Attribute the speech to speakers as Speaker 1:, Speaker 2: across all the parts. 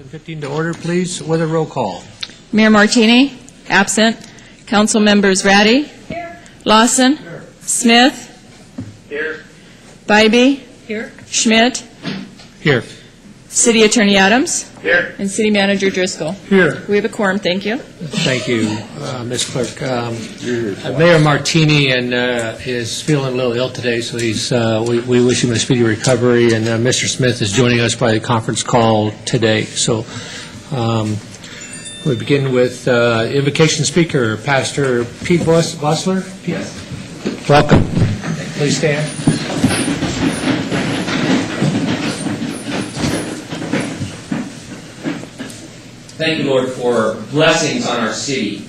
Speaker 1: 7:15 to order, please, with a roll call.
Speaker 2: Mayor Martini, absent. Council members Ratty. Here. Lawson. Here. Smith.
Speaker 3: Here.
Speaker 2: Bybee. Here. Schmidt.
Speaker 1: Here.
Speaker 2: City Attorney Adams.
Speaker 3: Here.
Speaker 2: And City Manager Driscoll.
Speaker 1: Here.
Speaker 2: We have a quorum, thank you.
Speaker 1: Thank you, Ms. Clerk. Mayor Martini is feeling a little ill today, so we wish him a speedy recovery, and Mr. Smith is joining us by conference call today. So we begin with invocation speaker, Pastor Pete Vossler.
Speaker 3: Yes.
Speaker 1: Welcome. Please stand.
Speaker 3: Thank you, Lord, for blessings on our city.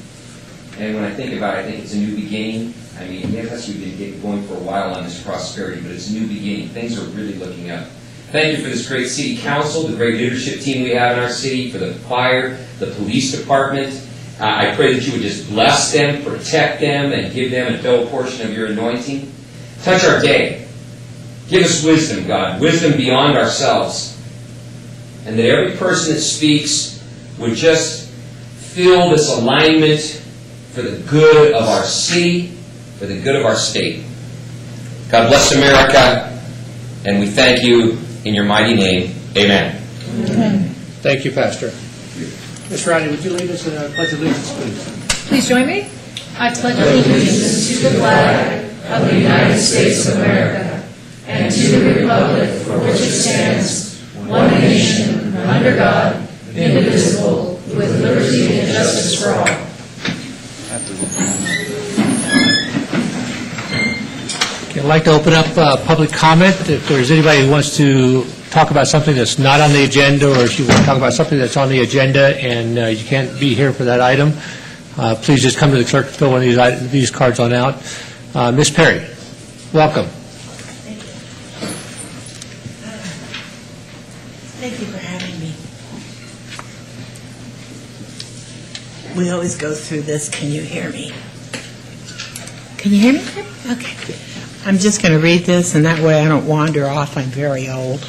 Speaker 3: And when I think about it, I think it's a new beginning. I mean, yes, we've been going for a while on this prosperity, but it's a new beginning. Things are really looking up. Thank you for this great city council, the great leadership team we have in our city, for the fire, the police department. I pray that you would just bless them, protect them, and give them a double portion of your anointing. Touch our day. Give us wisdom, God, wisdom beyond ourselves. And that every person that speaks would just feel this alignment for the good of our city, for the good of our state. God bless America, and we thank you in your mighty name. Amen.
Speaker 2: Amen.
Speaker 1: Thank you, Pastor. Ms. Riley, would you lead us in a pledge of allegiance, please?
Speaker 4: Please join me. I pledge allegiance to the flag of the United States of America and to the republic for which it stands, one nation, under God, indivisible, with liberty and justice for all.
Speaker 1: Okay, I'd like to open up public comment. If there's anybody who wants to talk about something that's not on the agenda, or if you want to talk about something that's on the agenda and you can't be here for that item, please just come to the clerk to fill one of these cards on out. Ms. Perry, welcome.
Speaker 5: Thank you for having me. We always go through this. Can you hear me? Can you hear me? Okay. I'm just going to read this, and that way I don't wander off. I'm very old.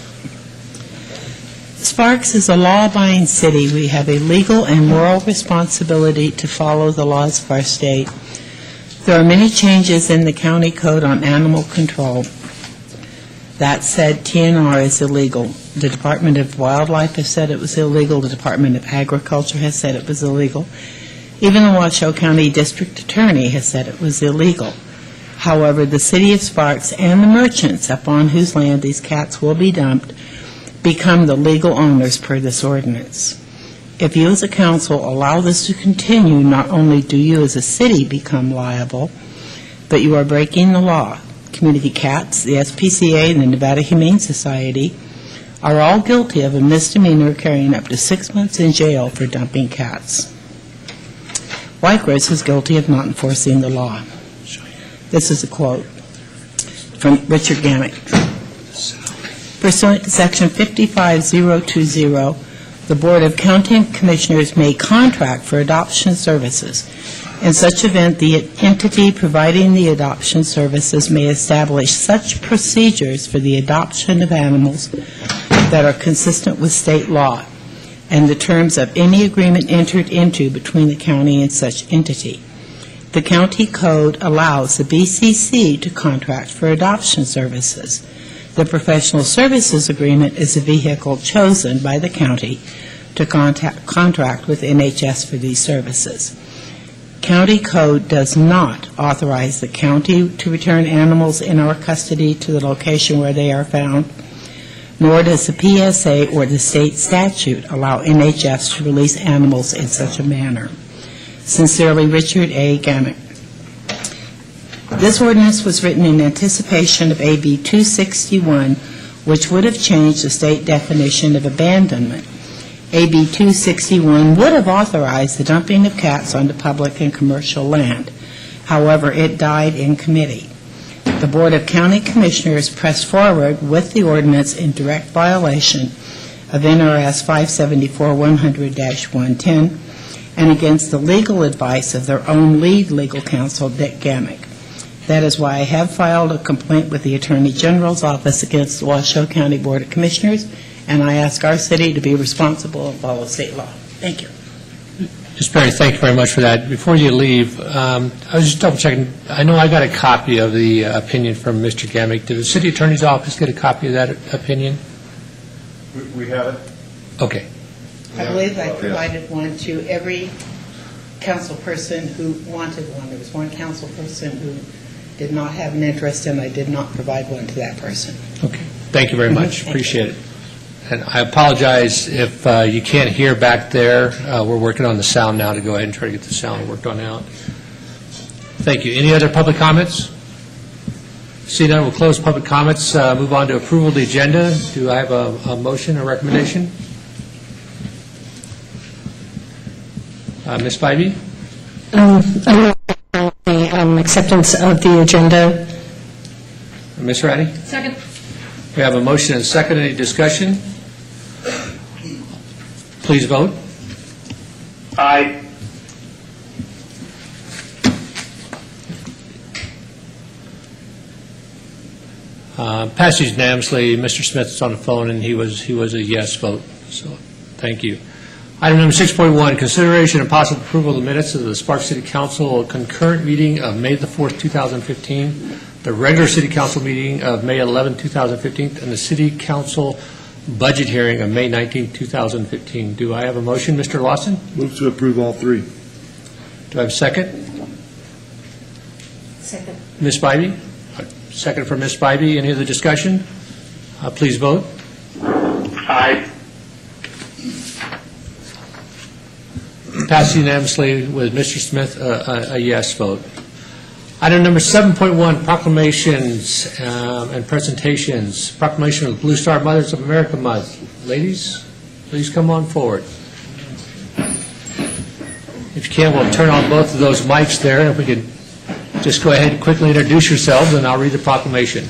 Speaker 5: Sparks is a law-abiding city. We have a legal and moral responsibility to follow the laws of our state. There are many changes in the county code on animal control. That said, TNR is illegal. The Department of Wildlife has said it was illegal. The Department of Agriculture has said it was illegal. Even the Washoe County District Attorney has said it was illegal. However, the City of Sparks and the merchants upon whose land these cats will be dumped become the legal owners per this ordinance. If you as a council allow this to continue, not only do you as a city become liable, but you are breaking the law. Community Cats, the SPCA, and the Nevada Humane Society are all guilty of a misdemeanor carrying up to 6 months in jail for dumping cats. Whitecrest is guilty of not enforcing the law. This is a quote from Richard Gammick. Pursuant to Section 55020, the Board of County Commissioners may contract for adoption services. In such event, the entity providing the adoption services may establish such procedures for the adoption of animals that are consistent with state law and the terms of any agreement entered into between the county and such entity. The county code allows the BCC to contract for adoption services. The professional services agreement is a vehicle chosen by the county to contract with NHS for these services. County code does not authorize the county to return animals in our custody to the location where they are found, nor does the PSA or the state statute allow NHS to release animals in such a manner. Sincerely, Richard A. Gammick. This ordinance was written in anticipation of AB 261, which would have changed the state definition of abandonment. AB 261 would have authorized the dumping of cats onto public and commercial land. However, it died in committee. The Board of County Commissioners pressed forward with the ordinance in direct violation of NRS 574-100-110 and against the legal advice of their own lead legal counsel, Dick Gammick. That is why I have filed a complaint with the Attorney General's office against the Washoe County Board of Commissioners and I ask our city to be responsible and follow state law. Thank you.
Speaker 1: Ms. Perry, thank you very much for that. Before you leave, I was just double checking. I know I got a copy of the opinion from Mr. Gamick. Did the city attorney's office get a copy of that opinion?
Speaker 6: We have it.
Speaker 1: Okay.
Speaker 5: I believe I provided one to every council person who wanted one. There was one council person who did not have an interest, and I did not provide one to that person.
Speaker 1: Okay. Thank you very much.
Speaker 5: Thank
Speaker 1: Appreciate it. And I apologize if you can't hear back there. We're working on the sound now to go ahead and try to get the sound worked on out. Thank you. Any other public comments? Seeing none, we'll close public comments. Move on to approval of the agenda. Do I have a motion or recommendation? Ms. Spivey?
Speaker 7: I move the acceptance of the agenda.
Speaker 1: Ms. Ratty?
Speaker 4: Second.
Speaker 1: We have a motion and a second. Any discussion? Please vote.
Speaker 6: Aye.
Speaker 1: Passes unanimously. Mr. Smith is on the phone, and he was a yes vote. So, thank you. Item number 6.1, consideration and possible approval of the minutes of the Sparks City Council concurrent meeting of May the 4th, 2015, the regular City Council meeting of May 11, 2015, and the City Council budget hearing of May 19, 2015. Do I have a motion, Mr. Lawson?
Speaker 6: Move to approve all three.
Speaker 1: Do I have a second?
Speaker 7: Second.
Speaker 1: Ms. Spivey? Second from Ms. Spivey. Any other discussion? Please vote.
Speaker 6: Aye.
Speaker 1: Passed unanimously with Mr. Smith a yes vote. Item number 7.1, proclamations and presentations. Proclamation of Blue Star Mothers of America Month. Ladies, please come on forward. If you can, we'll turn on both of those mics there, and if we could just go ahead and quickly introduce yourselves, and I'll read the proclamation.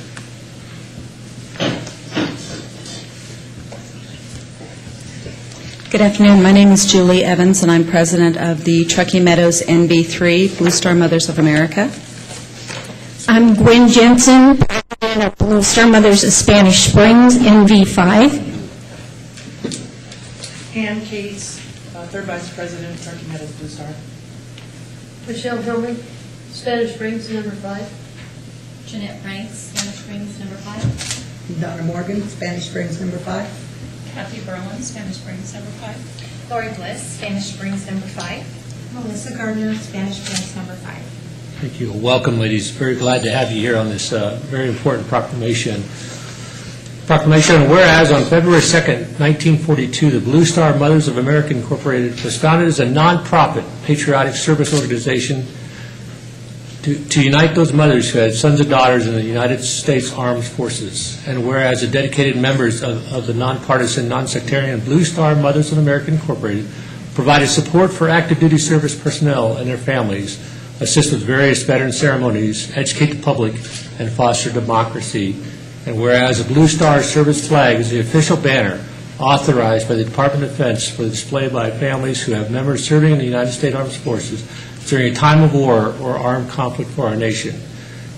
Speaker 8: Good afternoon. My name is Julie Evans, and I'm president of the Truckee Meadows NB3, Blue Star Mothers of America.
Speaker 7: I'm Gwen Jensen, president of Blue Star Mothers of Spanish Springs, NV5.
Speaker 5: Ann Case, third vice president, Truckee Meadows Blue Star.
Speaker 4: Michelle Hillman, Spanish Springs, number 5.
Speaker 9: Jeanette Franks, Spanish Springs, number 5.
Speaker 5: Donna Morgan, Spanish Springs, number 5.
Speaker 9: Kathy Berlin, Spanish Springs, number 5. Lori Bliss, Spanish Springs, number 5. Melissa Gardner, Spanish Springs, number 5.
Speaker 1: Thank you. Welcome, ladies. Very glad to have you here on this very important proclamation. Proclamation, whereas on February 2nd, 1942, the Blue Star Mothers of America Incorporated was founded as a nonprofit patriotic service organization to unite those mothers who had sons and daughters in the United States Armed Forces. And whereas the dedicated members of the nonpartisan, nonsectarian Blue Star Mothers of America Incorporated provided support for active duty service personnel and their families, assist with various veteran ceremonies, educate the public, and foster democracy. And whereas the Blue Star service flag is the official banner authorized by the Department of Defense for the display by families who have members serving in the United States Armed Forces during a time of war or armed conflict for our nation.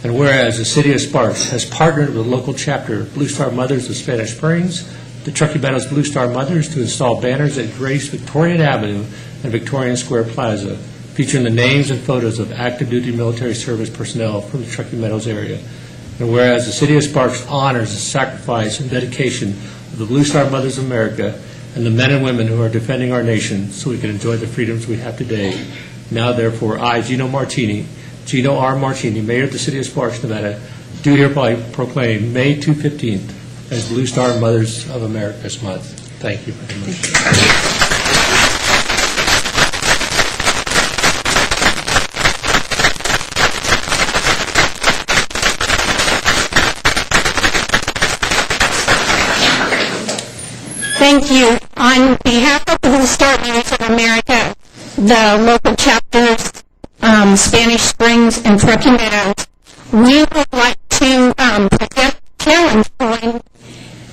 Speaker 1: And whereas the City of Sparks has partnered with a local chapter of Blue Star Mothers of Spanish Springs, the Truckee Meadows Blue Star Mothers, to install banners that grace Victorian Avenue and Victorian Square Plaza, featuring the names and photos of active duty military service personnel from the Truckee Meadows area. And whereas the City of Sparks honors the sacrifice and dedication of the Blue Star Mothers of America and the men and women who are defending our nation so we can enjoy the freedoms we have today. Now, therefore, I, Gino R. Martini, Mayor of the City of Sparks, Nevada, do hereby proclaim May 15th as Blue Star Mothers of America's Month. Thank you very much.
Speaker 7: Thank you. On behalf of Blue Star Mothers of America, the local chapters, Spanish Springs and Truckee Meadows, we would like to present challenge coin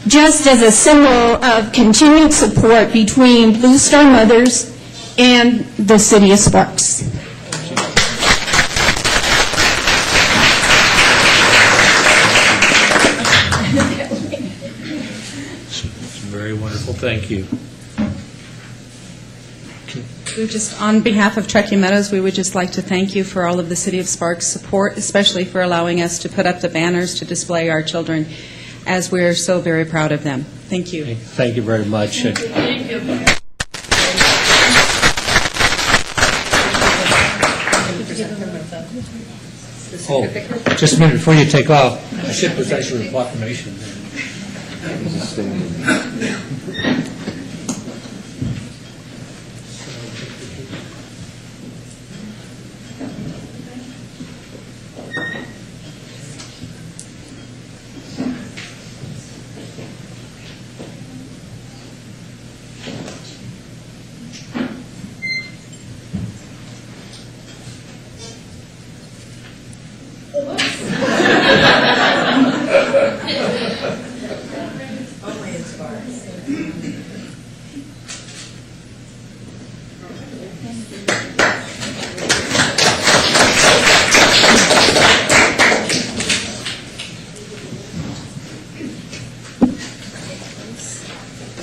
Speaker 7: just as a symbol of continued support between Blue Star Mothers and the City of Sparks.
Speaker 1: Very Wonderful, thank you.
Speaker 8: Just on behalf of Truckee Meadows, we would just like to thank you for all of the City of Sparks' support, especially for allowing us to put up the banners to display our children, as we're so very proud of them. Thank you.
Speaker 1: Thank you very much.
Speaker 4: Thank you.
Speaker 1: Oh, just a minute before you take off, I should present you with a proclamation.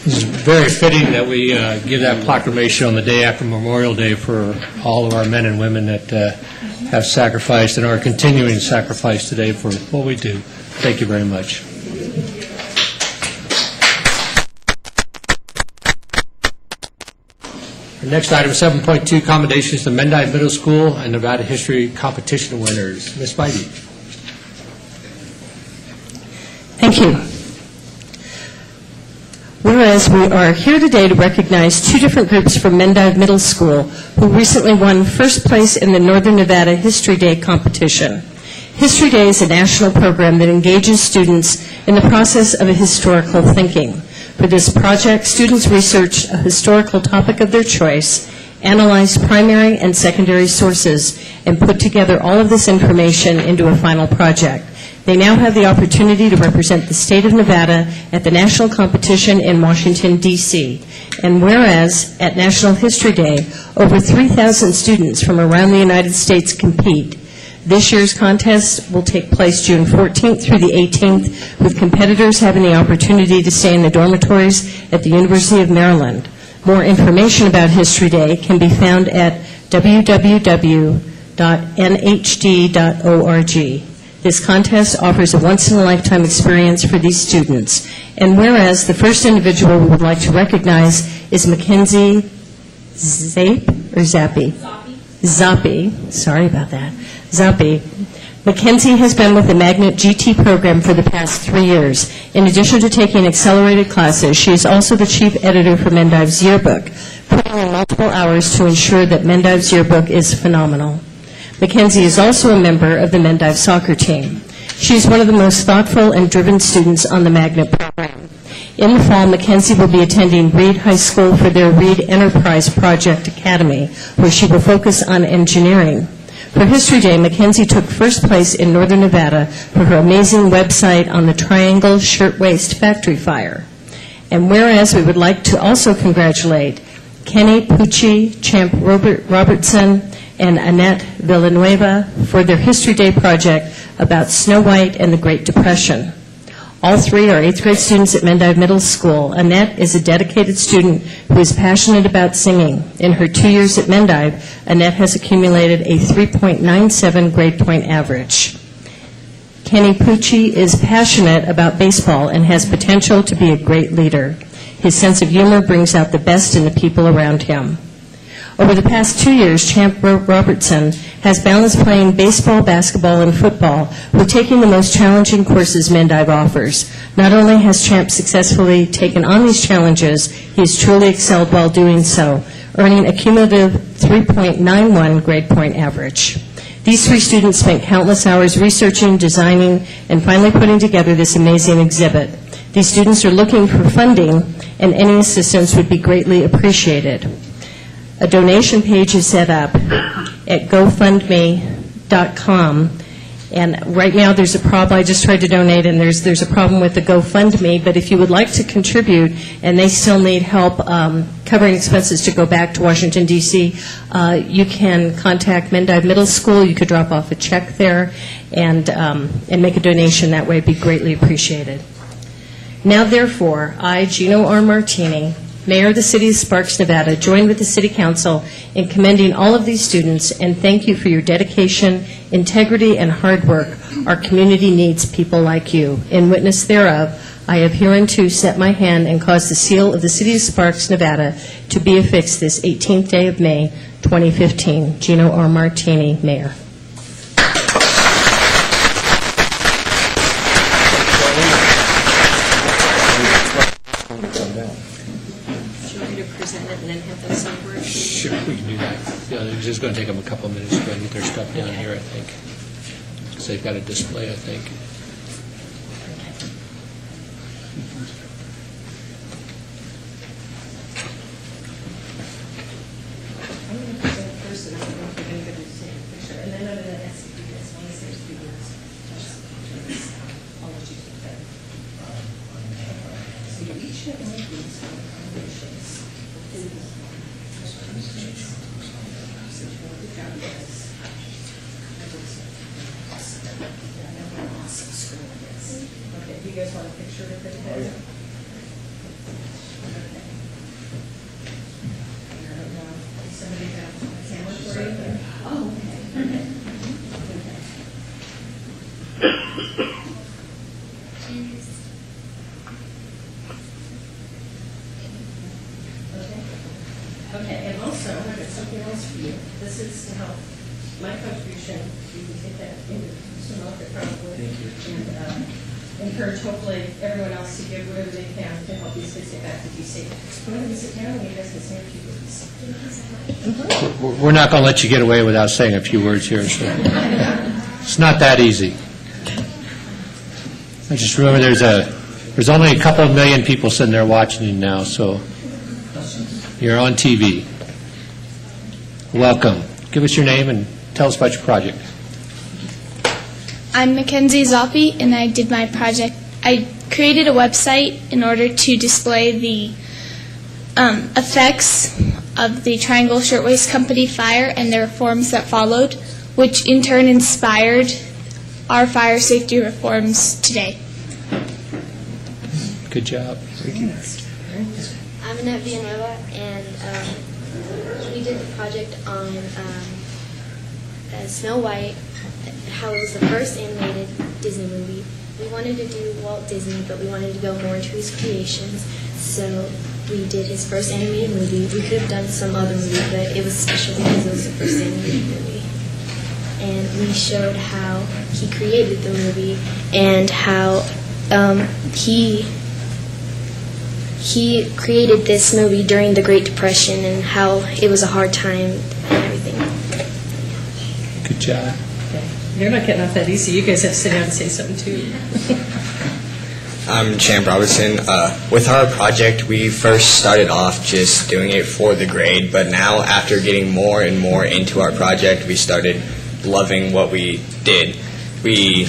Speaker 1: It's very fitting that we give that proclamation on the day after Memorial Day for all of our men and women that have sacrificed and are continuing to sacrifice today for what we do. Thank you very much. Our next item, 7.2, commendations to Mendive Middle School and Nevada History Competition winners. Ms. Spivey.
Speaker 10: Thank you. Whereas we are here today to recognize two different groups from Mendive Middle School who recently won first place in the Northern Nevada History Day competition. History Day is a national program that engages students in the process of historical thinking. For this project, students researched a historical topic of their choice, analyzed primary and secondary sources, and put together all of this information into a final project. They now have the opportunity to represent the state of Nevada at the national competition in Washington, D.C. And whereas at National History Day, over 3,000 students from around the United States compete, this year's contest will take place June 14th through the 18th, with competitors having the opportunity to stay in the dormitories at the University of Maryland. More information about History Day can be found at www.nhd.org. This contest offers a once-in-a-lifetime experience for these students. And whereas the first individual we would like to recognize is Mackenzie Zappi. Sorry about that. Zappi. Mackenzie has been with the Magnet GT program for the past 3 years. In addition to taking accelerated classes, she is also the chief editor for Mendive's yearbook, putting in multiple hours to ensure that Mendive's yearbook is phenomenal. Mackenzie is also a member of the Mendive soccer team. She is one of the most thoughtful and driven students on the Magnet program. In the fall, Mackenzie will be attending Reed High School for their Reed Enterprise Project Academy, where she will focus on engineering. For History Day, Mackenzie took first place in Northern Nevada for her amazing website on the Triangle Shirtwaist Factory Fire. And whereas we would like to also congratulate Kenny Pucci, Champ Robertson, and Annette Villanueva for their History Day project about Snow White and the Great Depression. All three are 8th grade students at Mendive Middle School. Annette is a dedicated student who is passionate about singing. In her 2 years at Mendive, Annette has accumulated a 3.97 grade point average. Kenny Pucci is passionate about baseball and has potential to be a great leader. His sense of humor brings out the best in the people around him. Over the past 2 years, Champ Robertson has balanced playing baseball, basketball, and football with taking the most challenging courses Mendive offers. Not only has Champ successfully taken on these challenges, he has truly excelled while doing so, earning a cumulative 3.91 grade point average. These three students spent countless hours researching, designing, and finally putting together this amazing exhibit. These students are looking for funding, and any assistance would be greatly appreciated. A donation page is set up at GoFundMe.com, and right now there's a problem. I just tried to donate, and there's a problem with the GoFundMe, but if you would like to contribute, and they still need help covering expenses to go back to Washington, D.C., you can contact Mendive Middle School. You could drop off a check there and make a donation that way. It'd be greatly appreciated. Now therefore, I, Gino R. Martini, Mayor of the City of Sparks, Nevada, join with the City Council in commending all of these students and thank you for your dedication, integrity, and hard work. Our community needs people like you. In witness thereof, I have hereunto set my hand and caused the seal of the City of Sparks, Nevada, to be affixed this 18th day of May, 2015. Gino R. Martini, Mayor.
Speaker 1: Sure, we can do that. Yeah, it's just going to take them a couple of minutes to get their stuff down here, I think. Because they've got a display, I think.
Speaker 10: Do you guys want a picture of it? Somebody got a sandwich for you? Oh, okay. Okay, and also, I've got something else for you. This is to help my contribution. You can take that into some of it probably. And encourage hopefully everyone else to give whatever they can to help these kids get back to DC. Come on and sit down and you guys can say a few words.
Speaker 1: We're not going to let you get away without saying a few words here. So. It's not that easy. I just remember there's only a couple of million people sitting there watching you now, so you're on TV. Welcome. Give us your name and tell us about your project.
Speaker 11: I'm Mackenzie Zoppi, and I did my project. I created a website in order to display the effects of the Triangle Shirtwaist Company fire and the reforms that followed, which in turn inspired our fire safety reforms today.
Speaker 1: Good job. Thank you.
Speaker 12: I'm Annette Villanueva, and we did the project on Snow White, how it was the first animated Disney movie. We wanted to do Walt Disney, but we wanted to go more into his creations, so we did his first animated movie. We could have done some other movie, but it was special because it was the first animated movie. And we showed how he created the movie and how he created this movie during the Great Depression and how it was a hard time and everything.
Speaker 1: Good job.
Speaker 10: You're not getting off that easy. You guys have to sit down and say something, too.
Speaker 13: I'm Champ Robertson. With our project, we first started off just doing it for the grade, but now after getting more and more into our project, we started loving what we did. We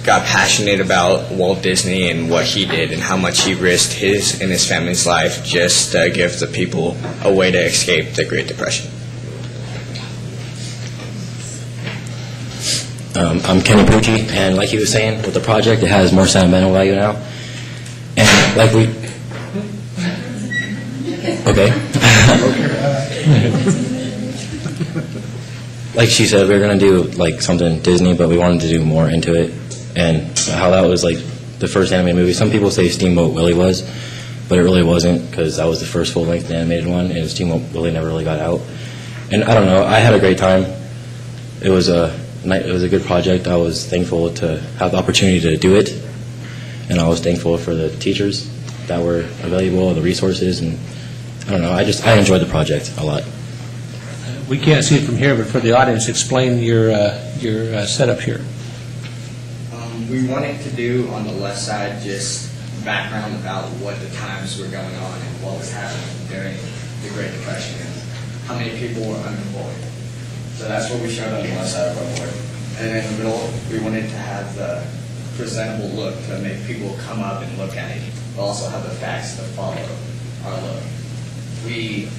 Speaker 13: got passionate about Walt Disney and what he did and how much he risked his and his family's life just to give the people a way to escape the Great Depression.
Speaker 14: I'm Kenny Pucci, and like he was saying, with the project, it has more sentimental value now. And like we... Okay. Like she said, we were going to do like something Disney, but we wanted to do more into it. And how that was like the first animated movie. Some people say Steamboat Willie was, but it really wasn't, because that was the first full-length animated one, and Steamboat Willie never really got out. And I don't know, I had a great time. It was a good project. I was thankful to have the opportunity to do it, and I was thankful for the teachers that were available, the resources, and I don't know, I enjoyed the project a lot.
Speaker 1: We can't see it from here, but for the audience, explain your setup here.
Speaker 13: We wanted to do on the left side just background about what the times were going on and what was happening during the Great Depression and how many people were unemployed. So that's what we showed on the left side of our board. And in the middle, we wanted to have the presentable look to make people come up and look at it, but also have the facts to follow our look. We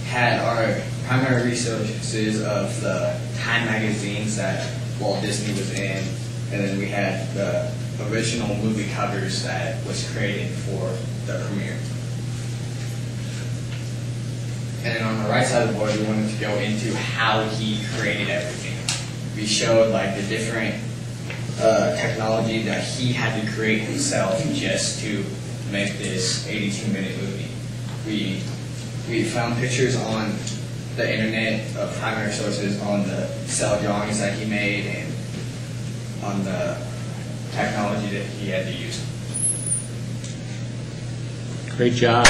Speaker 13: had our primary resources of the Time magazines that Walt Disney was in, and then we had the original movie covers that was created for the premiere. And then on the right side of the board, we wanted to go into how he created everything. We showed like the different technology that he had to create himself just to make this 82-minute movie. We found pictures on the internet of primary sources on the cell drawings that he made and on the technology that he had to use.
Speaker 1: Great job.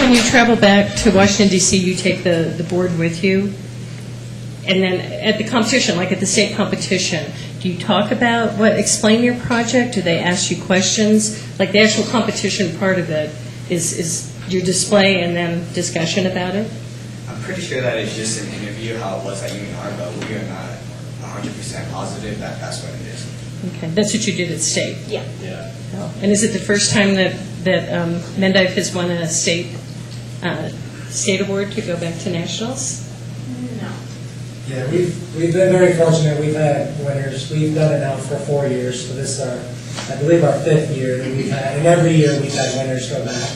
Speaker 10: When you travel back to Washington, D.C., you take the board with you? And then at the competition, like at the state competition, do you talk about explain your project? Do they ask you questions? Like the actual competition part of it is your display and then discussion about it?
Speaker 13: I'm pretty sure that it's just an interview, how it was at UNR, but we are not 100% positive that that's what it is.
Speaker 10: Okay, that's what you did at state?
Speaker 12: Yeah.
Speaker 13: Yeah.
Speaker 10: Oh. And is it the first time that Mendive has won a state award to go back to nationals?
Speaker 12: No.
Speaker 15: Yeah, we've been very fortunate. We've had winners. We've done it now for 4 years, so this is I believe our 5th year that we've had, and every year we've had winners go back.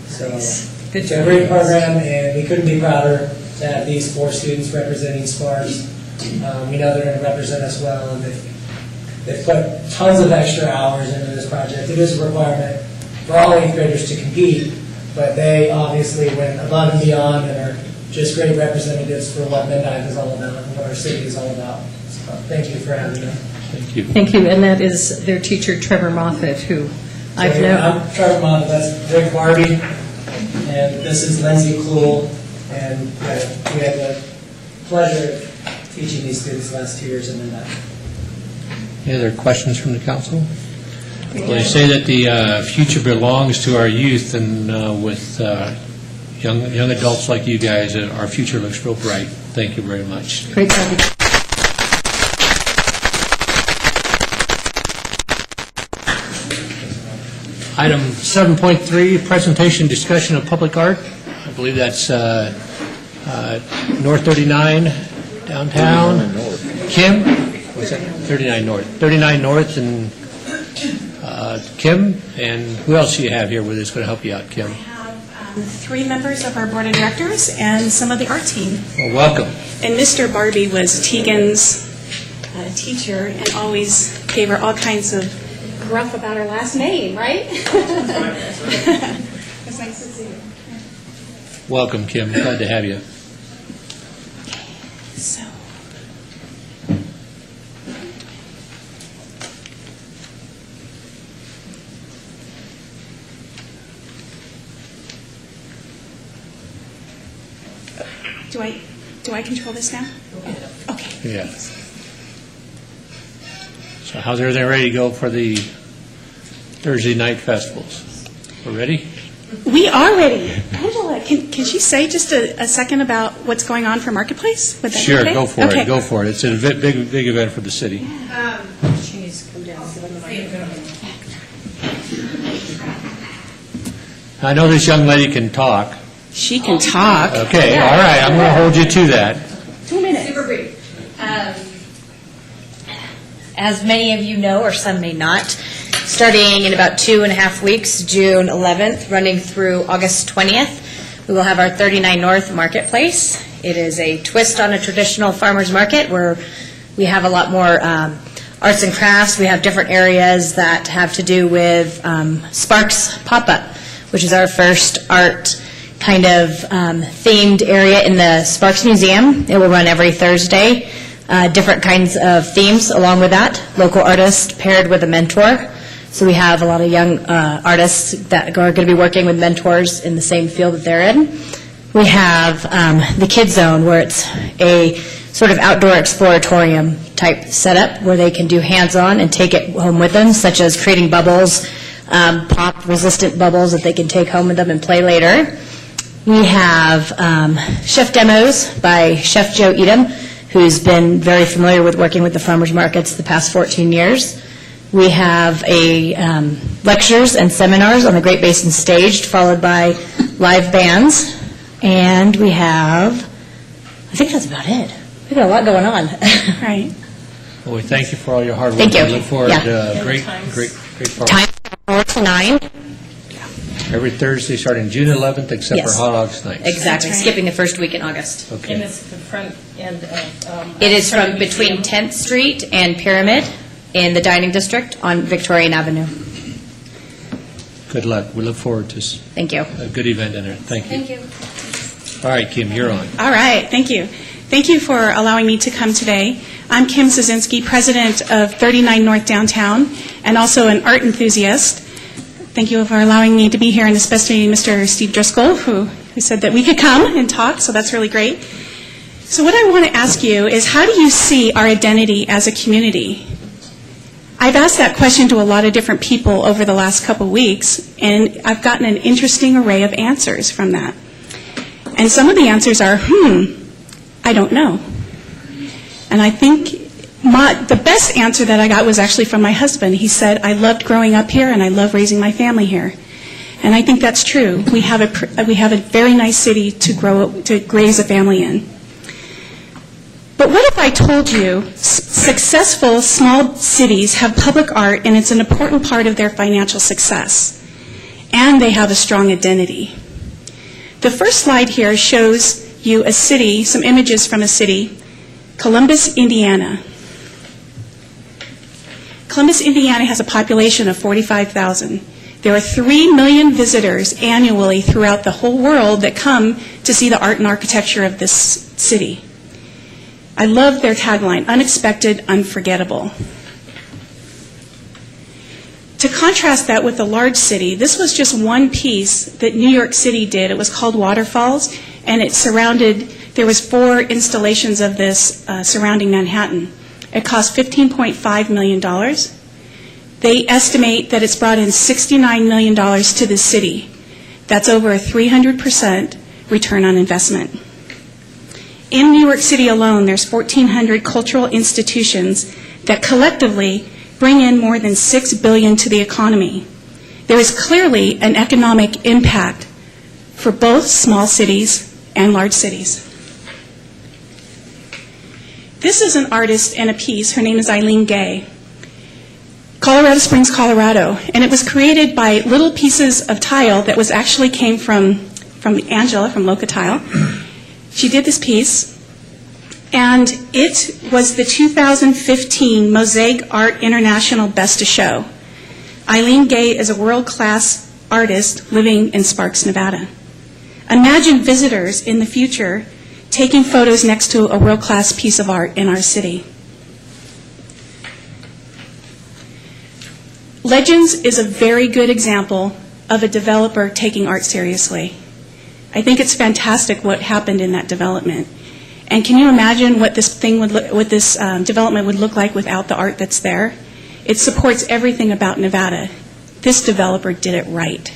Speaker 15: So it's a great program, and we couldn't be prouder to have these 4 students representing Sparks. We know they're going to represent us well, and they've put tons of extra hours into this project. It is a requirement for all 8th graders to compete, but they obviously went above and beyond and are just great representatives for what Mendive is all about and what our city is all about. So thank you for having me.
Speaker 1: Thank you.
Speaker 10: Thank you. And that is their teacher, Trevor Moffat, who I've known.
Speaker 15: I'm Trevor Moffat, that's Rick Barbie, and this is Lindsay Kluhl, and we had the pleasure of teaching these students the last 2 years in Mendive.
Speaker 1: Any other questions from the council? Well, they say that the future belongs to our youth, and with young adults like you guys, our future looks real bright. Thank you very much.
Speaker 10: Great job.
Speaker 1: Item 7.3, presentation discussion of public art. I believe that's North 39 downtown. Kim? What's that? 39 North. 39 North and Kim. And who else do you have here with us going to help you out, Kim?
Speaker 16: I have 3 members of our board of directors and some of the art team.
Speaker 1: Well, welcome.
Speaker 16: And Mr. Barbie was Tegan's teacher and always gave her all kinds of gruff about her last name, right? It's nice to see you.
Speaker 1: Welcome, Kim. Glad to have you.
Speaker 16: So, do I control this now? Okay.
Speaker 1: Yeah. So how's everything ready to go for the Thursday night festivals? We're ready?
Speaker 16: We are ready. Angela, can she say just a second about what's going on for Marketplace? Would that be
Speaker 1: Sure,
Speaker 16: okay?
Speaker 1: go for
Speaker 16: Okay.
Speaker 1: it. Go for it. It's a big event for the city.
Speaker 10: She needs to come down.
Speaker 1: I know this young lady can talk.
Speaker 16: She can talk.
Speaker 1: Okay, all right. I'm going to hold you to that.
Speaker 16: 2 minutes.
Speaker 17: Super brief. As many of you know, or some may not, starting in about 2.5 weeks, June 11th, running through August 20th, we will have our 39 North Marketplace. It is a twist on a traditional farmer's market where we have a lot more arts and crafts. We have different areas that have to do with Sparks Pop-Up, which is our first art kind of themed area in the Sparks Museum. It will run every Thursday. Different kinds of themes along with that. Local artists paired with a mentor. So we have a lot of young artists that are going to be working with mentors in the same field that they're in. We have the Kid Zone, where it's a sort of outdoor exploratorium type setup where they can do hands-on and take it home with them, such as creating bubbles, pop-resistant bubbles that they can take home with them and play later. We have chef demos by Chef Joe Edom, who's been very familiar with working with the farmers markets the past 14 years. We have lectures and seminars on the Great Basin stage, followed by live bands. And we have, I think that's about it. We got a lot going on.
Speaker 16: Right.
Speaker 1: Well, we thank you for all your hard work.
Speaker 17: Thank you.
Speaker 1: We look forward
Speaker 17: Yeah.
Speaker 1: to great part.
Speaker 17: Time 4 to 9.
Speaker 1: Every Thursday, starting June 11th, except for
Speaker 17: Yes.
Speaker 1: Hot Dogs Night.
Speaker 17: Exactly, skipping the first week in August.
Speaker 1: Okay.
Speaker 18: And it's the front end of...
Speaker 17: It is from between 10th Street and Pyramid in the dining district on Victorian Avenue.
Speaker 1: Good luck. We look forward to
Speaker 17: Thank you.
Speaker 1: a good event in there. Thank you.
Speaker 12: Thank you.
Speaker 1: All right, Kim, you're on.
Speaker 16: All right, thank you. Thank you for allowing me to come today. I'm Kim Szynski, president of 39 North Downtown, and also an art enthusiast. Thank you for allowing me to be here, and especially Mr. Steve Driscoll, who said that we could come and talk, so that's really great. So what I want to ask you is, how do you see our identity as a community? I've asked that question to a lot of different people over the last couple weeks, and I've gotten an interesting array of answers from that. And some of the answers are, I don't know. And I think the best answer that I got was actually from my husband. He said, I loved growing up here and I love raising my family here. And I think that's true. We have a very nice city to raise a family in. But what if I told you successful small cities have public art and it's an important part of their financial success, and they have a strong identity? The first slide here shows you a city, some images from a city, Columbus, Indiana. Columbus, Indiana has a population of 45,000. There are 3 million visitors annually throughout the whole world that come to see the art and architecture of this city. I love their tagline, unexpected, unforgettable. To contrast that with a large city, this was just one piece that New York City did. It was called Waterfalls, and there was 4 installations of this surrounding Manhattan. It cost $15.5 million. They estimate that it's brought in $69 million to the city. That's over a 300% return on investment. In New York City alone, there's 1,400 cultural institutions that collectively bring in more than $6 billion to the economy. There is clearly an economic impact for both small cities and large cities. This is an artist and a piece. Her name is Eileen Gay. Colorado Springs, Colorado. And it was created by little pieces of tile that actually came from Angela from Loca Tile. She did this piece, and it was the 2015 Mosaic Art International Best of Show. Eileen Gay is a world-class artist living in Sparks, Nevada. Imagine visitors in the future taking photos next to a world-class piece of art in our city. Legends is a very good example of a developer taking art seriously. I think it's fantastic what happened in that development. And can you imagine what this development would look like without the art that's there? It supports everything about Nevada. This developer did it right.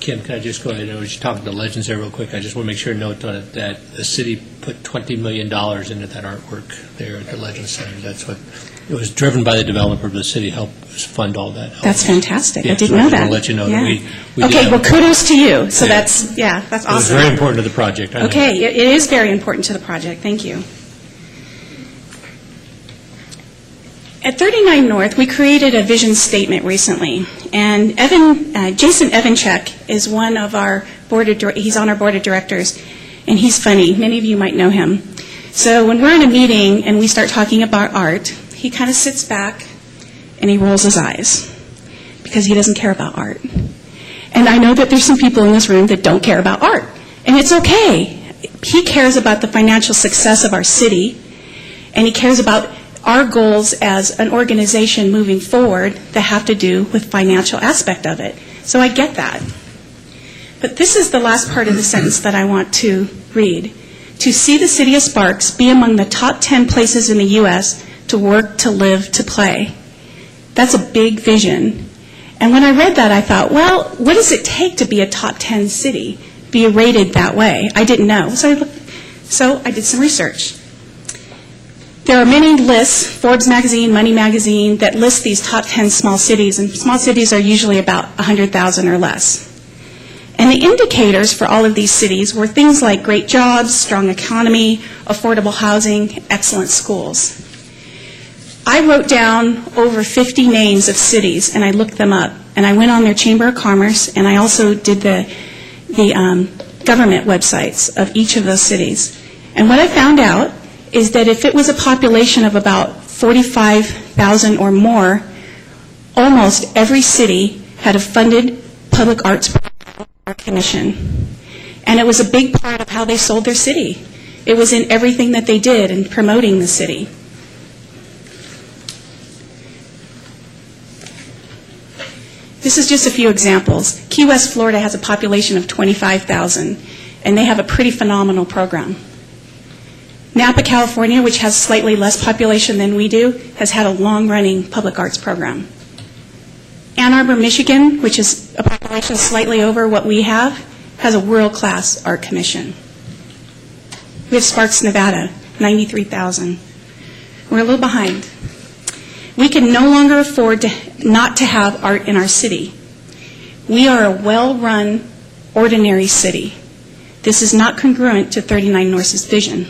Speaker 1: Kim, can I just go ahead? I was talking to Legends there real quick. I just want to make sure to note on it that the city put $20 million into that artwork there at the Legends Center. That's what it was driven by the developer, but the city helped fund all that.
Speaker 16: That's fantastic.
Speaker 1: Yeah,
Speaker 16: I didn't
Speaker 1: so
Speaker 16: know
Speaker 1: I
Speaker 16: that.
Speaker 1: want to let you know
Speaker 16: Yeah.
Speaker 1: that we
Speaker 16: Okay,
Speaker 1: did
Speaker 16: well,
Speaker 1: have-
Speaker 16: kudos to you. So
Speaker 1: Yeah.
Speaker 16: that's awesome.
Speaker 1: It was very important to the project. I know.
Speaker 16: Okay, it is very important to the project. Thank you. At 39 North, we created a vision statement recently, and Jason Evanchek is one of our he's on our board of directors, and he's funny. Many of you might know him. So when we're in a meeting and we start talking about art, he kind of sits back and he rolls his eyes because he doesn't care about art. And I know that there's some people in this room that don't care about art, and it's okay. He cares about the financial success of our city, and he cares about our goals as an organization moving forward that have to do with financial aspect of it. So I get that. But this is the last part of the sentence that I want to read. To see the city of Sparks be among the top 10 places in the U.S. to work, to live, to play. That's a big vision. And when I read that, I thought, well, what does it take to be a top 10 city, be rated that way? I didn't know. So I did some research. There are many lists, Forbes magazine, Money magazine, that list these top 10 small cities, and small cities are usually about 100,000 or less. And And the indicators for all of these cities were things like great jobs, strong economy, affordable housing, excellent schools. I wrote down over 50 names of cities, and I looked them up. And I went on their Chamber of Commerce, and I also did the government websites of each of those cities. And what I found out is that if it was a population of about 45,000 or more, almost every city had a funded public arts program or commission. And it was a big part of how they sold their city. It was in everything that they did in promoting the city. This is just a few examples. Key West, Florida has a population of 25,000, and they have a pretty phenomenal program. Napa, California, which has slightly less population than we do, has had a long-running public arts program. Ann Arbor, Michigan, which is a population slightly over what we have, has a world-class art commission. We have Sparks, Nevada, 93,000. We're a little behind. We can no longer afford not to have art in our city. We are a well-run, ordinary city. This is not congruent to 39 North's vision.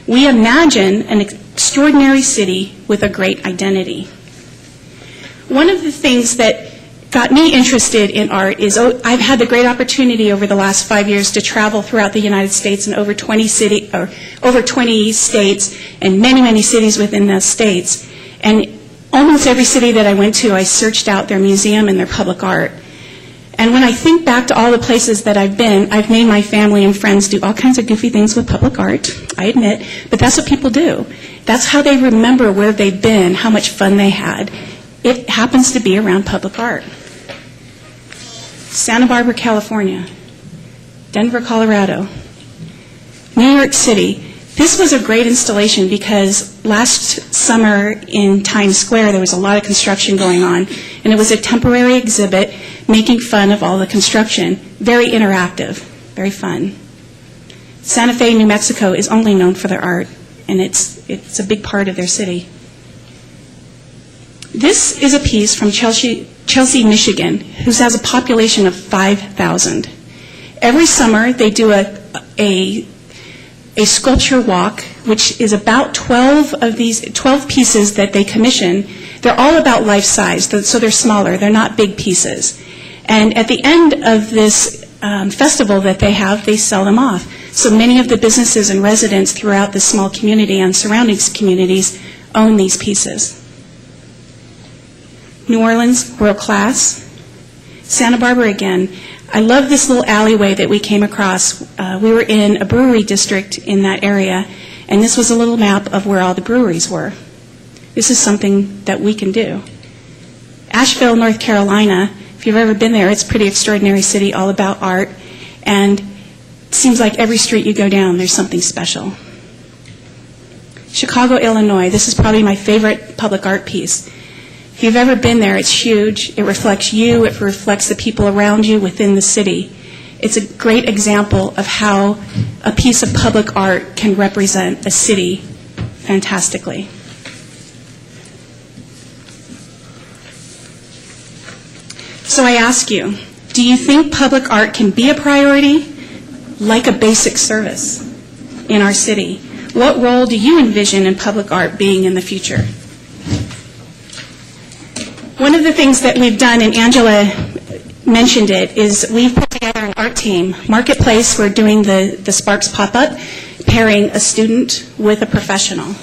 Speaker 16: We imagine an extraordinary city with a great identity. One of the things that got me interested in art is I've had the great opportunity over the last 5 years to travel throughout the United States and over 20 states and many, many cities within those states. And almost every city that I went to, I searched out their museum and their public art. And when I think back to all the places that I've been, I've made my family and friends do all kinds of goofy things with public art, I admit, but that's what people do. That's how they remember where they've been, how much fun they had. It happens to be around public art. Santa Barbara, California, Denver, Colorado, New York City. This was a great installation because last summer in Times Square there was a lot of construction going on, and it was a temporary exhibit making fun of all the construction. Very interactive, very fun. Santa Fe, New Mexico is only known for their art, and it's a big part of their city. This is a piece from Chelsea, Michigan, who has a population of 5,000. Every summer they do a sculpture walk, which is about 12 pieces that they commission. They're all about life size, so they're smaller. They're not big pieces. And at the end of this festival that they have, they sell them off. So many of the businesses and residents throughout this small community and surrounding communities own these pieces. New Orleans, world class. Santa Barbara again. I love this little alleyway that we came across. We were in a brewery district in that area, and this was a little map of where all the breweries were. This is something that we can do. Asheville, North Carolina, if you've ever been there, it's a pretty extraordinary city, all about art, and it seems like every street you go down, there's something special. Chicago, Illinois, this is probably my favorite public art piece. If you've ever been there, it's huge. It reflects you. It reflects the people around you within the city. It's a great example of how a piece of public art can represent a city fantastically. So I ask you, do you think public art can be a priority, like a basic service in our city? What role do you envision in public art being in the future? One of the things that we've done, and Angela mentioned it, is we've put together an art team. Marketplace, we're doing the Sparks pop-up, pairing a student with a professional.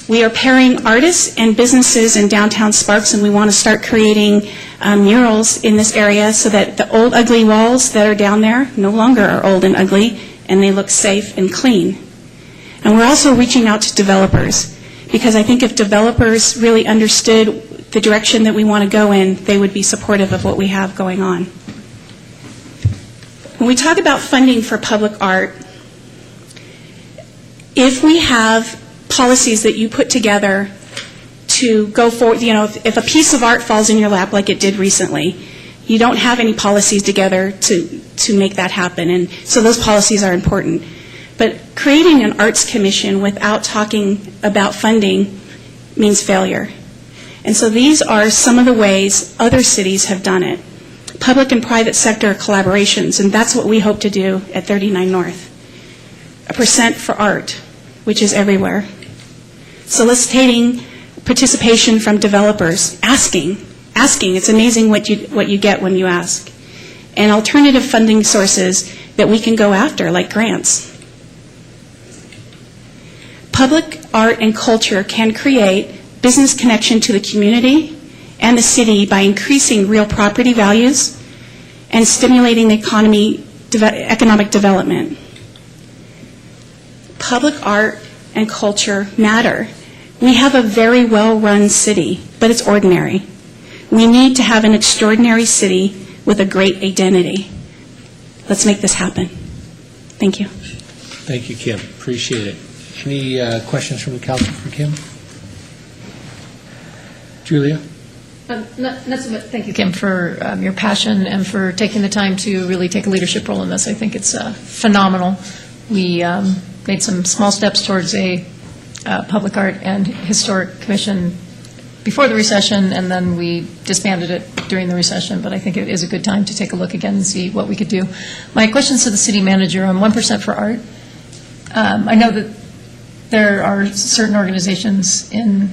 Speaker 16: We are pairing artists and businesses in downtown Sparks, and we want to start creating murals in this area so that the old ugly walls that are down there no longer are old and ugly, and they look safe and clean. And we're also reaching out to developers, because I think if developers really understood the direction that we want to go in, they would be supportive of what we have going on. When we talk about funding for public art, if we have policies that you put together to go forward, if a piece of art falls in your lap like it did recently, you don't have any policies together to make that happen, and so those policies are important. But creating an arts commission without talking about funding means failure. And so these are some of the ways other cities have done it. public and private sector collaborations, and that's what we hope to do at 39 North. A percent for art, which is everywhere. Soliciting participation from developers, asking. It's amazing what you get when you ask. And alternative funding sources that we can go after, like grants. Public art and culture can create business connection to the community and the city by increasing real property values and stimulating the economic development. Public art and culture matter. We have a very well-run city, but it's ordinary. We need to have an extraordinary city with a great identity. Let's make this happen. Thank you.
Speaker 1: Thank you, Kim. Appreciate it. Any questions from the council for Kim? Julia?
Speaker 19: Thank you, Kim, for your passion and for taking the time to really take a leadership role in this. I think it's phenomenal. We made some small steps towards a public art and historic commission before the recession, and then we disbanded it during the recession, but I think it is a good time to take a look again and see what we could do. My questions to the city manager on 1% for art. I know that there are certain organizations in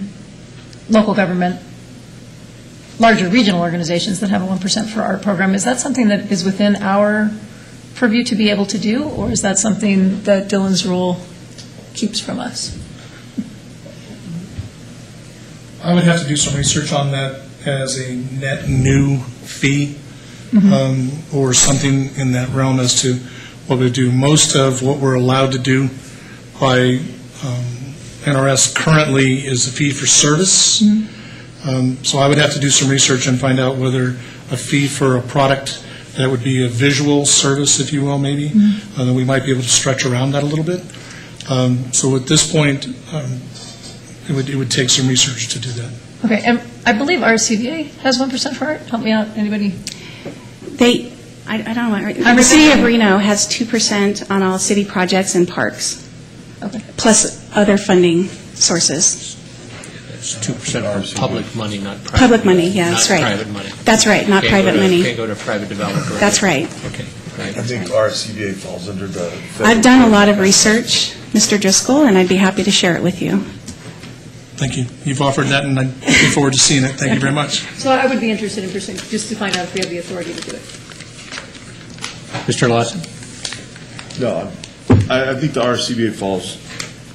Speaker 19: local government, larger regional organizations, that have a 1% for art program. Is that something that is within our purview to be able to do, or is that something that Dillon's rule keeps from us?
Speaker 20: I would have to do some research on that as a net new fee, or something in that realm as to what we do. Most of what we're allowed to do by NRS currently is a fee for service. So I would have to do some research and find out whether a fee for a product that would be a visual service, if you will, maybe, then we might be able to stretch around that a little bit. So at this point, it would take some research to do that.
Speaker 19: Okay, and I believe RCVA has 1% for art. Help me out, anybody?
Speaker 16: I don't know. The city of Reno has 2% on all city projects and parks, plus other funding sources.
Speaker 1: It's 2% for public money, not private.
Speaker 16: Public money, yeah, that's right.
Speaker 1: Not private money.
Speaker 16: That's right, not private money.
Speaker 1: Can't go to a private developer.
Speaker 16: That's right.
Speaker 1: Okay.
Speaker 6: I think RCVA falls under the...
Speaker 16: I've done a lot of research, Mr. Driscoll, and I'd be happy to share it with you.
Speaker 20: Thank you. You've offered that, and I'm looking forward to seeing it. Thank you very much.
Speaker 19: So I would be interested in pursuing, just to find out if we have the authority to do it.
Speaker 1: Mr. Lawson?
Speaker 6: No, I think the RCVA falls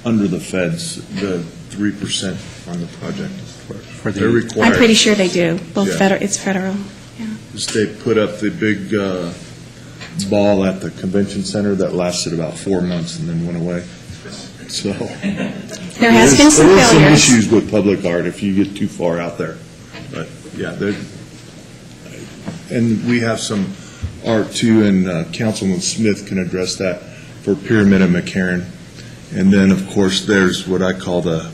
Speaker 6: under the feds, the 3% on the project. They're required.
Speaker 16: I'm pretty sure they do. Both
Speaker 6: Yeah.
Speaker 16: It's federal.
Speaker 6: Just they put up the big ball at the convention center that lasted about 4 months and then went away. So
Speaker 16: there has been some failures.
Speaker 6: Some issues with public art if you get too far out there. But yeah, and we have some art too, and Councilman Smith can address that for Pyramid and McCarran. And then of course there's what I call the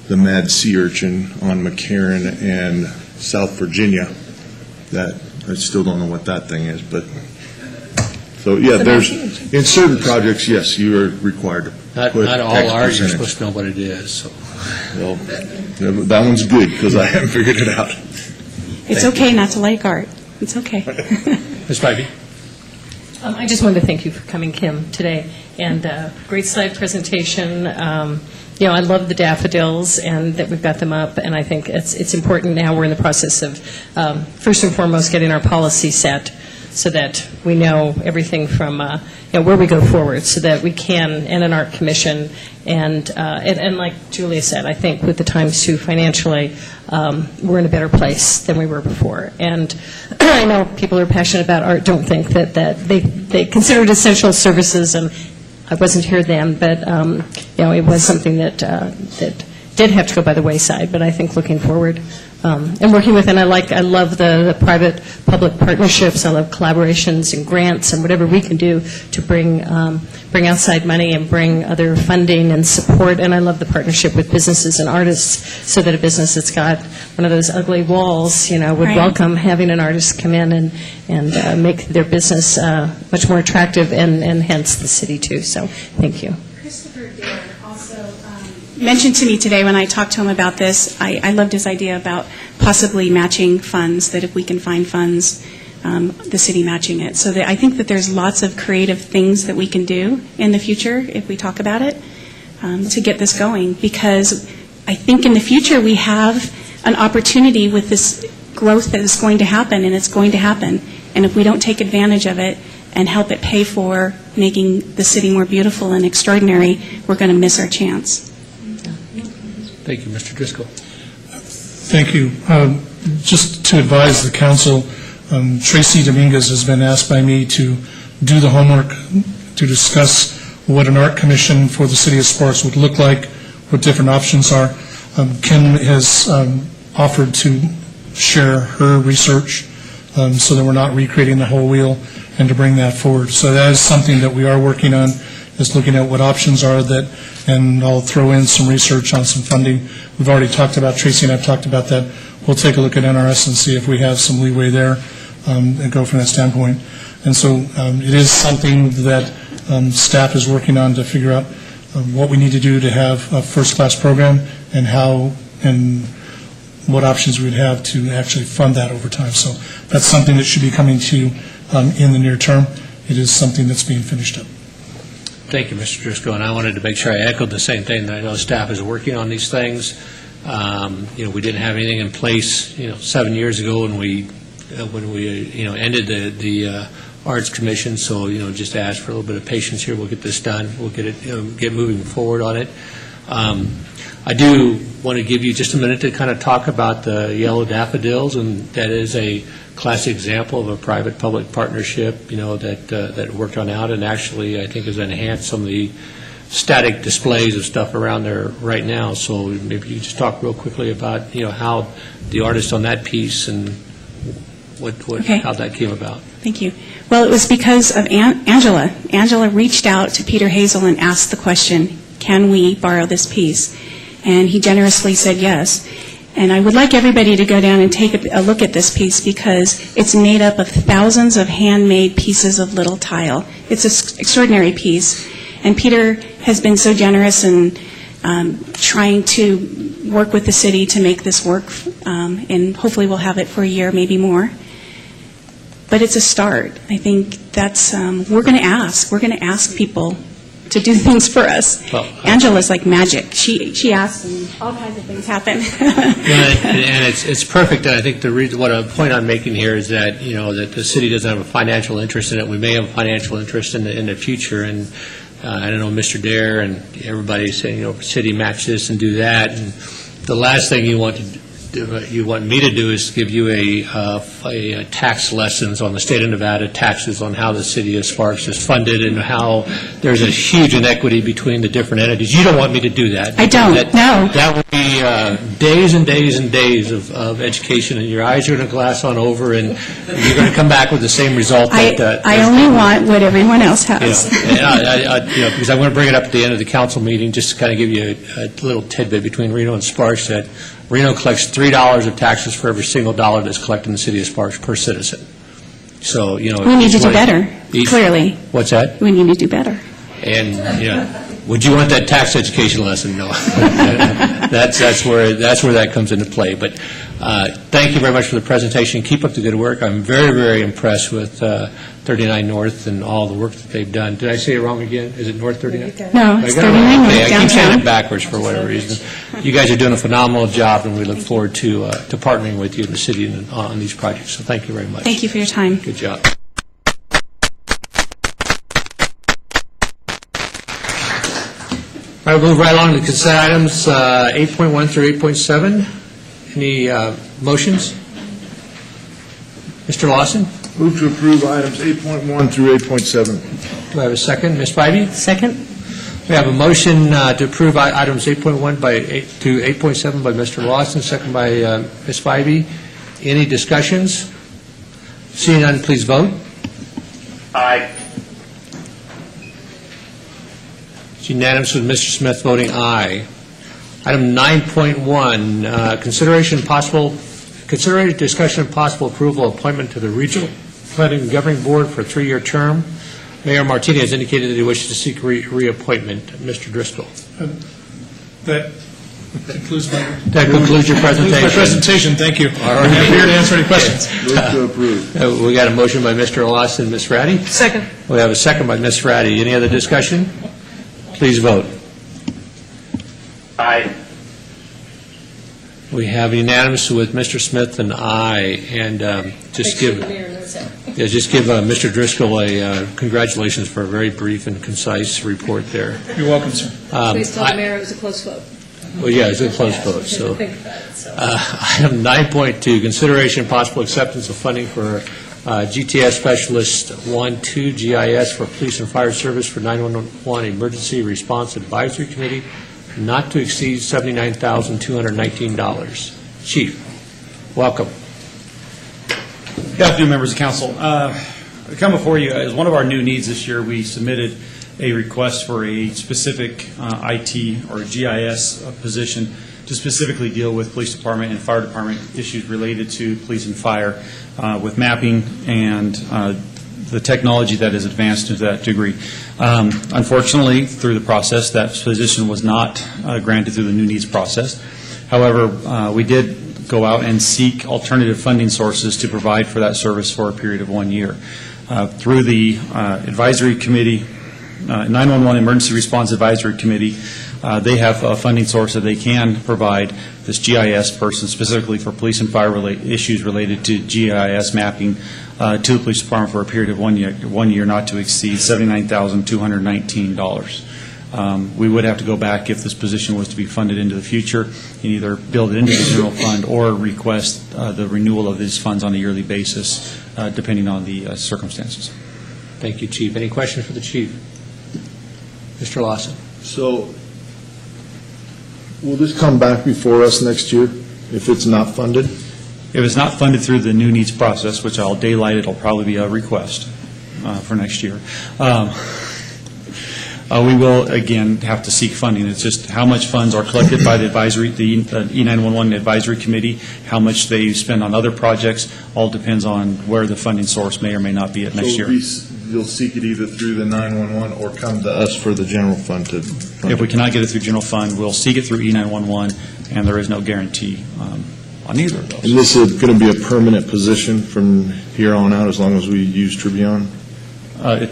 Speaker 6: mad sea urchin on McCarran and South Virginia. That I still don't know what that thing is, but so yeah, there's in certain projects, yes, you are required to put
Speaker 1: not all
Speaker 6: X
Speaker 1: art, you're
Speaker 6: percentage.
Speaker 1: supposed to know what it is. So.
Speaker 6: Well, that one's good because I haven't figured it out.
Speaker 16: It's okay not to like art. It's okay.
Speaker 1: Ms. Spivey?
Speaker 10: I just wanted to thank you for coming, Kim, today, and great slide presentation. I love the daffodils and that we've got them up, and I think it's important now. We're in the process of, first and foremost, getting our policy set so that we know everything from where we go forward, so that we can, and an art commission, and like Julia said, I think with the Times 2 financially, we're in a better place than we were before. And I know people who are passionate about art don't think that they consider it essential services, and I wasn't here then, but it was something that did have to go by the wayside. But I think looking forward and working with, and I love the private-public partnerships. I love collaborations and grants and whatever we can do to bring outside money and bring other funding and support. And I love the partnership with businesses and artists, so that a business that's got one of those ugly walls, would welcome having an artist come in and make their business much more attractive, and hence the city too. So thank you.
Speaker 16: Christopher Dare also mentioned to me today when I talked to him about this, I loved his idea about possibly matching funds, that if we can find funds the city matching it. So I think that there's lots of creative things that we can do in the future if we talk about it to get this going, because I think in the future we have an opportunity with this growth that is going to happen, and it's going to happen. And if we don't take advantage of it and help it pay for making the city more beautiful and extraordinary, we're going to miss our chance.
Speaker 1: Thank you, Mr. Driscoll.
Speaker 20: Thank you. Just to advise the council, Tracy Dominguez has been asked by me to do the homework to discuss what an art commission for the city of Sparks would look like, what different options are. Kim has offered to share her research so that we're not recreating the whole wheel, and to bring that forward. So that is something that we are working on, is looking at what options are that, and I'll throw in some research on some funding. We've already talked about, Tracy and I have talked about that. We'll take a look at NRS and see if we have some leeway there and go from that standpoint. And so it is something that staff is working on to figure out what we need to do to have a first-class program and how and what options we'd have to actually fund that over time. So that's something that should be coming to you in the near term. It is something that's being finished up.
Speaker 1: Thank you, Mr. Driscoll, and I wanted to make sure I echoed the same thing, that I know staff is working on these things. We didn't have anything in place, 7 years ago when we ended the Arts Commission, so, just ask for a little bit of patience here. We'll get this done. We'll get it, get moving forward on it. I do want to give you just a minute to kind of talk about the Yellow Daffodils, and that is a classic example of a private-public partnership, that worked on out, and actually I think has enhanced some of the static displays of stuff around there right now. So maybe you just talk real quickly about, how the artist on that piece and how that came about.
Speaker 16: Thank you. Well, it was because of Angela. Angela reached out to Peter Hazel and asked the question, can we borrow this piece? And he generously said yes. And I would like everybody to go down and take a look at this piece, because it's made up of thousands of handmade pieces of little tile. It's an extraordinary piece. And Peter has been so generous in trying to work with the city to make this work, and hopefully we'll have it for a year, maybe more. But it's a start. I think that's, we're going to ask people to do things for us. Well, Angela's like magic. She asks, and all kinds of things happen.
Speaker 1: And it's perfect. And I think what a point I'm making here is that that the city doesn't have a financial interest in it. We may have a financial interest in the future. And I don't know, Mr. Dare and everybody saying, city match this and do that. And the last thing you want me to do is give you a tax lessons on the state of Nevada taxes, on how the city of Sparks is funded and how there's a huge inequity between the different entities. You don't want me to do that.
Speaker 16: I don't, no.
Speaker 1: That would be days and days and days of education, and your eyes are going to glass on over, and you're going to come back with the same result.
Speaker 16: I only want what everyone else has.
Speaker 1: Because I'm going to bring it up at the end of the council meeting, just to kind of give you a little tidbit between Reno and Sparks, that Reno collects $3 of taxes for every single dollar that's collected in the city of Sparks per citizen. So,
Speaker 16: we need to do better, clearly.
Speaker 1: What's that?
Speaker 16: We need to do better.
Speaker 1: And, would you want that tax education lesson? No. That's where that comes into play. But thank you very much for the presentation. Keep up the good work. I'm very, very impressed with 39 North and all the work that they've done. Did I say it wrong again? Is it North 39?
Speaker 16: No, it's 39 North
Speaker 1: I
Speaker 16: downtown.
Speaker 1: keep saying it backwards for whatever reason. You guys are doing a phenomenal job, and we look forward to partnering with you in the city on these projects. So thank you very much.
Speaker 16: Thank you for your time.
Speaker 1: Good job. All right, we'll move right along to consent items 8.1 through 8.7. Any motions? Mr. Lawson?
Speaker 6: Move to approve items 8.1 through 8.7.
Speaker 1: Do I have a second? Ms. Spivey?
Speaker 5: Second.
Speaker 1: We have a motion to approve items 8.1 to 8.7 by Mr. Lawson, second by Ms. Spivey. Any discussions? Seeing none, please vote.
Speaker 21: Aye.
Speaker 1: It's unanimous with Mr. Smith voting aye. Item 9.1, consideration discussion and possible approval of appointment to the Regional Planning and Governing Board for a 3-year term. Mayor Martinez has indicated that he wishes to seek reappointment. Mr. Driscoll.
Speaker 20: That
Speaker 1: That concludes your presentation.
Speaker 20: My presentation, thank you.
Speaker 1: All right.
Speaker 20: I'm here to answer any questions.
Speaker 6: Move to approve.
Speaker 1: We got a motion by Mr. Lawson, Ms. Ratty.
Speaker 18: Second.
Speaker 1: We have a second by Ms. Ratty. Any other discussion? Please vote.
Speaker 21: Aye.
Speaker 1: We have unanimous with Mr. Smith and I, and just give Mr. Driscoll a congratulations for a very brief and concise report there.
Speaker 20: You're welcome, sir.
Speaker 18: Please tell the mayor it was a close vote.
Speaker 1: Well, yeah, it's a close vote, so.
Speaker 18: Think about it, so.
Speaker 1: Item 9.2, consideration and possible acceptance of funding for GTS Specialist 1-2 GIS for Police and Fire Service for 911 Emergency Response Advisory Committee, not to exceed $79,219. Chief, welcome.
Speaker 3: Good afternoon, members of council. I come before you as one of our new needs this year. We submitted a request for a specific IT or GIS position to specifically deal with police department and fire department issues related to police and fire with mapping and the technology that is advanced to that degree. Unfortunately, through the process, that position was not granted through the new needs process. However, we did go out and seek alternative funding sources to provide for that service for a period of 1 year. Through the advisory committee, 911 Emergency Response Advisory Committee, they have a funding source that they can provide this GIS person specifically for police and fire issues related to GIS mapping to the police department for a period of 1 year, not to exceed $79,219. We would have to go back if this position was to be funded into the future and either build it into the general fund or request the renewal of these funds on a yearly basis, depending on the circumstances.
Speaker 1: Thank you, Chief. Any questions for the Chief? Mr. Lawson.
Speaker 6: So, will this come back before us next year if it's not funded?
Speaker 3: If it's not funded through the new needs process, which I'll daylight, it'll probably be a request for next year. We will, again, have to seek funding. It's just how much funds are collected by the advisory, the E911 Advisory Committee, how much they spend on other projects, all depends on where the funding source may or may not be at next year.
Speaker 6: You'll seek it either through the 911 or come to us for the general fund to fund
Speaker 3: If we cannot get it through general fund, we'll seek it through E911, and there is no guarantee on either of those.
Speaker 6: And this is going to be a permanent position from here on out as long as we use Tribion?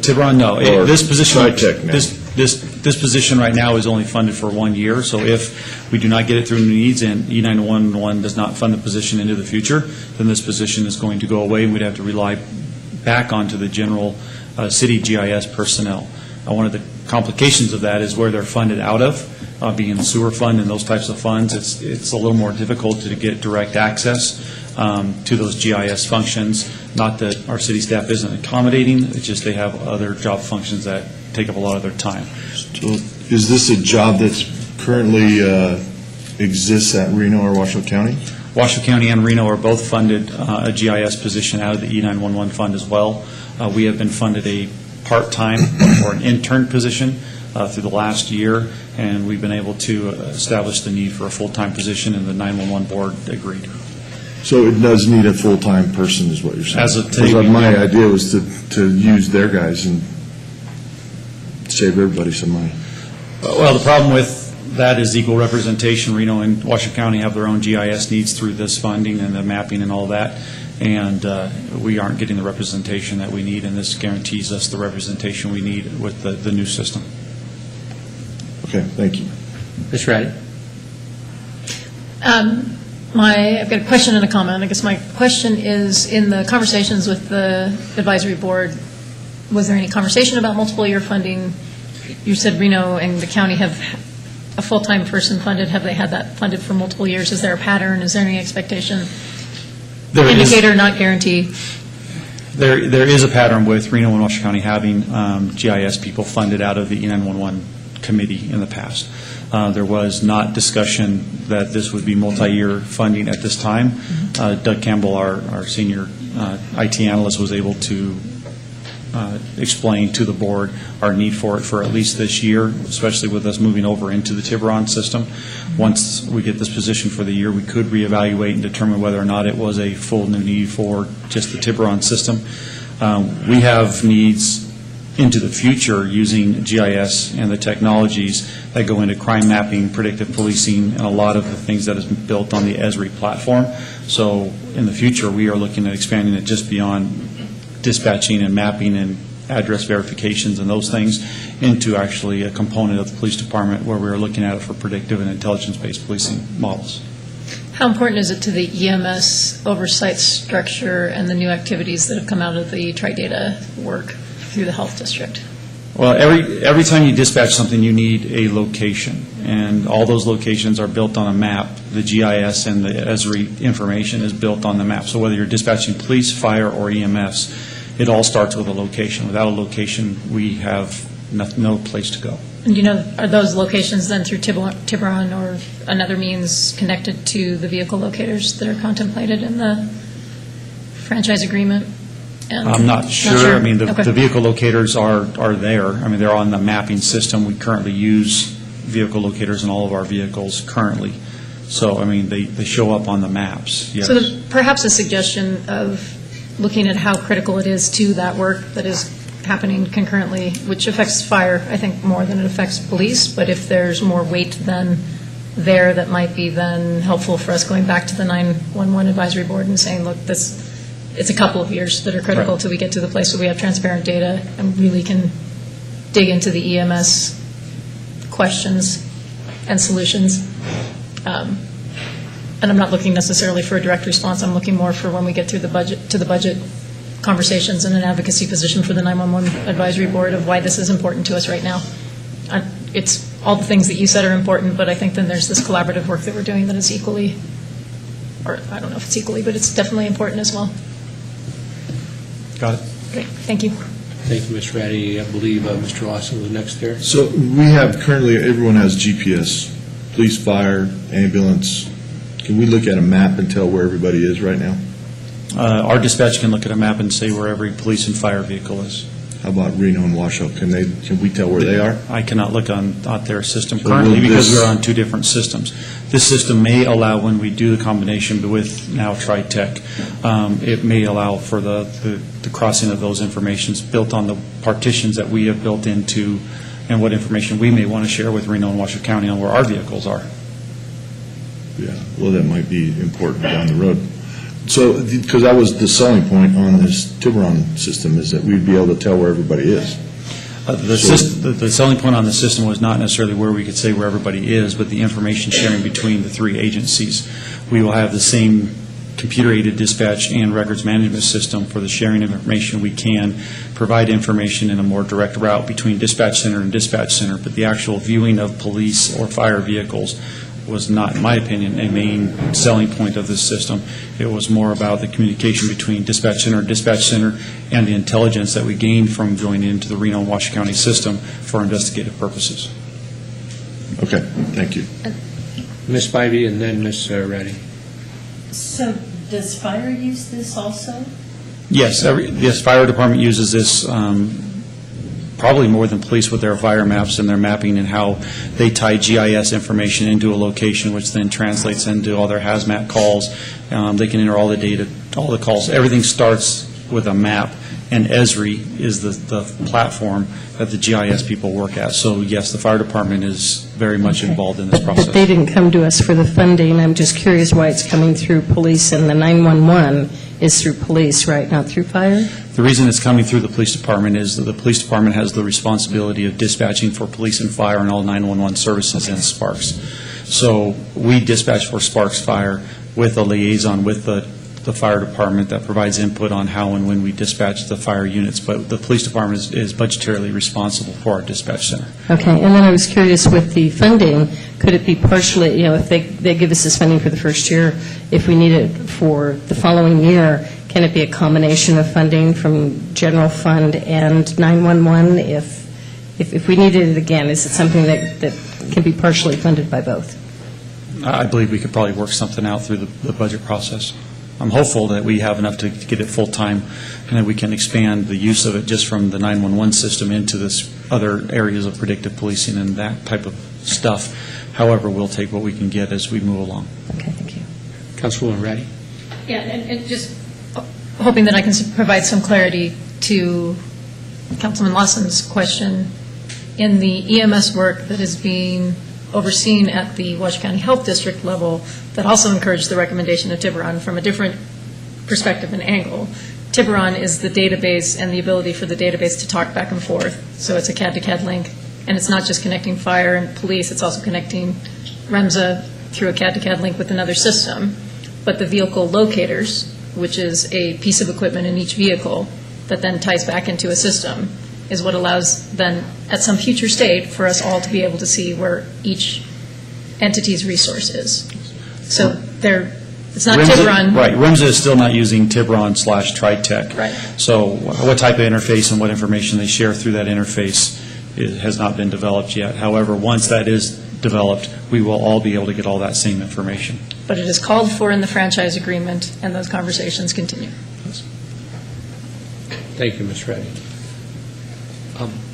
Speaker 3: Tiburon, no. This position,
Speaker 6: Tri-Tech now?
Speaker 3: this position right now is only funded for 1 year. So if we do not get it through needs and E911 does not fund the position into the future, then this position is going to go away, and we'd have to rely back onto the general city GIS personnel. One of the complications of that is where they're funded out of, being the sewer fund and those types of funds. It's a little more difficult to get direct access to those GIS functions. Not that our city staff isn't accommodating, it's just they have other job functions that take up a lot of their time.
Speaker 6: So is this a job that's currently exists at Reno or Washoe County?
Speaker 3: Washoe County and Reno are both funded a GIS position out of the E911 fund as well. We have been funded a part-time or an intern position through the last year, and we've been able to establish the need for a full-time position, and the 911 board agreed.
Speaker 6: So it does need a full-time person, is what you're saying?
Speaker 3: As of today,
Speaker 6: Because my idea was to use their guys and save everybody some money.
Speaker 3: Well, the problem with that is equal representation. Reno and Washoe County have their own GIS needs through this funding and the mapping and all that, and we aren't getting the representation that we need, and this guarantees us the representation we need with the new system.
Speaker 6: Okay, thank you.
Speaker 1: Ms. Ratty.
Speaker 19: I've got a question and a comment. I guess my question is, in the conversations with the advisory board, was there any conversation about multiple year funding? You said Reno and the county have a full-time person funded. Have they had that funded for multiple years? Is there a pattern? Is there any expectation? Indicator, not guarantee?
Speaker 3: There is a pattern with Reno and Washoe County having GIS people funded out of the E911 committee in the past. There was not discussion that this would be multi-year funding at this time. Doug Campbell, our senior IT analyst, was able to explain to the board our need for it for at least this year, especially with us moving over into the Tiburon system. Once we get this position for the year, we could reevaluate and determine whether or not it was a full new need for just the Tiburon system. We have needs into the future using GIS and the technologies that go into crime mapping, predictive policing, and a lot of the things that is built on the Esri platform. So in the future, we are looking at expanding it just beyond dispatching and mapping and address verifications and those things into actually a component of the police department where we're looking at it for predictive and intelligence-based policing models.
Speaker 19: How important is it to the EMS oversight structure and the new activities that have come out of the Tri-Data work through the health district?
Speaker 3: Well, every time you dispatch something, you need a location, and all those locations are built on a map. The GIS and the Esri information is built on the map. So whether you're dispatching police, fire, or EMS, it all starts with a location. Without a location, we have no place to go.
Speaker 19: And are those locations then through Tiburon or another means connected to the vehicle locators that are contemplated in the franchise agreement? And
Speaker 3: I'm not sure. I mean, the vehicle locators are there. I mean, they're on the mapping system. We currently use vehicle locators in all of our vehicles currently. So, I mean, they show up on the maps, yes.
Speaker 19: So perhaps a suggestion of looking at how critical it is to that work that is happening concurrently, which affects fire, I think, more than it affects police, but if there's more weight then there, that might be then helpful for us going back to the 911 advisory board and saying, look, it's a couple of years that are critical till we get to the place where we have transparent data and really can dig into the EMS questions and solutions. And I'm not looking necessarily for a direct response. I'm looking more for when we get through the budget conversations and an advocacy position for the 911 advisory board of why this is important to us right now. It's all the things that you said are important, but I think then there's this collaborative work that we're doing that is equally, or I don't know if it's equally, but it's definitely important as well.
Speaker 3: Got it.
Speaker 19: Great. Thank you.
Speaker 1: Thank you, Ms. Ratty. I believe Mr. Lawson was next there.
Speaker 6: So we have currently, everyone has GPS, police, fire, ambulance. Can we look at a map and tell where everybody is right now?
Speaker 3: Our dispatch can look at a map and say where every police and fire vehicle is.
Speaker 6: How about Reno and Washoe? Can we tell where they are?
Speaker 3: I cannot look on their system currently because we're on two different systems. This system may allow, when we do the combination with now TriTech, it may allow for the crossing of those informations built on the partitions that we have built into and what information we may want to share with Reno and Washoe County on where our vehicles are.
Speaker 6: Yeah, well, that might be important down the road. So, because that was the selling point on this Tiburon system, is that we'd be able to tell where everybody is.
Speaker 3: The selling point on the system was not necessarily where we could say where everybody is, but the information sharing between the three agencies. We will have the same computer-aided dispatch and records management system for the sharing of information. We can provide information in a more direct route between dispatch center and dispatch center, but the actual viewing of police or fire vehicles was not, in my opinion, a main selling point of this system. It was more about the communication between dispatch center and the intelligence that we gained from joining into the Reno and Washoe County system for investigative purposes.
Speaker 6: Okay, thank you.
Speaker 1: Ms. Spivey and then Ms. Ratty.
Speaker 10: So does fire use this also?
Speaker 3: Yes, fire department uses this probably more than police with their fire maps and their mapping and how they tie GIS information into a location, which then translates into all their hazmat calls. They can enter all the data, all the calls. Everything starts with a map, and Esri is the platform that the GIS people work at. So, yes, the fire department is very much involved in this process.
Speaker 10: But they didn't come to us for the funding. I'm just curious why it's coming through police, and the 911 is through police, right, not through fire?
Speaker 3: The reason it's coming through the police department is that the police department has the responsibility of dispatching for police and fire and all 911 services in Sparks. So we dispatch for Sparks Fire with a liaison with the fire department that provides input on how and when we dispatch the fire units. But the police department is budgetarily responsible for our dispatch center.
Speaker 10: Okay, and then I was curious with the funding, could it be partially, if they give us this funding for the first year, if we need it for the following year, can it be a combination of funding from general fund and 911 if we needed it again? Is it something that can be partially funded by both?
Speaker 3: I believe we could probably work something out through the budget process. I'm hopeful that we have enough to get it full-time and that we can expand the use of it just from the 911 system into this other areas of predictive policing and that type of stuff. However, we'll take what we can get as we move along.
Speaker 10: Okay, thank you.
Speaker 1: Councilwoman Ratty.
Speaker 19: Yeah, and just hoping that I can provide some clarity to Councilman Lawson's question, in the EMS work that is being overseen at the Washoe County Health District level, that also encouraged the recommendation of Tiburon from a different perspective and angle. Tiburon is the database and the ability for the database to talk back and forth. So it's a CAD-to-CAD link, and it's not just connecting fire and police, it's also connecting REMSA through a CAD-to-CAD link with another system. But the vehicle locators, which is a piece of equipment in each vehicle that then ties back into a system, is what allows then, at some future state, for us all to be able to see where each entity's resource is. So it's not Tiburon.
Speaker 3: Right, REMSA is still not using Tiburon/TriTech.
Speaker 19: Right.
Speaker 3: So what type of interface and what information they share through that interface has not been developed yet. However, once that is developed, we will all be able to get all that same information.
Speaker 19: But it is called for in the franchise agreement, and those conversations continue.
Speaker 1: Thank you, Ms. Reddy.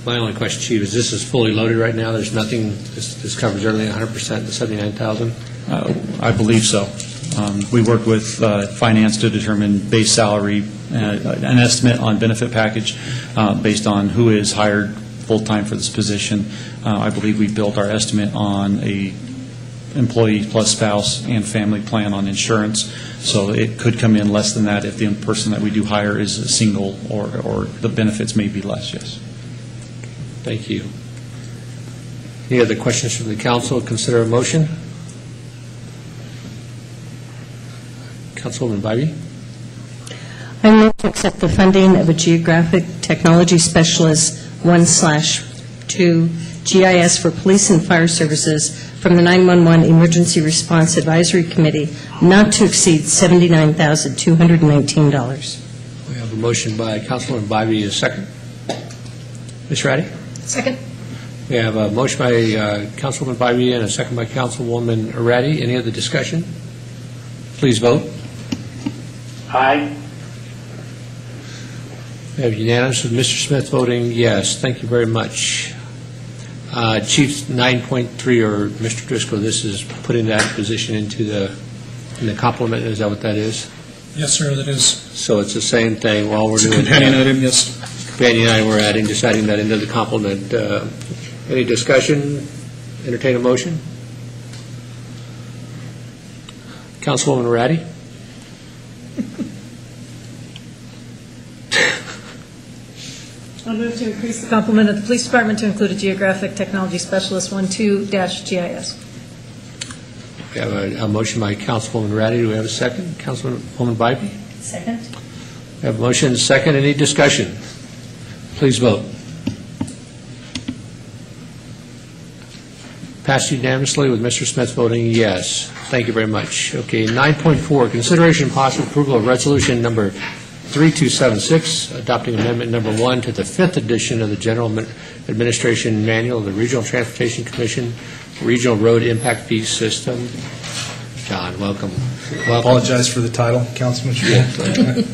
Speaker 1: My only question, Chief, is this is fully loaded right now? There's nothing, this covers everything 100%, the 79,000?
Speaker 3: I believe so. We worked with finance to determine base salary, an estimate on benefit package based on who is hired full-time for this position. I believe we built our estimate on a employee plus spouse and family plan on insurance, so it could come in less than that if the person that we do hire is a single or the benefits may be less, yes.
Speaker 1: Thank you. Any other questions from the council? Consider a motion. Councilwoman Bybee.
Speaker 10: I move to accept the funding of a Geographic Technology Specialist 1/2 GIS for Police and Fire Services from the 911 Emergency Response Advisory Committee, not to exceed $79,219.
Speaker 1: We have a motion by Councilwoman Bybee, a second. Ms. Ratty?
Speaker 19: Second.
Speaker 1: We have a motion by Councilwoman Bybee and a second by Councilwoman Ratty. Any other discussion? Please vote.
Speaker 21: Aye.
Speaker 1: We have unanimous with Mr. Smith voting yes. Thank you very much. Chief, 9.3, or Mr. Driscoll, this is putting that position into the complement. Is that what that is?
Speaker 20: Yes, sir, that is.
Speaker 1: So it's the same thing while we're
Speaker 20: It's a
Speaker 1: doing
Speaker 20: companion item, yes.
Speaker 1: Companion item we're adding, just adding that into the complement. Any discussion? Entertain a motion? Councilwoman Ratty?
Speaker 19: I'll move to increase the complement of the police department to include a geographic technology specialist 1/2-GIS.
Speaker 1: We have a motion by Councilwoman Ratty. Do we have a second? Councilwoman Bybee?
Speaker 19: Second.
Speaker 1: We have a motion and a second. Any discussion? Please vote. Passed unanimously with Mr. Smith voting yes. Thank you very much. Okay, 9.4, consideration and possible approval of resolution number 3276, adopting amendment number 1 to the 5th edition of the General Administration Manual of the Regional Transportation Commission Regional Road Impact Fee System. John, welcome.
Speaker 2: I apologize for the title, Councilman Schmidt.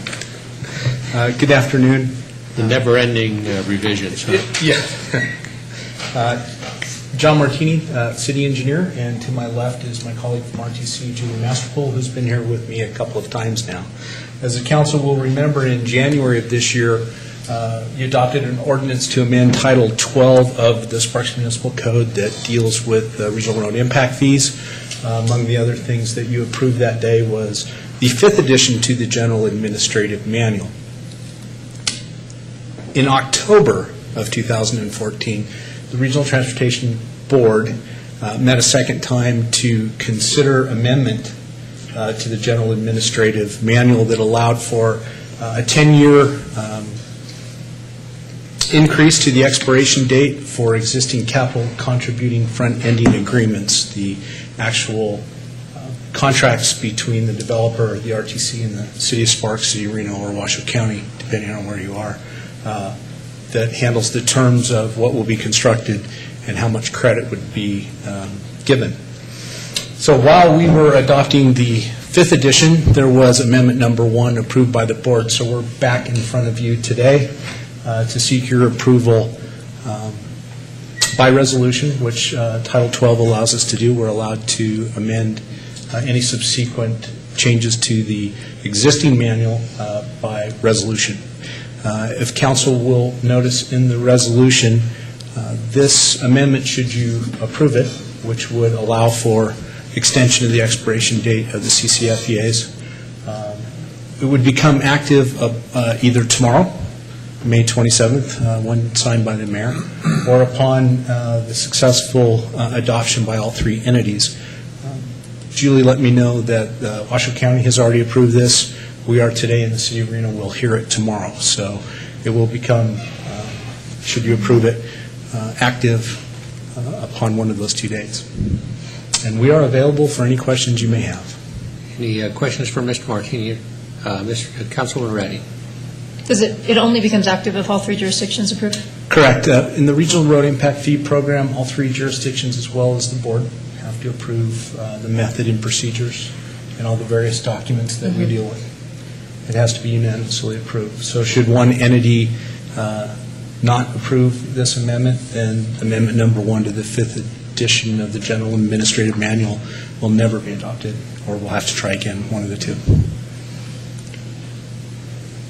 Speaker 2: Good afternoon.
Speaker 1: The never-ending revisions, huh?
Speaker 2: Yeah. John Martini, city engineer, and to my left is my colleague from RTC, Julie Masterpool, who's been here with me a couple of times now. As the council will remember, in January of this year, you adopted an ordinance to amend Title 12 of the Sparks Municipal Code that deals with regional road impact fees. Among the other things that you approved that day was the 5th addition to the General Administrative Manual. In October of 2014, the Regional Transportation Board met a second time to consider amendment to the General Administrative Manual that allowed for a 10-year increase to the expiration date for existing capital contributing front-ending agreements, the actual contracts between the developer, the RTC, and the City of Sparks, City of Reno, or Washoe County, depending on where you are, that handles the terms of what will be constructed and how much credit would be given. So while we were adopting the 5th edition, there was amendment number 1 approved by the board. So we're back in front of you today to seek your approval by resolution, which Title 12 allows us to do. We're allowed to amend any subsequent changes to the existing manual by resolution. If council will notice in the resolution, this amendment, should you approve it, which would allow for extension of the expiration date of the CCFEAs, it would become active either tomorrow, May 27th, when signed by the mayor, or upon the successful adoption by all three entities. Julie let me know that Washoe County has already approved this. We are today in the city of Reno. We'll hear it tomorrow. So it will become, should you approve it, active upon one of those 2 dates. And we are available for any questions you may have.
Speaker 1: Any questions for Mr. Martini? Councilman Reddy.
Speaker 19: It only becomes active if all three jurisdictions approve it?
Speaker 2: Correct. In the Regional Road Impact Fee Program, all three jurisdictions as well as the board have to approve the method and procedures and all the various documents that we deal with. It has to be unanimously approved. So should one entity not approve this amendment, then amendment number 1 to the 5th edition of the General Administrative Manual will never be adopted, or we'll have to try again, one of the two.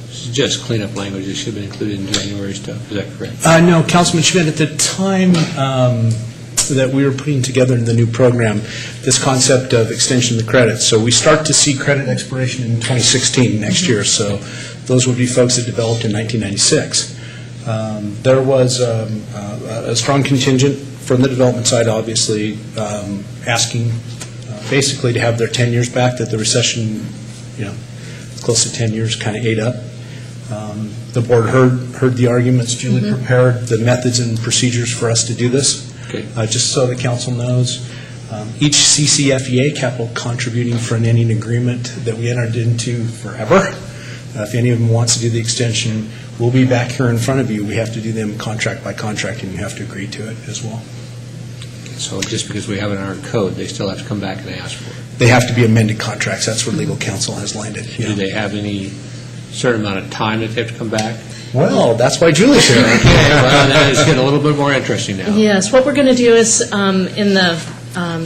Speaker 1: This is just cleanup language. It should have been included in January stuff. Is that correct?
Speaker 2: No, Councilman Schmidt, at the time that we were putting together the new program, this concept of extension of the credits. So we start to see credit expiration in 2016, next year. So those would be folks that developed in 1996. There was a strong contingent from the development side, obviously, asking basically to have their 10 years back, that the recession, close to 10 years kind of ate up. The board heard the arguments. Julie prepared the methods and procedures for us to do this.
Speaker 1: Okay.
Speaker 2: Just so the council knows, each CCFEA, capital contributing for an ending agreement that we entered into forever, if any of them wants to do the extension, we'll be back here in front of you. We have to do them contract by contract, and you have to agree to it as well.
Speaker 1: So just because we have it in our code, they still have to come back and ask for it?
Speaker 2: They have to be amended contracts. That's where legal counsel has landed.
Speaker 1: Do they have any certain amount of time that they have to come back?
Speaker 2: Well, that's why Julie's here.
Speaker 1: Okay, well, that is getting a little bit more interesting now.
Speaker 10: Yes, what we're going to do is, in the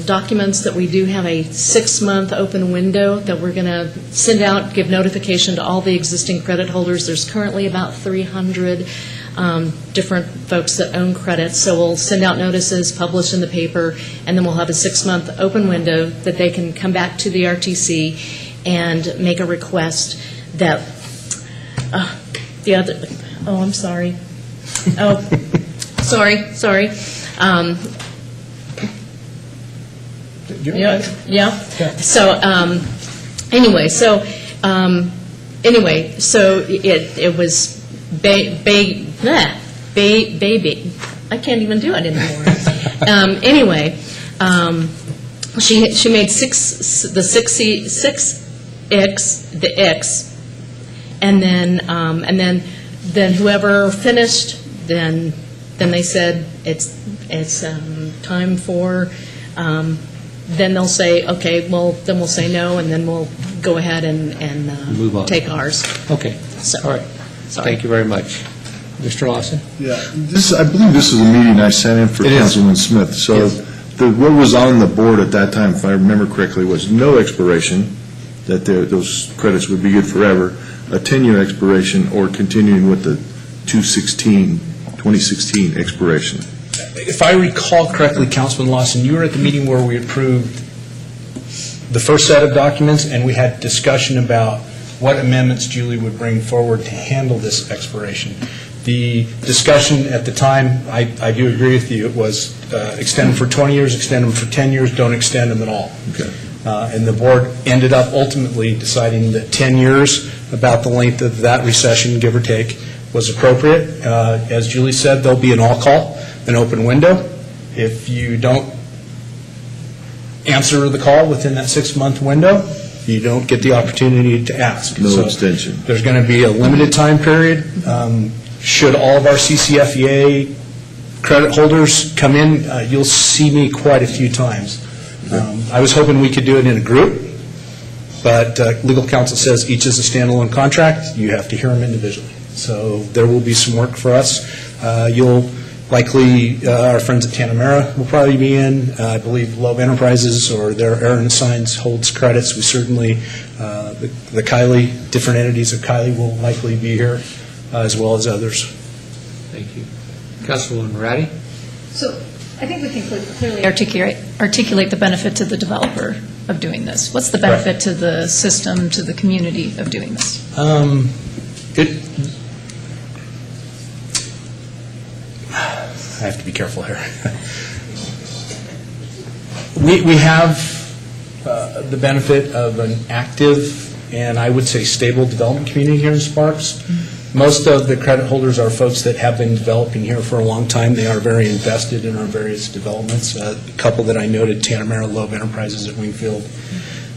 Speaker 10: documents, that we do have a 6-month open window that we're going to send out, give notification to all the existing credit holders. There's currently about 300 different folks that own credits, so we'll send out notices, publish in the paper, and then we'll have a 6-month open window that they can come back to the RTC and make a request that I'm sorry. Sorry. Yeah. So it was baby. I can't even do it anymore. She made the X, and then whoever finished, then they said it's time for. Then they'll say, okay, well, then we'll say no, and then we'll go ahead and
Speaker 1: move on.
Speaker 10: Take ours.
Speaker 1: Okay.
Speaker 10: So,
Speaker 1: all right.
Speaker 10: sorry.
Speaker 1: Thank you very much. Mr. Lawson?
Speaker 6: Yeah, I believe this is a meeting I sat in for Councilman Smith. So what was on the board at that time, if I remember correctly, was no expiration, that those credits would be good forever, a 10-year expiration, or continuing with the 2016 expiration.
Speaker 2: If I recall correctly, Councilman Lawson, you were at the meeting where we approved the first set of documents, and we had discussion about what amendments Julie would bring forward to handle this expiration. The discussion at the time, I do agree with you, it was extend them for 20 years, extend them for 10 years, don't extend them at all.
Speaker 6: Okay.
Speaker 2: And the board ended up ultimately deciding that 10 years, about the length of that recession, give or take, was appropriate. As Julie said, there'll be an all-call, an open window. If you don't answer the call within that 6-month window, you don't get the opportunity to ask.
Speaker 6: No extension.
Speaker 2: There's going to be a limited time period. Should all of our CCFEA credit holders come in, you'll see me quite a few times. I was hoping we could do it in a group, but legal counsel says each is a standalone contract. You have to hear them individually. So there will be some work for us. You'll likely, our friends at Tanamera will probably be in. I believe Loeb Enterprises or their Aaron Signs holds credits. We certainly, the Kiley, different entities of Kiley will likely be here. as well as others.
Speaker 1: Thank you. Councilwoman Moratti?
Speaker 19: So I think we can clearly articulate the benefit to the developer of doing this. What's the benefit to the system, to the community of doing this?
Speaker 2: I have to be careful here. We have the benefit of an active and I would say stable development community here in Sparks. Most of the credit holders are folks that have been developing here for a long time. They are very invested in our various developments. A couple that I noted, Tanamera Loeb Enterprises at Wingfield.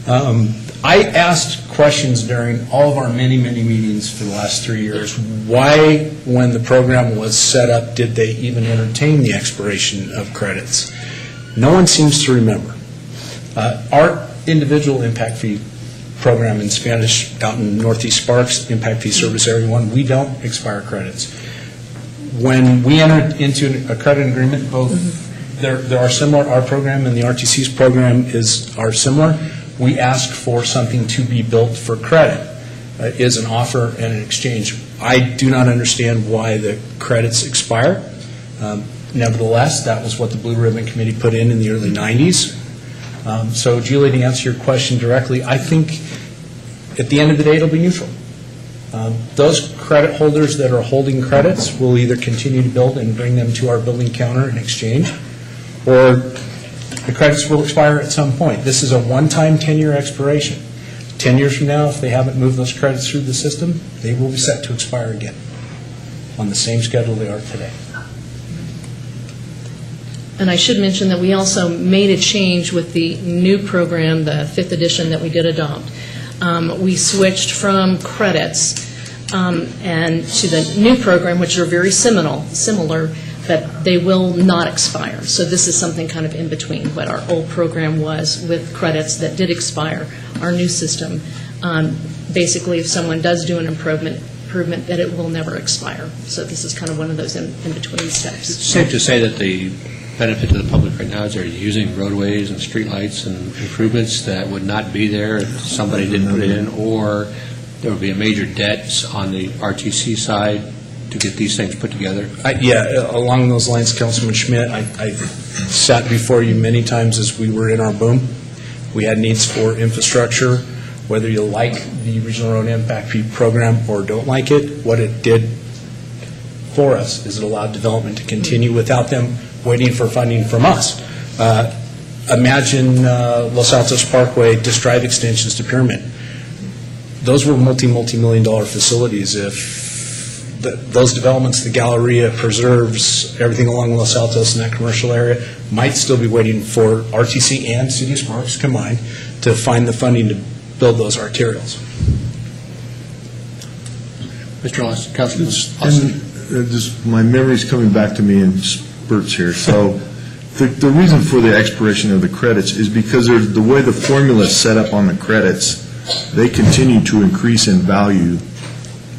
Speaker 2: I asked questions during all of our many, many meetings for the last 3 years. Why, when the program was set up, did they even entertain the expiration of credits? No one seems to remember. Our individual impact fee program in Spanish out in Northeast Sparks, Impact Fee Service Area 1, we don't expire credits. When we enter into a credit agreement, both there are similar, our program and the RTC's program are similar. We ask for something to be built for credit, is an offer and an exchange. I do not understand why the credits expire. Nevertheless, that was what the Blue Ribbon Committee put in the early 90s. So, Julie, to answer your question directly, I think at the end of the day, it'll be neutral. Those credit holders that are holding credits will either continue to build and bring them to our building counter in exchange, or the credits will expire at some point. This is a one-time 10-year expiration. 10 years from now, if they haven't moved those credits through the system, they will be set to expire again on the same schedule they are today.
Speaker 9: And I should mention that we also made a change with the new program, the 5th edition that we did adopt. We switched from credits and to the new program, which are very similar, but they will not expire. So this is something kind of in between what our old program was with credits that did expire. Our new system, basically, if someone does do an improvement, that it will never expire. So this is kind of one of those in-between steps.
Speaker 1: It's safe to say that the benefit to the public right now is they're using roadways and streetlights and improvements that would not be there if somebody didn't put it in, or there would be a major debt on the RTC side to get these things put together.
Speaker 2: Along those lines, Councilman Schmidt, I sat before you many times as we were in our boom. We had needs for infrastructure, whether you like the Regional Road Impact Fee program or don't like it. What it did for us is it allowed development to continue without them waiting for funding from us. Imagine Los Altos Parkway, Disk Drive extensions to Pyramid. Those were multi-million-dollar facilities. If those developments, the Galleria, Preserves, everything along Los Altos in that commercial area, might still be waiting for RTC and City of Sparks combined to find the funding to build those arterials.
Speaker 1: Mr. Austin, Councilman Austin.
Speaker 6: Just my memory's coming back to me in spurts here. So the reason for the expiration of the credits is because the way the formula is set up on the credits, they continue to increase in value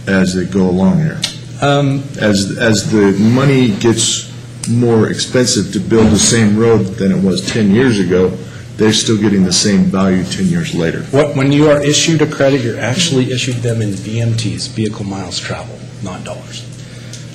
Speaker 6: as they go along here. As the money gets more expensive to build the same road than it was 10 years ago, they're still getting the same value 10 years later.
Speaker 2: When you are issued a credit, you're actually issued them in VMTs, vehicle miles traveled, not dollars.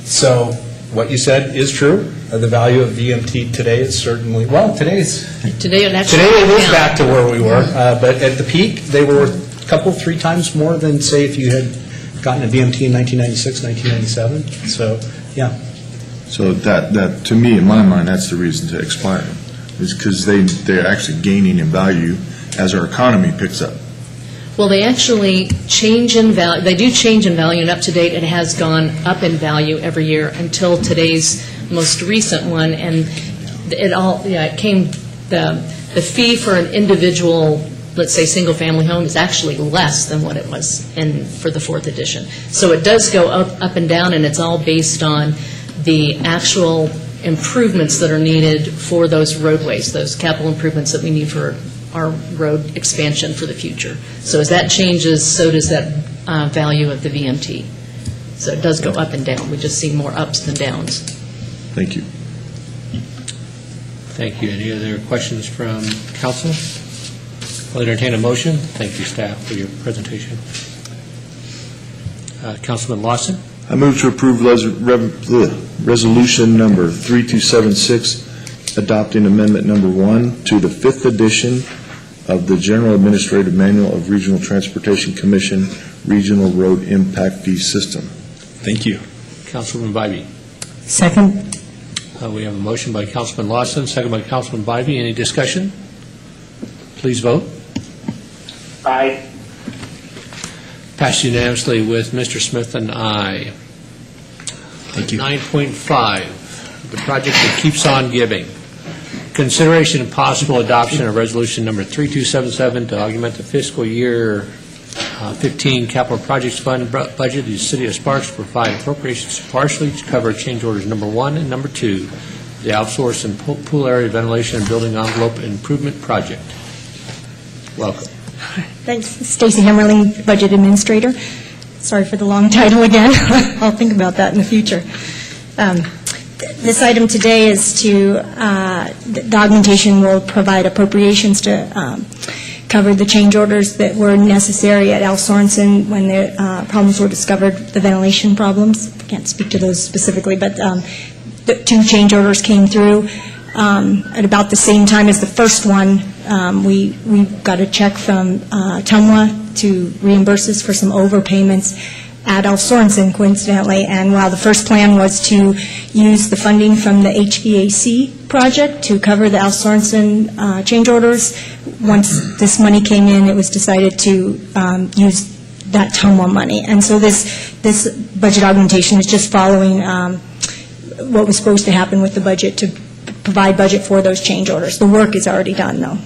Speaker 2: So what you said is true. The value of VMT today is certainly, today it is back to where we were. But at the peak, they were a couple, 3 times more than, say, if you had gotten a VMT in 1996, 1997. So, yeah.
Speaker 6: So that to me, in my mind, that's the reason to expire them, is because they're actually gaining in value as our economy picks up.
Speaker 9: Well, they actually change in value. They do change in value, and up to date, it has gone up in value every year until today's most recent one. And it came, the fee for an individual, let's say, single-family home is actually less than what it was for the 4th edition. So it does go up and down, and it's all based on the actual improvements that are needed for those roadways, those capital improvements that we need for our road expansion for the future. So as that changes, so does that value of the VMT. So it does go up and down. We just see more ups than downs.
Speaker 6: Thank you.
Speaker 1: Thank you. Any other questions from council? I'll entertain a motion. Thank you, staff, for your presentation. Councilman Lawson?
Speaker 6: I move to approve resolution number 3276, adopting amendment number 1 to the 5th edition of the General Administrative Manual of Regional Transportation Commission Regional Road Impact Fee System.
Speaker 2: Thank you.
Speaker 1: Councilwoman Bybee.
Speaker 10: Second.
Speaker 1: We have a motion by Councilman Lawson, second by Councilman Bybee. Any discussion? Please vote.
Speaker 21: Aye.
Speaker 1: Passed unanimously with Mr. Smith and I.
Speaker 2: Thank you.
Speaker 1: 9.5, the project that keeps on giving. Consideration and possible adoption of resolution number 3277 to augment the fiscal year 15 capital projects fund budget of the City of Sparks to provide appropriations partially to cover change orders number 1 and number 2, the outsource and pool area ventilation and building envelope improvement project. Welcome.
Speaker 7: Thanks. Stacy Hemmerling, Budget Administrator. Sorry for the long title again. I'll think about that in the future. This item today is to, the augmentation will provide appropriations to cover the change orders that were necessary at Al Sorensen when the problems were discovered, the ventilation problems. I can't speak to those specifically, but the 2 change orders came through at about the same time as the first one. We got a check from Tumwa to reimburse us for some overpayments at Al Sorensen, coincidentally, and while the first plan was to use the funding from the HVAC project to cover the Al Sorensen change orders, once this money came in, it was decided to use that Tumwa money. And so this budget augmentation is just following what was supposed to happen with the budget to provide budget for those change orders. The work is already done, though.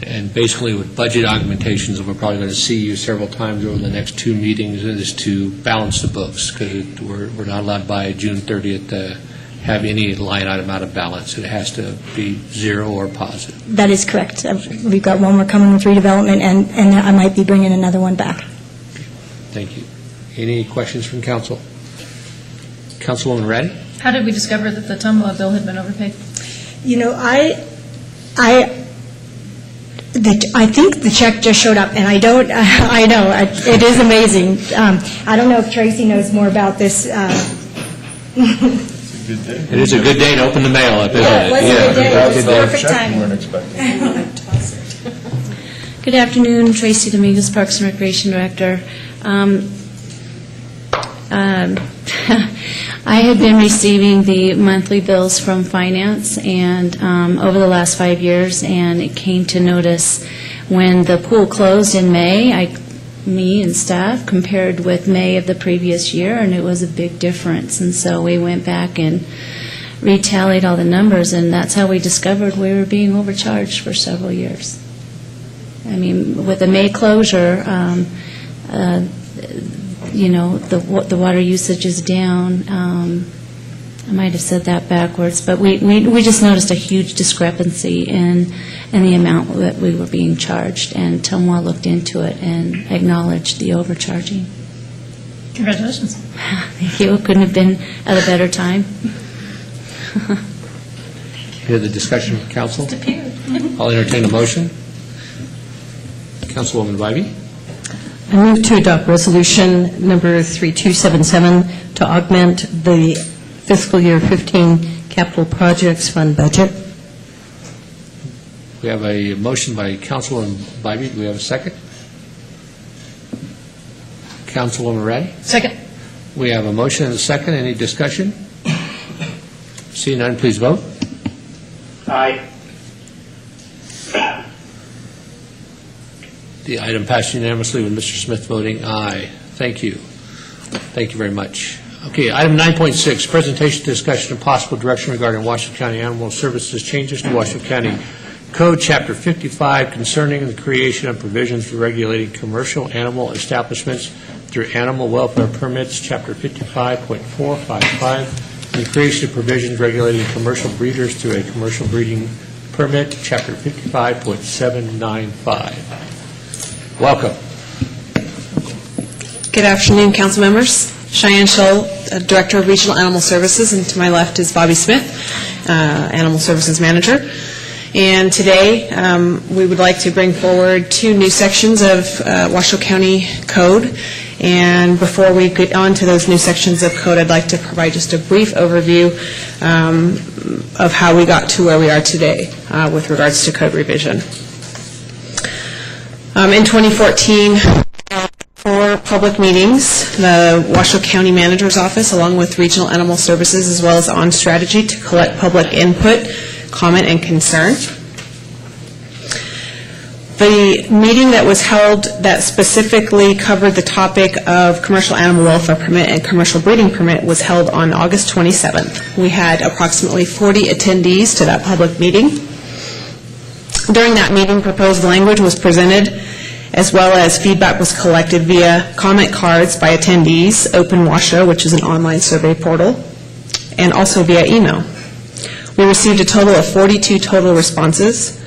Speaker 1: And basically with budget augmentations, we're probably going to see you several times over the next 2 meetings, is to balance the books, because we're not allowed by June 30th to have any line item out of balance. It has to be 0 or positive.
Speaker 7: That is correct. We've got one more coming with redevelopment, and I might be bringing another one back.
Speaker 1: Thank you. Any questions from council? Councilwoman Ratty?
Speaker 19: How did we discover that the Tumwa bill had been overpaid?
Speaker 7: You know, I think the check just showed up, and I know, it is amazing. I don't know if Tracy knows more about this.
Speaker 1: It is a good day to open the mail up, isn't it?
Speaker 7: It was a good day. It was perfect timing.
Speaker 22: Good afternoon, Tracy Dominguez, Parks and Recreation Director. I had been receiving the monthly bills from finance and over the last 5 years, and it came to notice when the pool closed in May, me and staff compared with May of the previous year, and it was a big difference. And so we went back and retallied all the numbers, and that's how we discovered we were being overcharged for several years. I mean, with the May closure, the water usage is down. I might have said that backwards, but we just noticed a huge discrepancy in the amount that we were being charged, and Tumwa looked into it and acknowledged the overcharging.
Speaker 19: Congratulations.
Speaker 22: Thank you. It couldn't have been at a better time.
Speaker 1: Hear the discussion from council? I'll entertain a motion. Councilwoman Bybee?
Speaker 10: I move to adopt resolution number 3277 to augment the fiscal year 15 capital projects fund budget.
Speaker 1: We have a motion by Councilwoman Bybee. Do we have a second? Councilwoman Ray?
Speaker 19: Second.
Speaker 1: We have a motion and a second. Any discussion? Seeing none, please vote.
Speaker 21: Aye.
Speaker 1: The item passed unanimously with Mr. Smith voting aye. Thank you. Thank you very much. Okay, item 9.6, presentation, discussion, and possible direction regarding Washoe County Animal Services changes to Washoe County Code, Chapter 55, concerning the creation of provisions for regulating commercial animal establishments through animal welfare permits, Chapter 55.455, and the creation of provisions regulating commercial breeders through a commercial breeding permit, Chapter 55.795. Welcome.
Speaker 23: Good afternoon, council members. Cheyenne Scholl, Director of Regional Animal Services, and to my left is Bobby Smith, Animal Services Manager. And today, we would like to bring forward 2 new sections of Washoe County Code, And before we get on to those new sections of code, I'd like to provide just a brief overview of how we got to where we are today with regards to code revision. In 2014, for public meetings, the Washoe County Manager's Office, along with Regional Animal Services, as well as On Strategy, to collect public input, comment, and concern. The meeting that was held that specifically covered the topic of commercial animal welfare permit and commercial breeding permit was held on August 27th. We had approximately 40 attendees to that public meeting. During that meeting, proposed language was presented, as well as feedback was collected via comment cards by attendees, Open Washoe, which is an online survey portal, and also via email. We received a total of 42 total responses.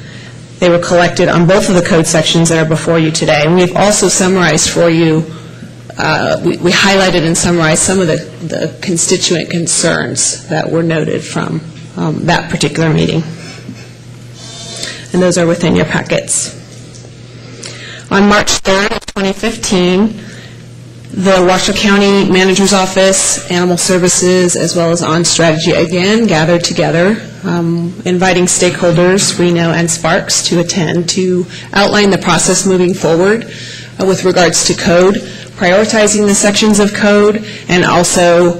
Speaker 23: They were collected on both of the code sections that are before you today. And we've also summarized for you, we highlighted and summarized some of the constituent concerns that were noted from that particular meeting. And those are within your packets. On March 3rd of 2015, the Washoe County Manager's Office, Animal Services, as well as On Strategy again gathered together, inviting stakeholders, Reno and Sparks, to attend to outline the process moving forward with regards to code, prioritizing the sections of code, and also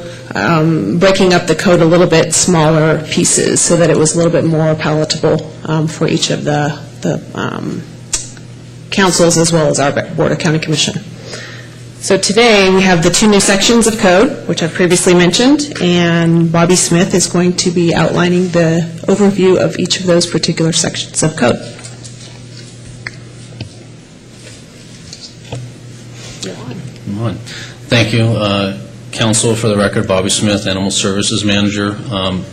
Speaker 23: breaking up the code a little bit smaller pieces so that it was a little bit more palatable for each of the councils as well as our Board of County Commission. So today we have the two new sections of code, which I've previously mentioned, and Bobby Smith is going to be outlining the overview of each of those particular sections of code.
Speaker 4: Thank you, Council. For the record, Bobby Smith, Animal Services Manager.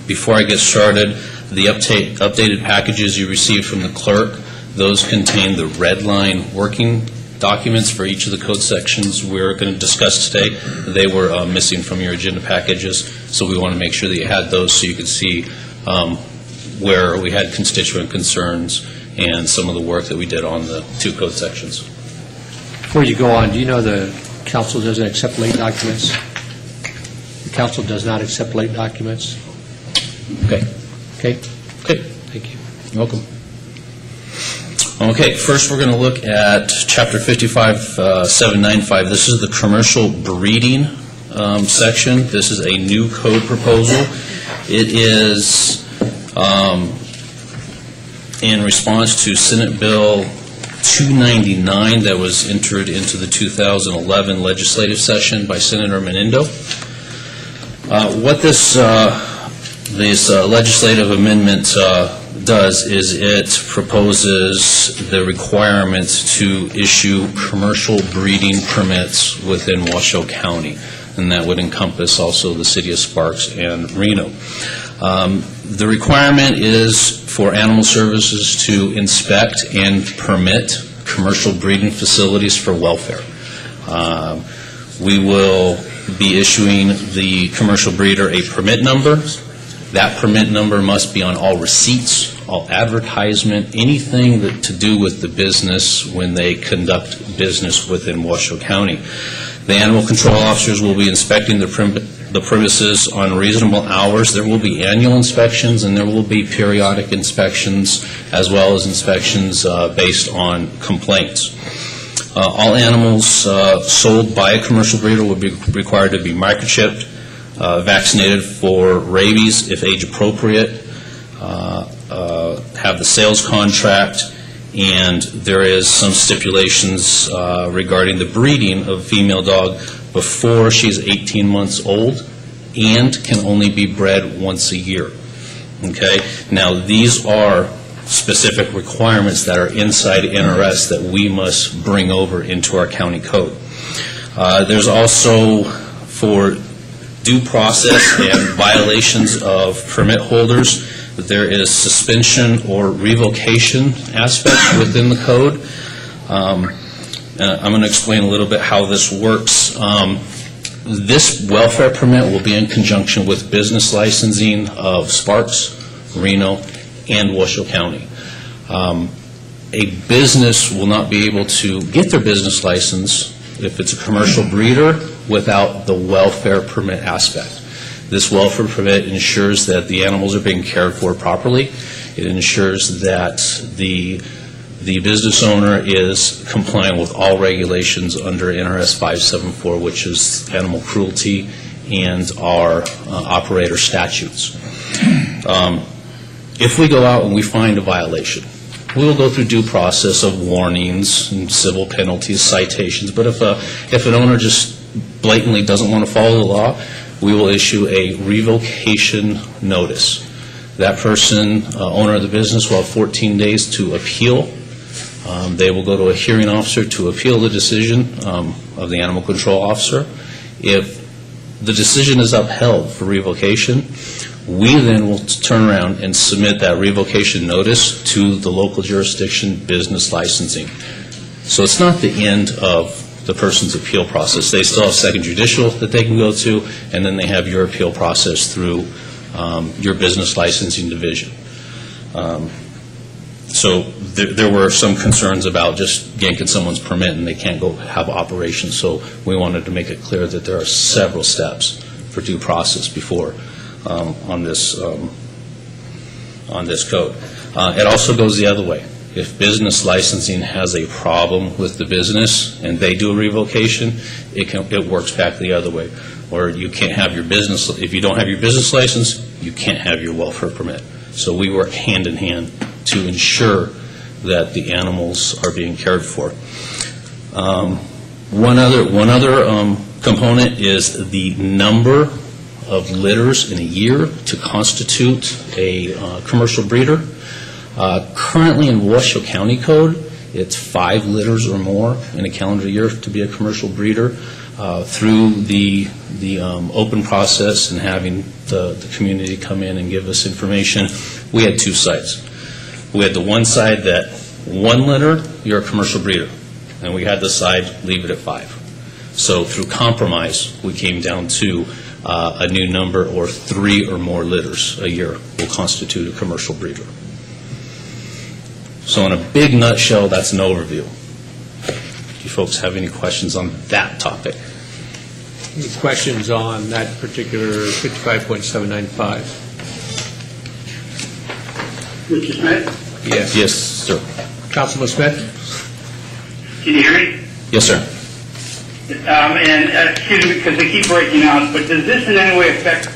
Speaker 4: Before I get started, the updated packages you received from the clerk, those contain the red line working documents for each of the code sections we're going to discuss today. They were missing from your agenda packages, so we want to make sure that you had those so you could see where we had constituent concerns and some of the work that we did on the two code sections.
Speaker 1: Before you go on, do you know the council doesn't accept late documents? The council does not accept late documents?
Speaker 4: Okay.
Speaker 1: Okay.
Speaker 4: Okay.
Speaker 1: Thank you.
Speaker 4: You're welcome. Okay, first we're going to look at Chapter 55-795. This is the commercial breeding section. This is a new code proposal. It is in response to Senate Bill 299 that was entered into the 2011 legislative session by Senator Menindo. What this legislative amendment does is it proposes the requirements to issue commercial breeding permits within Washoe County, and that would encompass also the city of Sparks and Reno. The requirement is for Animal Services to inspect and permit commercial breeding facilities for welfare. We will be issuing the commercial breeder a permit number. That permit number must be on all receipts, all advertisement, anything that to do with the business when they conduct business within Washoe County. The animal control officers will be inspecting the premises on reasonable hours. There will be annual inspections and there will be periodic inspections as well as inspections based on complaints. All animals sold by a commercial breeder will be required to be microchipped, vaccinated for rabies if age appropriate, have the sales contract, and there is some stipulations regarding the breeding of female dog before she's 18 months old and can only be bred once a year. Okay? Now, these are specific requirements that are inside NRS that we must bring over into our county code. There's also, for due process and violations of permit holders, there is suspension or revocation aspects within the code. I'm going to explain a little bit how this works. This welfare permit will be in conjunction with business licensing of Sparks, Reno, and Washoe County. A business will not be able to get their business license if it's a commercial breeder without the welfare permit aspect. This welfare permit ensures that the animals are being cared for properly. It ensures that the business owner is compliant with all regulations under NRS 574, which is animal cruelty, and our operator statutes. If we go out and we find a violation, we will go through due process of warnings and civil penalties, citations, but if an owner just blatantly doesn't want to follow the law, we will issue a revocation notice. That person, owner of the business, will have 14 days to appeal. They will go to a hearing officer to appeal the decision of the animal control officer. If the decision is upheld for revocation, we then will turn around and submit that revocation notice to the local jurisdiction business licensing. So it's not the end of the person's appeal process. They still have second judicial that they can go to, and then they have your appeal process through your business licensing division. So there were some concerns about just yanking someone's permit and they can't go have operations. So we wanted to make it clear that there are several steps for due process before on this code. It also goes the other way. If business licensing has a problem with the business and they do a revocation, it works back the other way. Or you can't have your business, if you don't have your business license, you can't have your welfare permit. So we work hand in hand to ensure that the animals are being cared for. One other component is the number of litters in a year to constitute a commercial breeder. Currently in Washoe County Code, it's 5 litters or more in a calendar year to be a commercial breeder. Through the open process and having the community come in and give us information, we had 2 sites. We had the one side that 1 litter, you're a commercial breeder, and we had the side, leave it at 5. So through compromise, we came down to a new number, or 3 or more litters a year will constitute a commercial breeder. So in a big nutshell, that's an overview. Do you folks have any questions on that topic?
Speaker 1: Any questions on that particular 55.795?
Speaker 21: Mr. Smith?
Speaker 1: Yes.
Speaker 4: Yes, sir.
Speaker 1: Councilman Smith?
Speaker 21: Can you hear me?
Speaker 4: Yes, sir.
Speaker 21: And excuse me because they keep breaking out, but does this in any way affect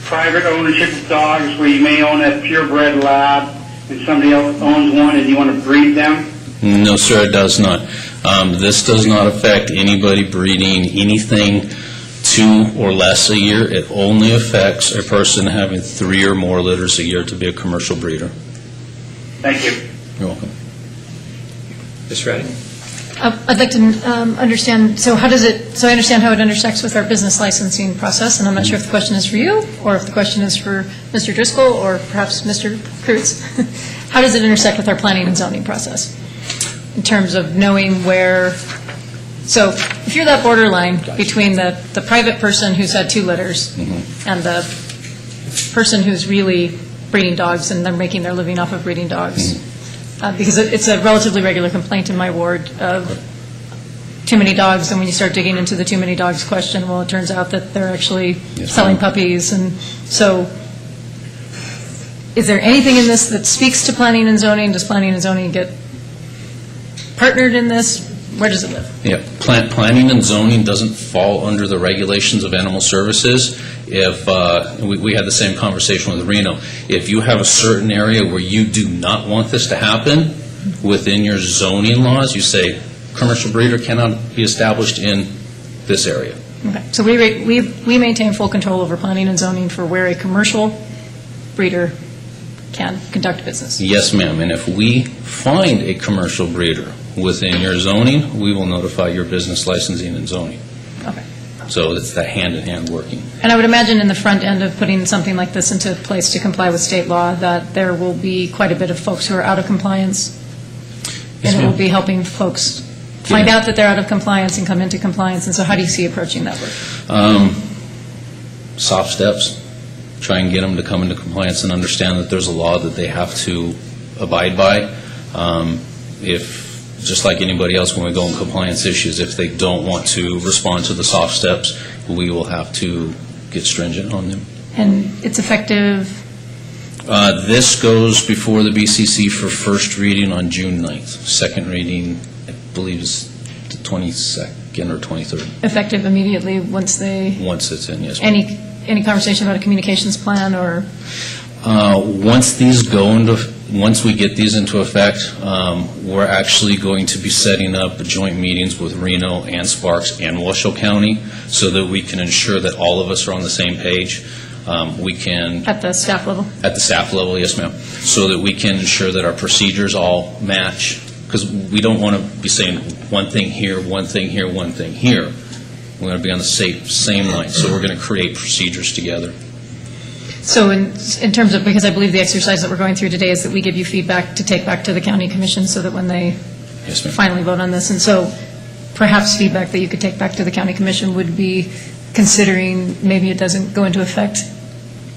Speaker 21: private ownership of dogs where you may own a purebred lab and somebody else owns one and you want to breed them?
Speaker 4: No, sir, it does not. This does not affect anybody breeding anything 2 or less a year. It only affects a person having 3 or more litters a year to be a commercial breeder.
Speaker 21: Thank you.
Speaker 4: You're welcome.
Speaker 1: Ms. Redding?
Speaker 19: I'd like to understand, so I understand how it intersects with our business licensing process, and I'm not sure if the question is for you, or if the question is for Mr. Driscoll, or perhaps Mr. Kurtz. How does it intersect with our planning and zoning process, in terms of knowing where, so if you're that borderline between the private person who's had 2 litters and the person who's really breeding dogs and they're making their living off of breeding dogs, because it's a relatively regular complaint in my ward of too many dogs, and when you start digging into the too many dogs question, well, it turns out that they're actually selling puppies. And so is there anything in this that speaks to planning and zoning? Does planning and zoning get partnered in this? Where does it live?
Speaker 4: Yeah, planning and zoning doesn't fall under the regulations of animal services. If we had the same conversation with Reno, if you have a certain area where you do not want this to happen within your zoning laws, you say commercial breeder cannot be established in this area.
Speaker 19: Okay, so we maintain full control over planning and zoning for where a commercial breeder can conduct business.
Speaker 4: Yes, ma'am, and if we find a commercial breeder within your zoning, we will notify your business licensing and zoning.
Speaker 19: Okay.
Speaker 4: So it's that hand-in-hand working.
Speaker 19: And I would imagine in the front end of putting something like this into place to comply with state law that there will be quite a bit of folks who are out of compliance.
Speaker 4: Yes,
Speaker 19: and it
Speaker 4: ma'am.
Speaker 19: will be helping folks find out that they're out of compliance and come into compliance. And so how do you see approaching that work?
Speaker 4: Soft steps. Try and get them to come into compliance and understand that there's a law that they have to abide by. If just like anybody else when we go in compliance issues, if they don't want to respond to the soft steps, we will have to get stringent on them.
Speaker 19: And it's effective,
Speaker 4: This goes before the BCC for first reading on June 9th. Second reading, I believe, is the 22nd or 23rd.
Speaker 19: effective immediately once they,
Speaker 4: Once it's in, yes. ma'am.
Speaker 19: any conversation about a communications plan or?
Speaker 4: Once we get these into effect, we're actually going to be setting up joint meetings with Reno and Sparks and Washoe County so that we can ensure that all of us are on the same page. We can...
Speaker 19: At the staff level?
Speaker 4: At the staff level, yes, ma'am. So that we can ensure that our procedures all match, because we don't want to be saying one thing here, one thing here, one thing here. We want to be on the same line. So we're going to create procedures together.
Speaker 19: So in terms of, because I believe the exercise that we're going through today is that we give you feedback to take back to the county commission so that when they
Speaker 4: Yes, ma'am.
Speaker 19: finally vote on this, and so perhaps feedback that you could take back to the county commission would be considering maybe it doesn't go into effect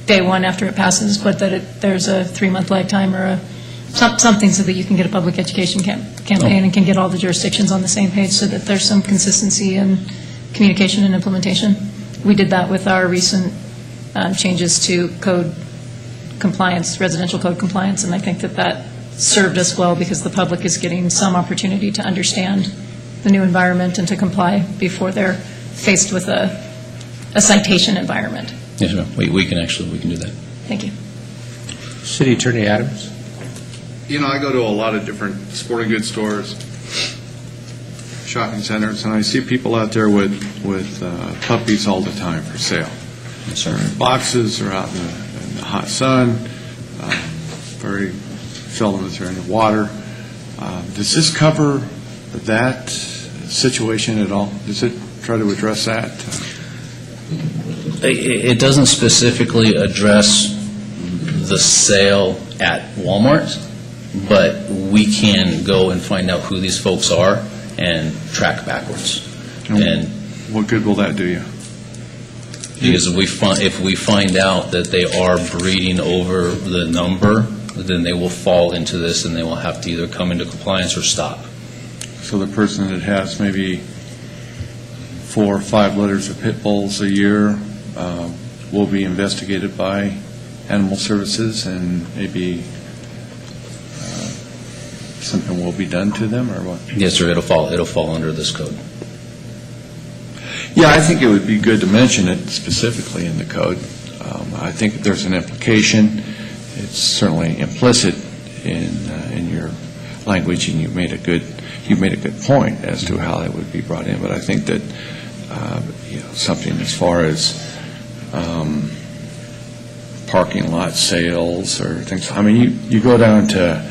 Speaker 19: day one after it passes, but that there's a 3-month lag time or something so that you can get a public education campaign and can get all the jurisdictions on the same page so that there's some consistency in communication and implementation. We did that with our recent changes to code compliance, residential code compliance, and I think that served us well because the public is getting some opportunity to understand the new environment and to comply before they're faced with a citation environment.
Speaker 4: Yes, ma'am. We can do that.
Speaker 19: Thank you.
Speaker 1: City Attorney Adams.
Speaker 8: You know, I go to a lot of different sporting goods stores, shopping centers, and I see people out there with puppies all the time for sale.
Speaker 4: Yes, sir.
Speaker 8: They're in boxes, they're out in the hot sun, very seldom that they're in the water. Does this cover that situation at all? Does it try to address that?
Speaker 4: It doesn't specifically address the sale at Walmart, but we can go and find out who these folks are and track backwards. And
Speaker 8: what good will that do you?
Speaker 4: Because if we find out that they are breeding over the number, then they will fall into this and they will have to either come into compliance or stop.
Speaker 8: So the person that has maybe 4 or 5 litters of pit bulls a year will be investigated by Animal Services, and maybe something will be done to them, or what?
Speaker 4: Yes, sir. It'll fall under this code.
Speaker 8: Yeah, I think it would be good to mention it specifically in the code. I think there's an implication. It's certainly implicit in your language, and you made a good point as to how that would be brought in. But I think that something as far as parking lot sales or things. I mean, you go down to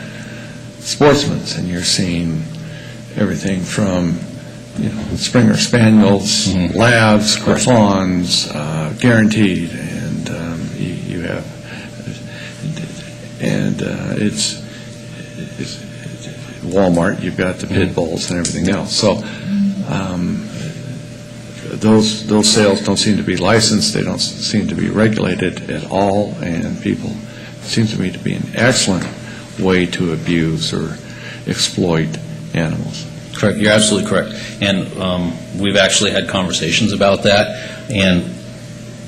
Speaker 8: Sportsman's and you're seeing everything from Springer Spaniels, Labs, Griffons, guaranteed, and you have, and it's Walmart. You've got the pit bulls and everything else. So those sales don't seem to be licensed. They don't seem to be regulated at all, and people seem to me to be an excellent way to abuse or exploit animals.
Speaker 4: Correct. You're absolutely correct. And we've actually had conversations about that. And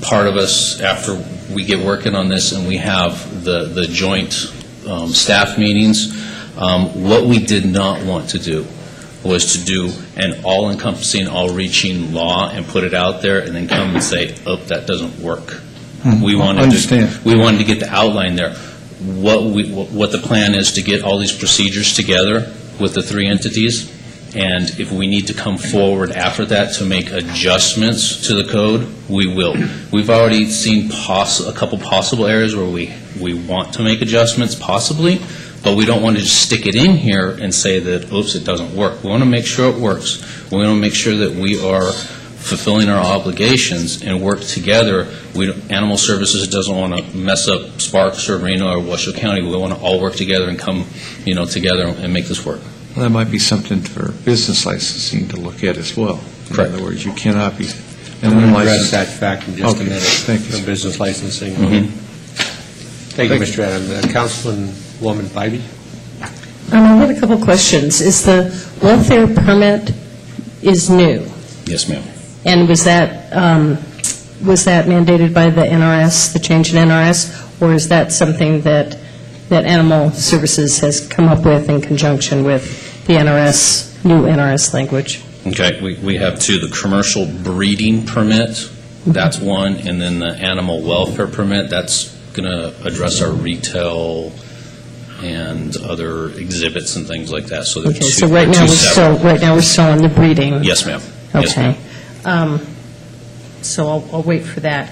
Speaker 4: part of us, after we get working on this and we have the joint staff meetings, what we did not want to do was to do an all-encompassing, all-reaching law and put it out there and then come and say, oh, that doesn't work. We wanted to get the outline there. What the plan is to get all these procedures together with the 3 entities, and if we need to come forward after that to make adjustments to the code, we will. We've already seen a couple possible areas where we want to make adjustments, possibly, but we don't want to just stick it in here and say that, oops, it doesn't work. We want to make sure it works. We want to make sure that we are fulfilling our obligations and work together. Animal Services doesn't want to mess up Sparks or Reno or Washoe County. We want to all work together and come, together and make this work.
Speaker 8: Well, that might be something for business licensing to look at as well.
Speaker 4: Correct.
Speaker 8: In other words, you cannot be.
Speaker 1: I'm going to address that fact in just a minute.
Speaker 8: Thank you.
Speaker 1: For business licensing. Thank you, Mr. Adams. Councilwoman Bybee?
Speaker 10: I had a couple questions. Is the welfare permit is new?
Speaker 4: Yes, ma'am.
Speaker 10: And was that mandated by the NRS, the change in NRS, or is that something that Animal Services has come up with in conjunction with the NRS, new NRS language?
Speaker 4: Okay, we have two, the commercial breeding permit, that's one, and then the animal welfare permit, that's going to address our retail and other exhibits and things like that. So they're
Speaker 10: Okay,
Speaker 4: two,
Speaker 10: so right now we're still on the breeding.
Speaker 4: Yes, ma'am. Yes,
Speaker 10: Okay.
Speaker 4: ma'am.
Speaker 10: So I'll wait for that.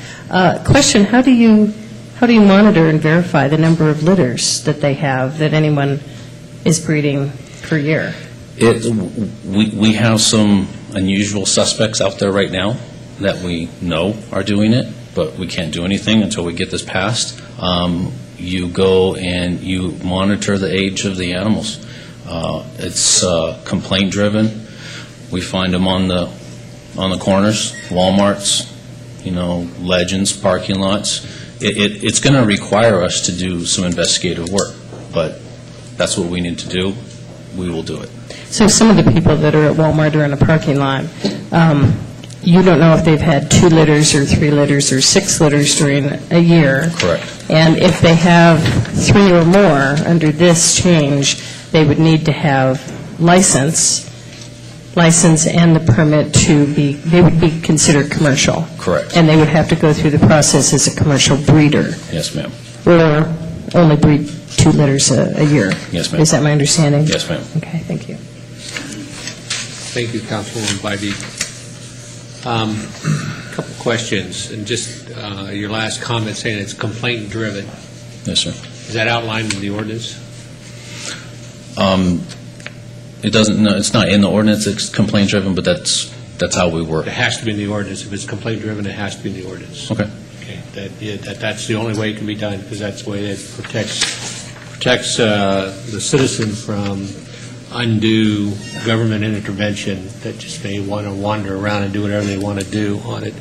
Speaker 10: Question, how do you monitor and verify the number of litters that they have, that anyone is breeding per year?
Speaker 4: We have some unusual suspects out there right now that we know are doing it, but we can't do anything until we get this passed. You go and you monitor the age of the animals. It's complaint-driven. We find them on the corners, Walmarts, Legends, parking lots. It's going to require us to do some investigative work, but that's what we need to do. We will do it.
Speaker 10: So some of the people that are at Walmart or in a parking lot, you don't know if they've had 2 litters or 3 litters or 6 litters during a year.
Speaker 4: Correct.
Speaker 10: And if they have 3 or more under this change, they would need to have license and the permit they would be considered commercial.
Speaker 4: Correct.
Speaker 10: And they would have to go through the process as a commercial breeder.
Speaker 4: Yes, ma'am.
Speaker 10: Or only breed 2 litters a year.
Speaker 4: Yes, ma'am.
Speaker 10: Is that my understanding?
Speaker 4: Yes, ma'am.
Speaker 10: Okay, thank you.
Speaker 1: Thank you, Councilwoman Bybee. A couple questions, and just your last comment saying it's complaint-driven.
Speaker 4: Yes, sir.
Speaker 1: Is that outlined in the ordinance?
Speaker 4: It doesn't. No, it's not in the ordinance. It's complaint-driven, but that's how we work.
Speaker 1: It has to be in the ordinance. If it's complaint-driven, it has to be in the ordinance.
Speaker 4: Okay.
Speaker 1: Okay. That's the only way it can be done, because that's the way it protects the citizen from undue government intervention that just may want to wander around and do whatever they want to do on it.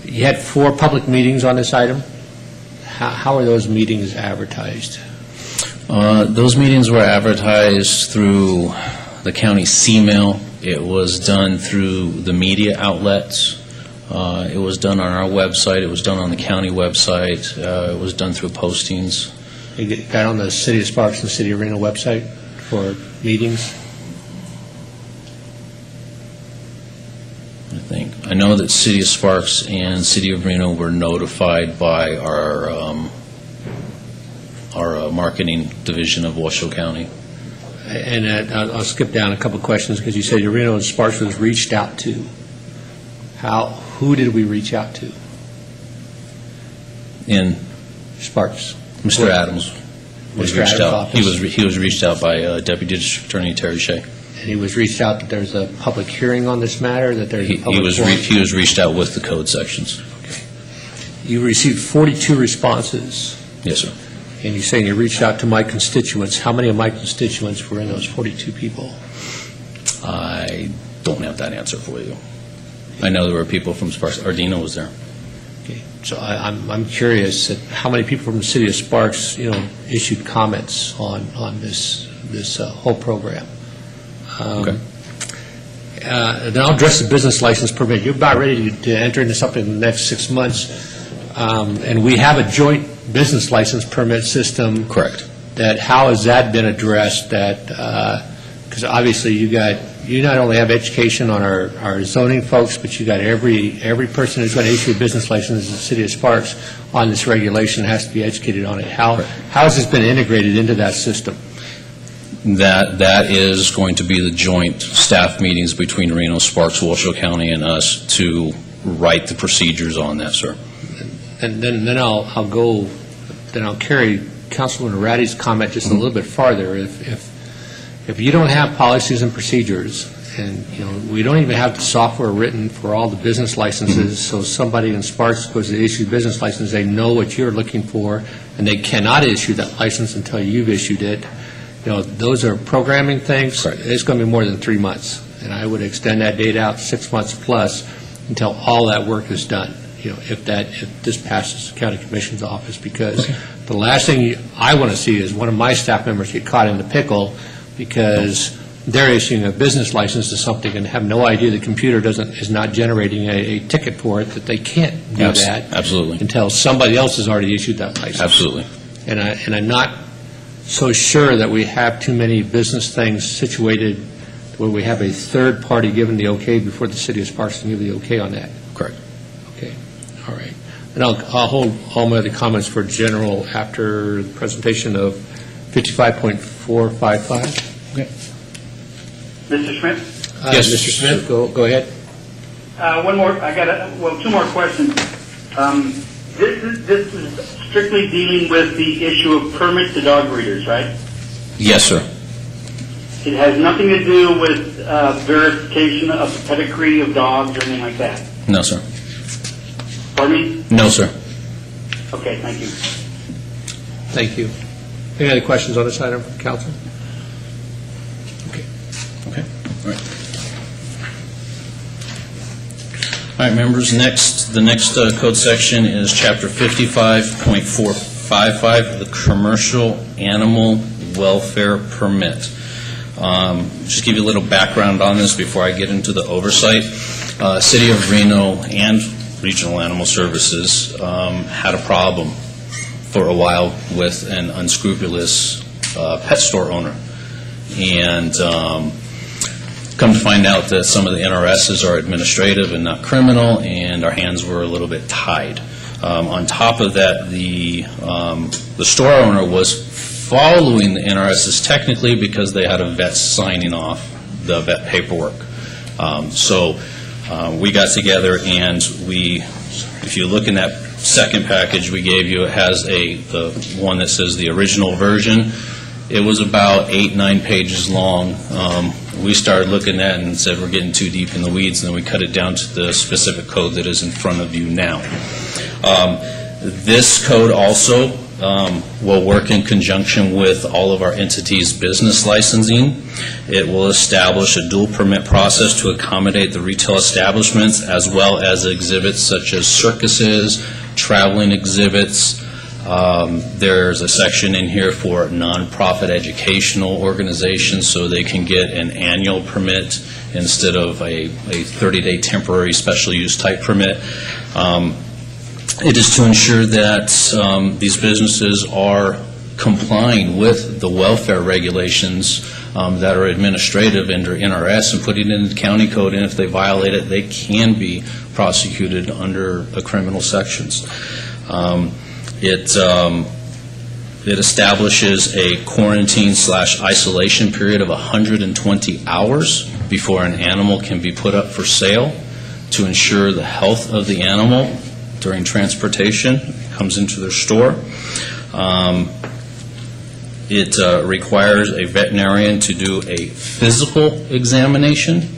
Speaker 1: You had 4 public meetings on this item. How are those meetings advertised?
Speaker 4: Those meetings were advertised through the county C-mail. It was done through the media outlets. It was done on our website. It was done on the county website. It was done through postings.
Speaker 1: You got on the City of Sparks and City of Reno website for meetings?
Speaker 4: I know that City of Sparks and City of Reno were notified by our marketing division of Washoe County.
Speaker 1: And I'll skip down a couple questions, because you said your Reno and Sparks was reached out to. Who did we reach out to?
Speaker 4: In
Speaker 1: Sparks.
Speaker 4: Mr. Adams was
Speaker 1: Mr.
Speaker 4: reached
Speaker 1: Adams'
Speaker 4: out.
Speaker 1: office.
Speaker 4: He was reached out by Deputy District Attorney Terry Shea.
Speaker 1: And he was reached out that there's a public hearing on this matter, that there's a
Speaker 4: He
Speaker 1: public
Speaker 4: was
Speaker 1: forum?
Speaker 4: he was reached out with the code sections.
Speaker 1: You received 42 responses,
Speaker 4: Yes, sir.
Speaker 1: and you're saying you reached out to my constituents. How many of my constituents were in those 42 people?
Speaker 4: I don't have that answer for you. I know there were people from Sparks. Ardina was there.
Speaker 1: Okay, so I'm curious at how many people from the city of Sparks, issued comments on this whole program.
Speaker 4: Okay.
Speaker 1: Then I'll address the business license permit. You're about ready to enter into something in the next 6 months, and we have a joint business license permit system.
Speaker 4: Correct.
Speaker 1: How has that been addressed? Because obviously you not only have education on our zoning folks, but you got every person who's going to issue a business license in the city of Sparks on this regulation has to be educated on it. How has this been integrated into that system?
Speaker 4: That is going to be the joint staff meetings between Reno, Sparks, Washoe County, and us to write the procedures on that, sir.
Speaker 1: And then I'll carry Councilman Ratty's comment just a little bit farther. If you don't have policies and procedures, and we don't even have the software written for all the business licenses, so somebody in Sparks goes to issue business license, they know what you're looking for, and they cannot issue that license until you've issued it. Those are programming things. Right. It's going to be more than 3 months, and I would extend that date out 6 months plus until all that work is done. if this passes the county commission's office, because the last thing I want to see is one of my staff members get caught in the pickle because they're issuing a business license to something and have no idea the computer is not generating a ticket for it, that they can't do that.
Speaker 4: Absolutely.
Speaker 1: Until somebody else has already issued that license.
Speaker 4: Absolutely.
Speaker 1: And I'm not so sure that we have too many business things situated where we have a third party giving the okay before the city of Sparks can give the okay on that.
Speaker 4: Correct.
Speaker 1: Okay, all right. And I'll hold all my other comments for general after the presentation of 55.455.
Speaker 4: Okay.
Speaker 21: Mr. Schmidt?
Speaker 1: Yes, Mr. Smith, go ahead.
Speaker 21: One more, two more questions. This is strictly dealing with the issue of permits to dog breeders, right?
Speaker 4: Yes, sir.
Speaker 21: It has nothing to do with verification of the pedigree of dogs or anything like that?
Speaker 4: No, sir.
Speaker 21: Pardon me?
Speaker 4: No, sir.
Speaker 21: Okay, thank you.
Speaker 1: Thank you. Any other questions on this item from council?
Speaker 4: Okay. All right. All right, members, the next code section is Chapter 55.455, the Commercial Animal Welfare Permit. Just give you a little background on this before I get into the oversight. City of Reno and Regional Animal Services had a problem for a while with an unscrupulous pet store owner. And come to find out that some of the NRSs are administrative and not criminal, and our hands were a little bit tied. On top of that, the store owner was following the NRSs technically because they had a vet signing off the vet paperwork. So we got together and if you look in that second package we gave you, it has the one that says the original version. It was about 8-9 pages long. We started looking at it and said we're getting too deep in the weeds, and then we cut it down to the specific code that is in front of you now. This code also will work in conjunction with all of our entities' business licensing. It will establish a dual permit process to accommodate the retail establishments as well as exhibits such as circuses, traveling exhibits. There's a section in here for nonprofit educational organizations so they can get an annual permit instead of a 30-day temporary special use type permit. It is to ensure that these businesses are complying with the welfare regulations that are administrative under NRS and putting it in the county code, and if they violate it, they can be prosecuted under the criminal sections. It establishes a quarantine/isolation period of 120 hours before an animal can be put up for sale to ensure the health of the animal during transportation. It comes into their store. It requires a veterinarian to do a physical examination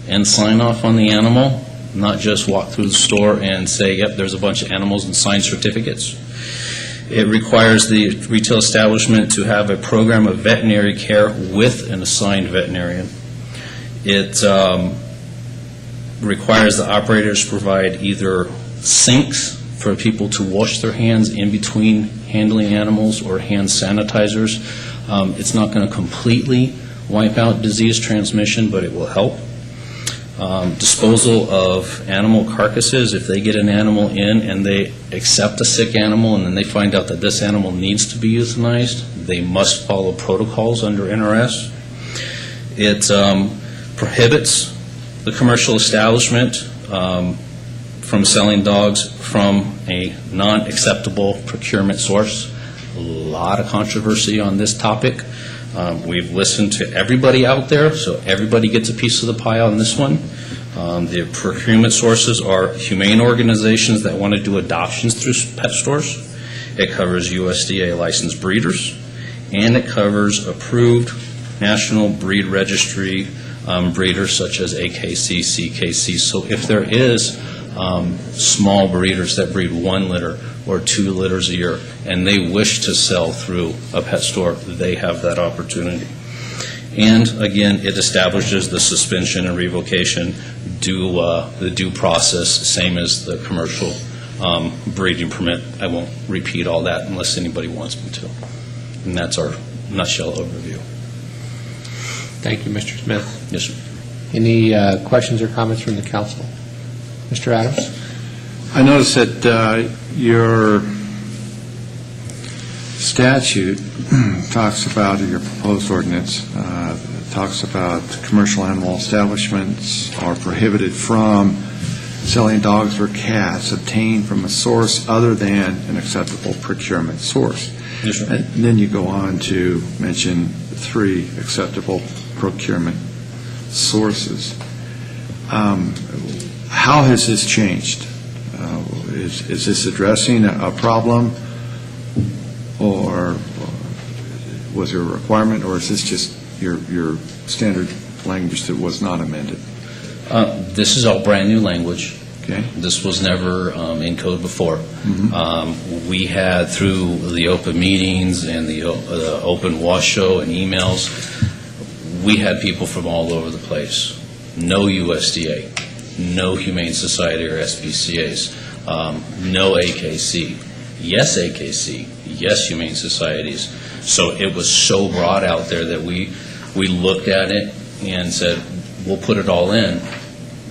Speaker 4: and sign off on the animal, not just walk through the store and say, yep, there's a bunch of animals and sign certificates. It requires the retail establishment to have a program of veterinary care with an assigned veterinarian. It requires the operators to provide either sinks for people to wash their hands in between handling animals or hand sanitizers. It's not going to completely wipe out disease transmission, but it will help. Disposal of animal carcasses. If they get an animal in and they accept a sick animal and then they find out that this animal needs to be euthanized, they must follow protocols under NRS. It prohibits the commercial establishment from selling dogs from a non-acceptable procurement source. A lot of controversy on this topic. We've listened to everybody out there, so everybody gets a piece of the pie on this one. The procurement sources are humane organizations that want to do adoptions through pet stores. It covers USDA licensed breeders, and it covers approved National Breed Registry breeders such as AKC, CKC. So if there is small breeders that breed 1 litter or 2 litters a year, and they wish to sell through a pet store, they have that opportunity. And again, it establishes the suspension and revocation the due process, same as the commercial breeding permit. I won't repeat all that unless anybody wants me to. And that's our nutshell overview.
Speaker 1: Thank you, Mr. Smith.
Speaker 4: Yes, sir.
Speaker 1: Any questions or comments from the council? Mr. Adams?
Speaker 8: I noticed that your statute talks about, your proposed ordinance, talks about commercial animal establishments are prohibited from selling dogs or cats obtained from a source other than an acceptable procurement source.
Speaker 4: Yes, sir.
Speaker 8: And then you go on to mention 3 acceptable procurement sources. How has this changed? Is this addressing a problem, or was there a requirement, or is this just your standard language that was not amended?
Speaker 4: This is all brand-new language.
Speaker 8: Okay.
Speaker 4: This was never in code before. We had, through the open meetings and the open wash show and emails, we had people from all over the place. No USDA, no Humane Society or SPCA's, no AKC, yes AKC, yes Humane Societies. So it was so broad out there that we looked at it and said, we'll put it all in.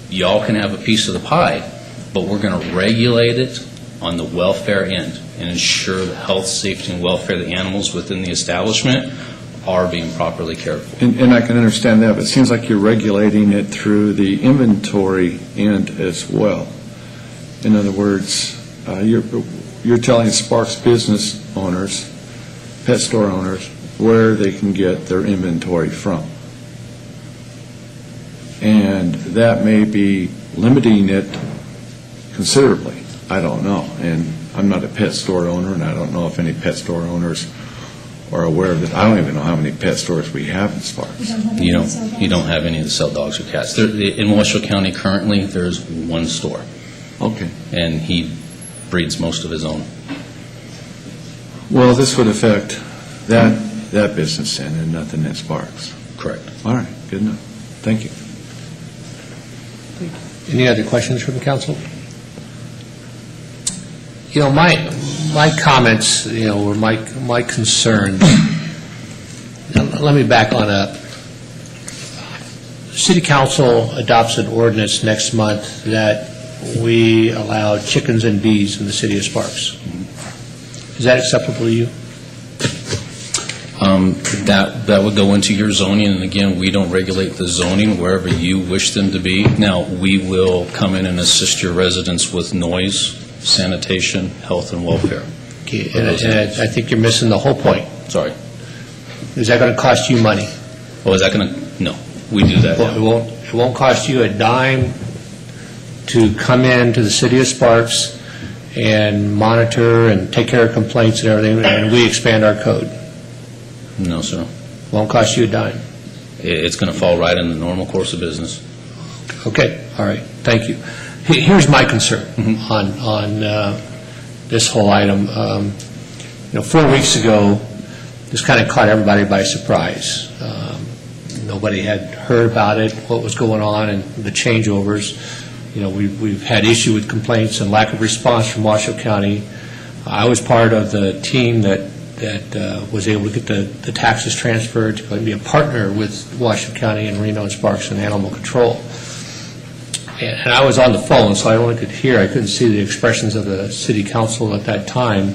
Speaker 4: Y'all can have a piece of the pie, but we're going to regulate it on the welfare end and ensure the health, safety, and welfare of the animals within the establishment are being properly cared for.
Speaker 8: And I can understand that, but it seems like you're regulating it through the inventory end as well. In other words, you're telling Sparks business owners, pet store owners, where they can get their inventory from. And that may be limiting it considerably. I don't know. And I'm not a pet store owner, and I don't know if any pet store owners are aware of it. I don't even know how many pet stores we have in Sparks.
Speaker 4: You don't have any that sell dogs or cats. In Washoe County currently, there's 1 store.
Speaker 8: Okay.
Speaker 4: And he breeds most of his own.
Speaker 8: Well, this would affect that business then, and nothing at Sparks.
Speaker 4: Correct.
Speaker 8: All right, good enough. Thank you.
Speaker 1: Any other questions from the council? My comments, were my concerns. Let me back on up. City Council adopts an ordinance next month that we allow chickens and bees in the city of Sparks. Is that acceptable to you?
Speaker 4: That would go into your zoning, and again, we don't regulate the zoning wherever you wish them to be. Now, we will come in and assist your residents with noise, sanitation, health, and welfare.
Speaker 1: Okay, and I think you're missing the whole point.
Speaker 4: Sorry.
Speaker 1: Is that going to cost you money?
Speaker 4: Oh, is that going to? No, we do that.
Speaker 1: Well, it won't cost you a dime to come in to the city of Sparks and monitor and take care of complaints and everything, and we expand our code.
Speaker 4: No, sir.
Speaker 1: Won't cost you a dime.
Speaker 4: It's going to fall right in the normal course of business.
Speaker 1: Okay, all right, thank you. Here's my concern on this whole item. 4 weeks ago, this kind of caught everybody by surprise. Nobody had heard about it, what was going on, and the changeovers. We've had issue with complaints and lack of response from Washoe County. I was part of the team that was able to get the taxes transferred to be a partner with Washoe County and Reno and Sparks and Animal Control. And I was on the phone, so I only could hear. I couldn't see the expressions of the city council at that time.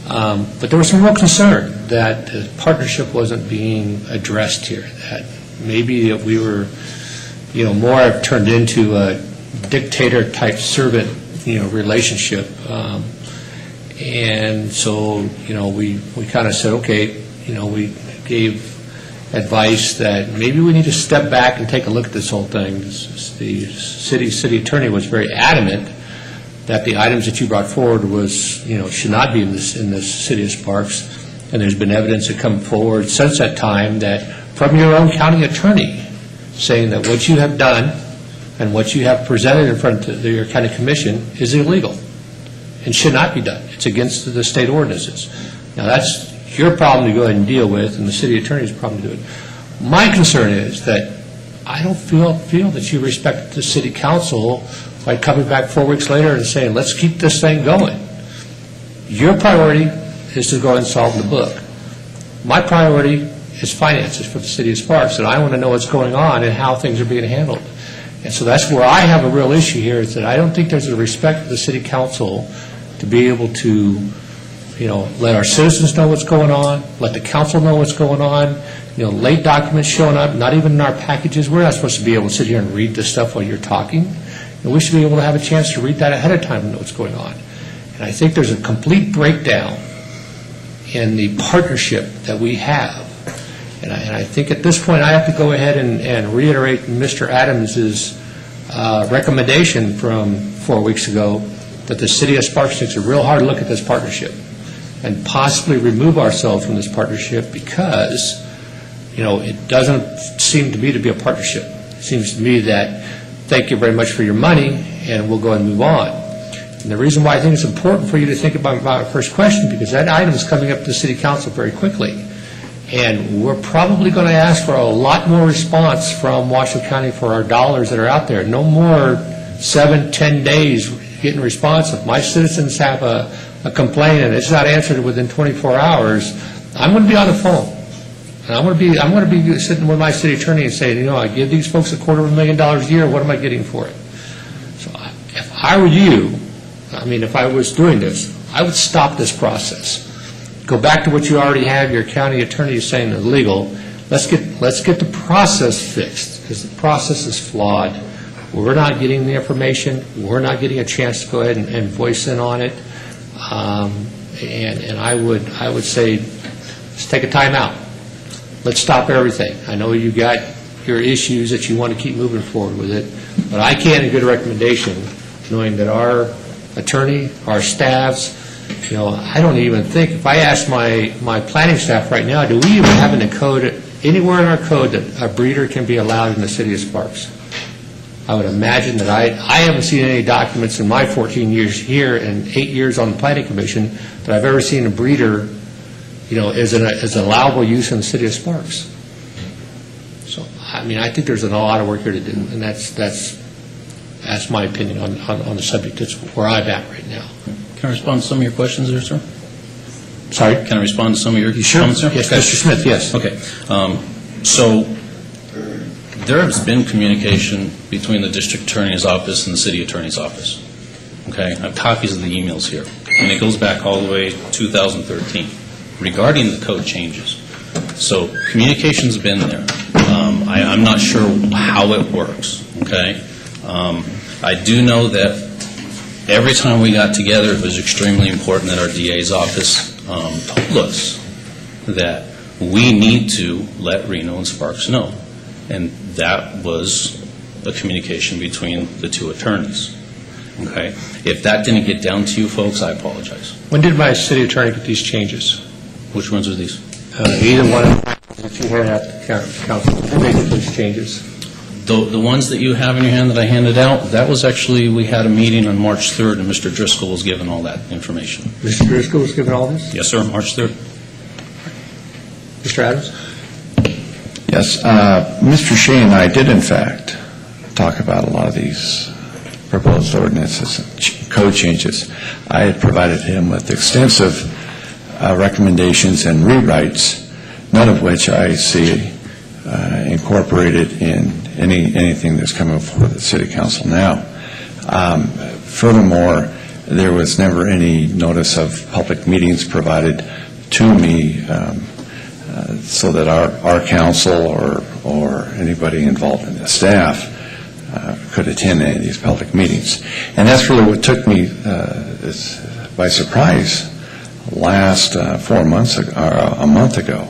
Speaker 1: But there was some real concern that the partnership wasn't being addressed here, that maybe we were, more have turned into a dictator-type servant, relationship. And so, we kind of said, okay, we gave advice that maybe we need to step back and take a look at this whole thing. The city attorney was very adamant that the items that you brought forward should not be in this city of Sparks. And there's been evidence that come forward since that time that from your own county attorney saying that what you have done and what you have presented in front of your county commission is illegal and should not be done. It's against the state ordinances. Now, that's your problem to go ahead and deal with, and the city attorney's problem to do it. My concern is that I don't feel that you respect the city council by coming back 4 weeks later and saying, let's keep this thing going. Your priority is to go ahead and solve the book. My priority is finances for the city of Sparks, and I want to know what's going on and how things are being handled. And so that's where I have a real issue here, is that I don't think there's a respect for the city council to be able to, let our citizens know what's going on, let the council know what's going on, late documents showing up, not even in our packages. We're not supposed to be able to sit here and read this stuff while you're talking. And we should be able to have a chance to read that ahead of time and know what's going on. And I think there's a complete breakdown in the partnership that we have. And I think at this point, I have to go ahead and reiterate Mr. Adams's recommendation from 4 weeks ago that the city of Sparks takes a real hard look at this partnership and possibly remove ourselves from this partnership because, it doesn't seem to me to be a partnership. It seems to me that thank you very much for your money, and we'll go ahead and move on. And the reason why I think it's important for you to think about our first question, because that item is coming up to the city council very quickly. And we're probably going to ask for a lot more response from Washoe County for our dollars that are out there. No more 7-10 days getting response. If my citizens have a complaint and it's not answered within 24 hours, I'm going to be on the phone. And I'm going to be sitting with my city attorney and saying, I give these folks $250,000 a year. What am I getting for it? So if I were you, if I was doing this, I would stop this process. Go back to what you already have. Your county attorney is saying is legal. Let's get the process fixed, because the process is flawed. We're not getting the information. We're not getting a chance to go ahead and voice in on it. And I would say, let's take a time out. Let's stop everything. I know you got your issues that you want to keep moving forward with it, but I can't give a recommendation knowing that our attorney, our staffs, I don't even think, if I ask my planning staff right now, do we even have in the code, anywhere in our code, that a breeder can be allowed in the city of Sparks? I would imagine that I haven't seen any documents in my 14 years here and 8 years on the planning commission that I've ever seen a breeder, as an allowable use in the city of Sparks. So, I think there's a lot of work here to do, and that's my opinion on the subject. That's where I'm at right now.
Speaker 4: Can I respond to some of your questions there, sir?
Speaker 1: Sorry?
Speaker 4: Can I respond to some of your comments, sir?
Speaker 1: Yes, Mr. Smith, yes.
Speaker 4: Okay. So there has been communication between the district attorney's office and the city attorney's office. Okay? I have copies of the emails here, and it goes back all the way to 2013 regarding the code changes. So communication's been there. I'm not sure how it works, okay? I do know that every time we got together, it was extremely important that our DA's office told us that we need to let Reno and Sparks know. And that was a communication between the two attorneys. Okay? If that didn't get down to you folks, I apologize.
Speaker 1: When did my city attorney get these changes?
Speaker 4: Which ones are these?
Speaker 1: Either one of them that you had at the council. When did they get these changes?
Speaker 4: The ones that you have in your hand that I handed out, that was actually, we had a meeting on March 3rd, and Mr. Driscoll was given all that information.
Speaker 1: Mr. Driscoll was given all this?
Speaker 4: Yes, sir, March 3rd.
Speaker 1: Mr. Adams?
Speaker 8: Yes, Mr. Shea and I did, in fact, talk about a lot of these proposed ordinances and code changes. I had provided him with extensive recommendations and rewrites, none of which I see incorporated in anything that's coming before the City Council now. Furthermore, there was never any notice of public meetings provided to me so that our council or anybody involved in the staff could attend any of these public meetings. And that's really what took me by surprise last 4 months ago, or a month ago,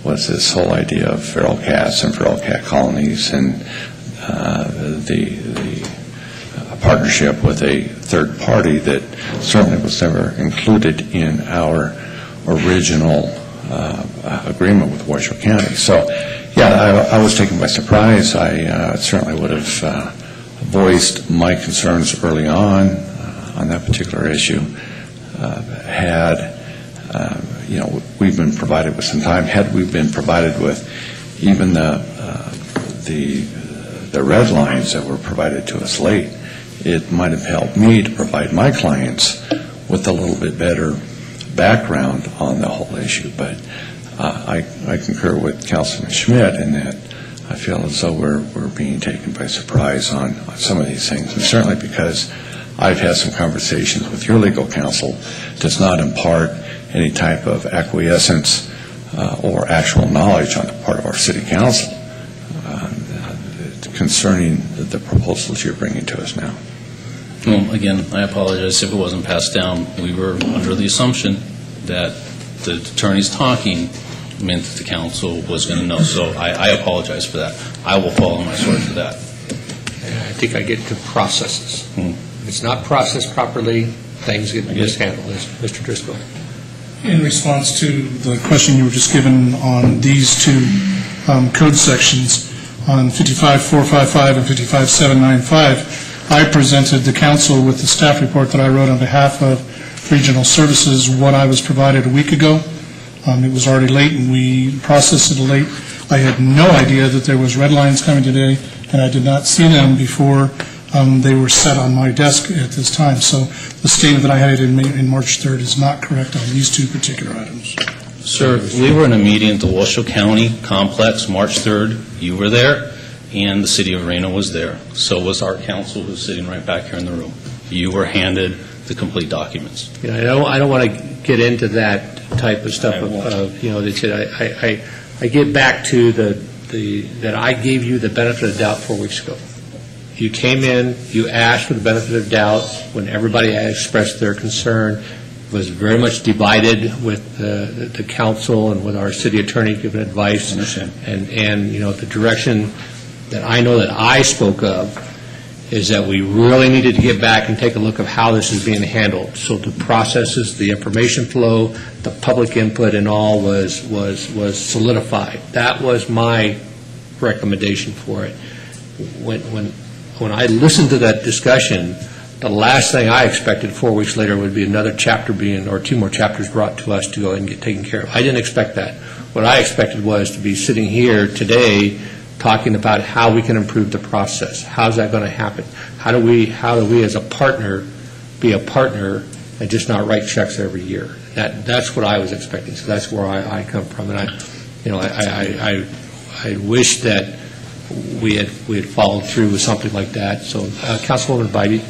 Speaker 8: was this whole idea of feral cats and feral cat colonies and the partnership with a third party that certainly was never included in our original agreement with Washoe County. So, yeah, I was taken by surprise. I certainly would have voiced my concerns early on that particular issue. We've been provided with some time. Had we been provided with even the red lines that were provided to us late, it might have helped me to provide my clients with a little bit better background on the whole issue. But I concur with Councilman Schmidt in that I feel as though we're being taken by surprise on some of these things, and certainly because I've had some conversations with your legal counsel, does not impart any type of acquiescence or actual knowledge on the part of our city council concerning the proposals you're bringing to us now.
Speaker 4: Well, again, I apologize if it wasn't passed down. We were under the assumption that the attorneys talking meant that the council was going to know. So I apologize for that. I will follow my sword for that.
Speaker 1: I think I get to processes. If it's not processed properly, things get mishandled. Mr. Driscoll.
Speaker 20: In response to the question you were just given on these two code sections, on 55455 and 55795, I presented the council with the staff report that I wrote on behalf of Regional Services, what I was provided a week ago. It was already late, and we processed it late. I had no idea that there was red lines coming today, and I did not see them before they were set on my desk at this time. So the statement that I had in March 3rd is not correct on these two particular items.
Speaker 4: Sir, we were in a meeting at the Washoe County Complex March 3rd. You were there, and the City of Reno was there. So was our council, who's sitting right back here in the room. You were handed the complete documents.
Speaker 1: You know, I don't want to get into that type of stuff of you know, they said I get back to that I gave you the benefit of the doubt 4 weeks ago. You came in, you asked for the benefit of doubt when everybody had expressed their concern. It was very much divided with the council and with our city attorney giving advice. And you know, the direction that I know that I spoke of is that we really needed to get back and take a look at how this is being handled. So the processes, the information flow, the public input and all was solidified. That was my recommendation for it. When I listened to that discussion, the last thing I expected 4 weeks later would be another chapter or 2 more chapters brought to us to go and get taken care of. I didn't expect that. What I expected was to be sitting here today talking about how we can improve the process. How's that going to happen? How do we as a partner be a partner and just not write checks every year? That's what I was expecting. So that's where I come from. And I wish that we had followed through with something like that. So Councilwoman Bybee.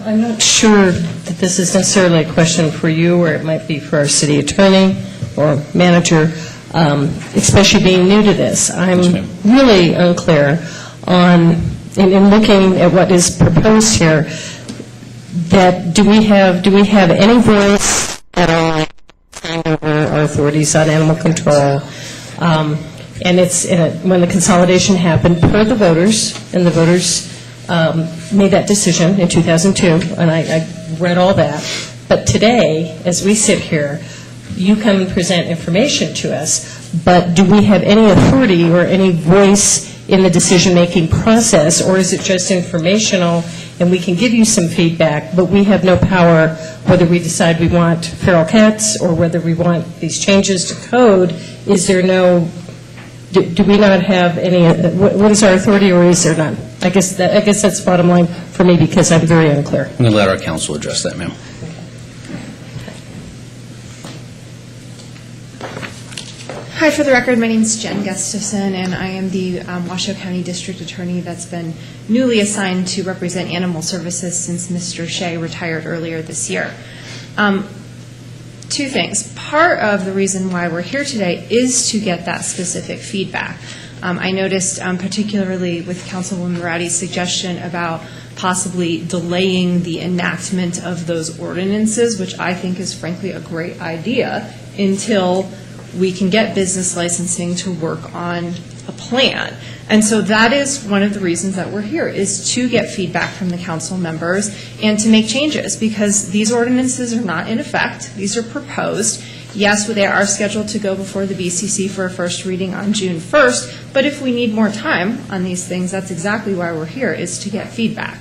Speaker 10: I'm not sure that this is necessarily a question for you, or it might be for our city attorney or manager, especially being new to this. I'm really unclear on, in looking at what is proposed here, that do we have any voice at all over our authorities on animal control? And it's when the consolidation happened per the voters, and the voters made that decision in 2002, and I read all that. But today, as we sit here, you come and present information to us, but do we have any authority or any voice in the decision-making process, or is it just informational and we can give you some feedback, but we have no power whether we decide we want feral cats or whether we want these changes to code? Is there no... Do we not have any, what is our authority, or is there none? I guess that's the bottom line for me, because I'm very unclear.
Speaker 4: I'm going to let our council address that, ma'am.
Speaker 11: Hi, for the record, my name is Jen Gustafson, and I am the Washoe County District Attorney that's been newly assigned to represent Animal Services since Mr. Shea retired earlier this year. 2 things. Part of the reason why we're here today is to get that specific feedback. I noticed particularly with Councilwoman Moratti's suggestion about possibly delaying the enactment of those ordinances, which I think is frankly a great idea, until we can get business licensing to work on a plan. And so that is one of the reasons that we're here, is to get feedback from the council members and to make changes, because these ordinances are not in effect. These are proposed. Yes, they are scheduled to go before the BCC for a first reading on June 1st, but if we need more time on these things, that's exactly why we're here, is to get feedback.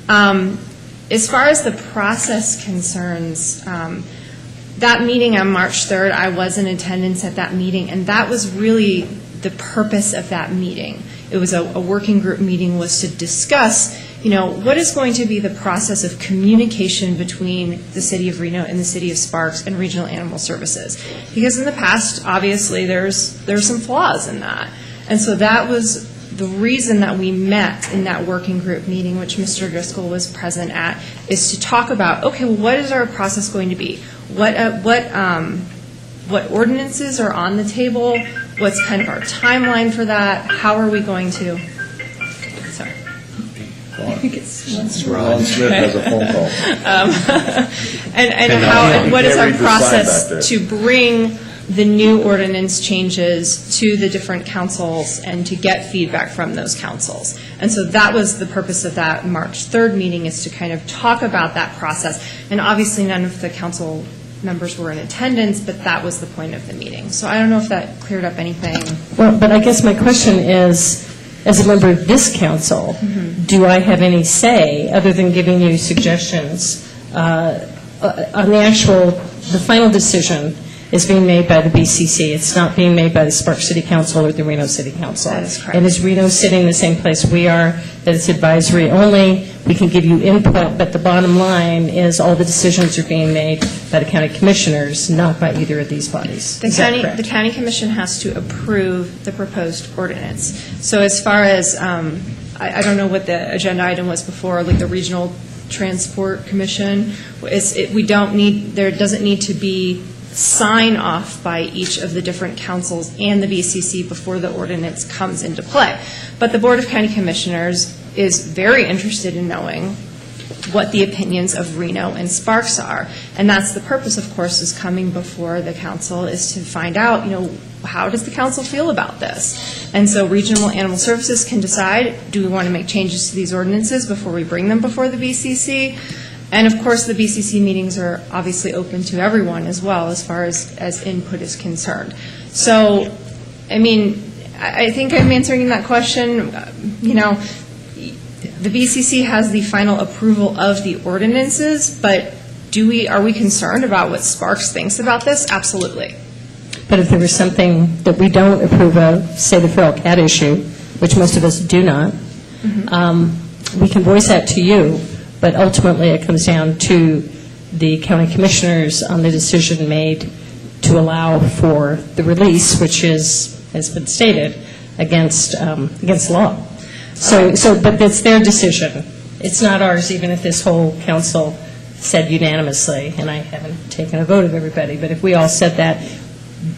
Speaker 11: As far as the process concerns, that meeting on March 3rd, I was in attendance at that meeting, and that was really the purpose of that meeting. It was a working group meeting, was to discuss what is going to be the process of communication between the City of Reno and the City of Sparks and Regional Animal Services? Because in the past, obviously, there's some flaws in that. And so that was the reason that we met in that working group meeting, which Mr. Driscoll was present at, is to talk about, okay, well, what is our process going to be? What ordinances are on the table? What's kind of our timeline for that? How are we going to? Sorry.
Speaker 6: Ron Smith has a phone call.
Speaker 11: And what is our
Speaker 6: Can't read the sign back there.
Speaker 11: process to bring the new ordinance changes to the different councils and to get feedback from those councils? And so that was the purpose of that March 3rd meeting, is to kind of talk about that process. And obviously, none of the council members were in attendance, but that was the point of the meeting. So I don't know if that cleared up anything.
Speaker 10: Well, but I guess my question is, as a member of this council, do I have any say, other than giving you suggestions, on the final decision is being made by the BCC. It's not being made by the Sparks City Council or the Reno City Council.
Speaker 11: That is correct.
Speaker 10: And is Reno sitting in the same place we are, that it's advisory only? We can give you input, but the bottom line is all the decisions are being made by the county commissioners, not by either of these bodies. Is that correct?
Speaker 11: The county commission has to approve the proposed ordinance. So as far as, I don't know what the agenda item was before, like the Regional Transport Commission, there doesn't need to be sign off by each of the different councils and the BCC before the ordinance comes into play. But the Board of County Commissioners is very interested in knowing what the opinions of Reno and Sparks are. And that's the purpose, of course, is coming before the council, is to find out, how does the council feel about this? And so Regional Animal Services can decide, do we want to make changes to these ordinances before we bring them before the BCC? And of course, the BCC meetings are obviously open to everyone as well, as far as input is concerned. So, I think I'm answering that question. The BCC has the final approval of the ordinances, but are we concerned about what Sparks thinks about this? Absolutely.
Speaker 10: But if there was something that we don't approve of, say the feral cat issue, which most of us do not, we can voice that to you. But ultimately, it comes down to the county commissioners on the decision made to allow for the release, which has been stated, against law. But it's their decision. It's not ours, even if this whole council said unanimously, and I haven't taken a vote of everybody, but if we all said that,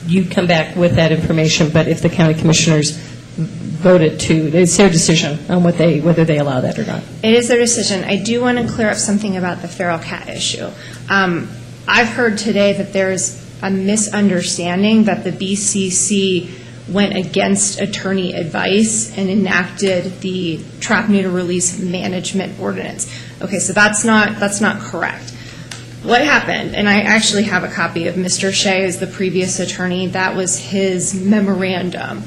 Speaker 10: you'd come back with that information. But if the county commissioners voted to, it's their decision on whether they allow that or not.
Speaker 11: It is their decision. I do want to clear up something about the feral cat issue. I've heard today that there's a misunderstanding that the BCC went against attorney advice and enacted the trap, neuter, release management ordinance. Okay, so that's not correct. What happened, and I actually have a copy of Mr. Shea as the previous attorney, that was his memorandum.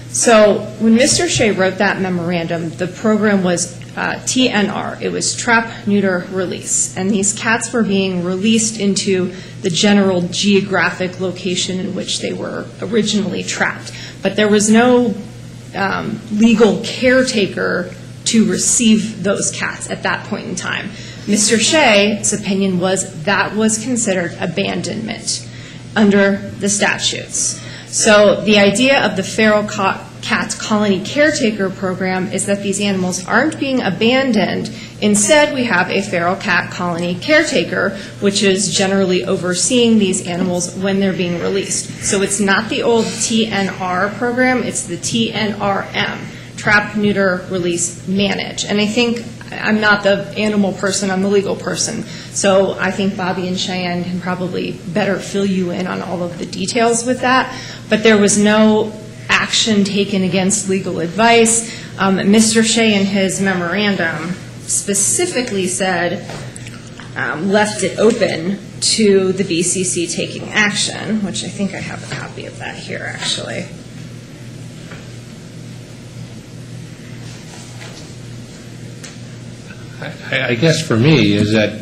Speaker 11: So when Mr. Shea wrote that memorandum, the program was TNR. It was trap, neuter, release. And these cats were being released into the general geographic location in which they were originally trapped. But there was no legal caretaker to receive those cats at that point in time. Mr. Shea's opinion was that was considered abandonment under the statutes. So the idea of the feral cat colony caretaker program is that these animals aren't being abandoned. Instead, we have a feral cat colony caretaker, which is generally overseeing these animals when they're being released. So it's not the old TNR program, it's the TNRM, trap, neuter, release, manage. And I think I'm not the animal person, I'm the legal person. So I think Bobby and Cheyenne can probably better fill you in on all of the details with that. But there was no action taken against legal advice. Mr. Shea in his memorandum specifically said, left it open to the BCC taking action, which I think I have a copy of that here, actually.
Speaker 1: I guess for me is that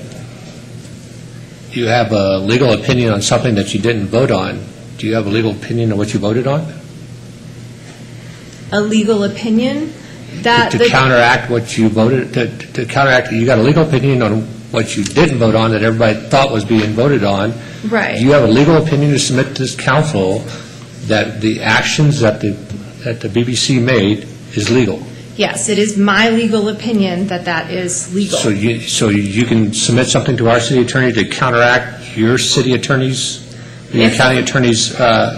Speaker 1: you have a legal opinion on something that you didn't vote on. Do you have a legal opinion on what you voted on?
Speaker 11: A legal opinion? That-
Speaker 1: to counteract what you voted, to counteract, you got a legal opinion on what you didn't vote on that everybody thought was being voted on.
Speaker 11: Right.
Speaker 1: Do you have a legal opinion to submit to this council that the actions that the BBC made is legal?
Speaker 11: Yes, it is my legal opinion that that is legal.
Speaker 1: So you can submit something to our city attorney to counteract your city attorney's, your county attorney's,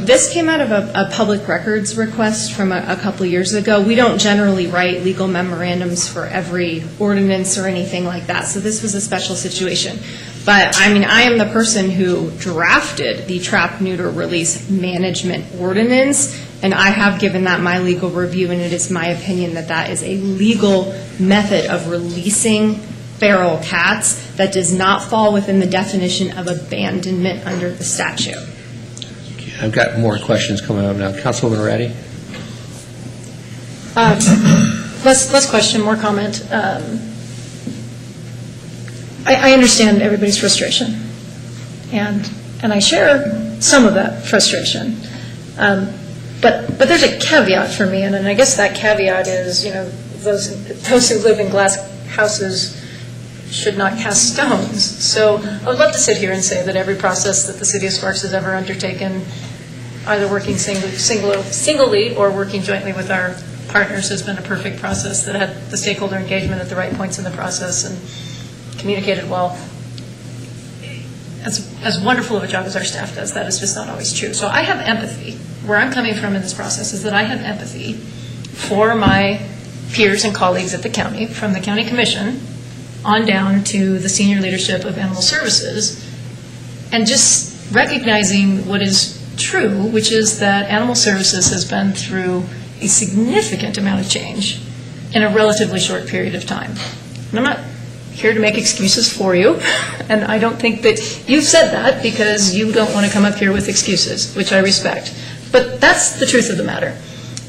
Speaker 11: This came out of a public records request from a couple of years ago. We don't generally write legal memorandums for every ordinance or anything like that, so this was a special situation. But, I mean, I am the person who drafted the trap, neuter, release management ordinance, and I have given that my legal review, and it is my opinion that that is a legal method of releasing feral cats that does not fall within the definition of abandonment under the statute.
Speaker 1: I've got more questions coming up now. Councilwoman Moretti?
Speaker 19: Less question, more comment. I understand everybody's frustration, and I share some of that frustration. But there's a caveat for me, and I guess that caveat is, those who live in glass houses should not cast stones. So I would love to sit here and say that every process that the City of Sparks has ever undertaken, either working singly or working jointly with our partners, has been a perfect process that had the stakeholder engagement at the right points in the process and communicated well. As wonderful of a job as our staff does, that is just not always true. So I have empathy. Where I'm coming from in this process is that I have empathy for my peers and colleagues at the county, from the county commission on down to the senior leadership of animal services, and just recognizing what is true, which is that animal services has been through a significant amount of change in a relatively short period of time. And I'm not here to make excuses for you, and I don't think that you've said that because you don't want to come up here with excuses, which I respect. But that's the truth of the matter.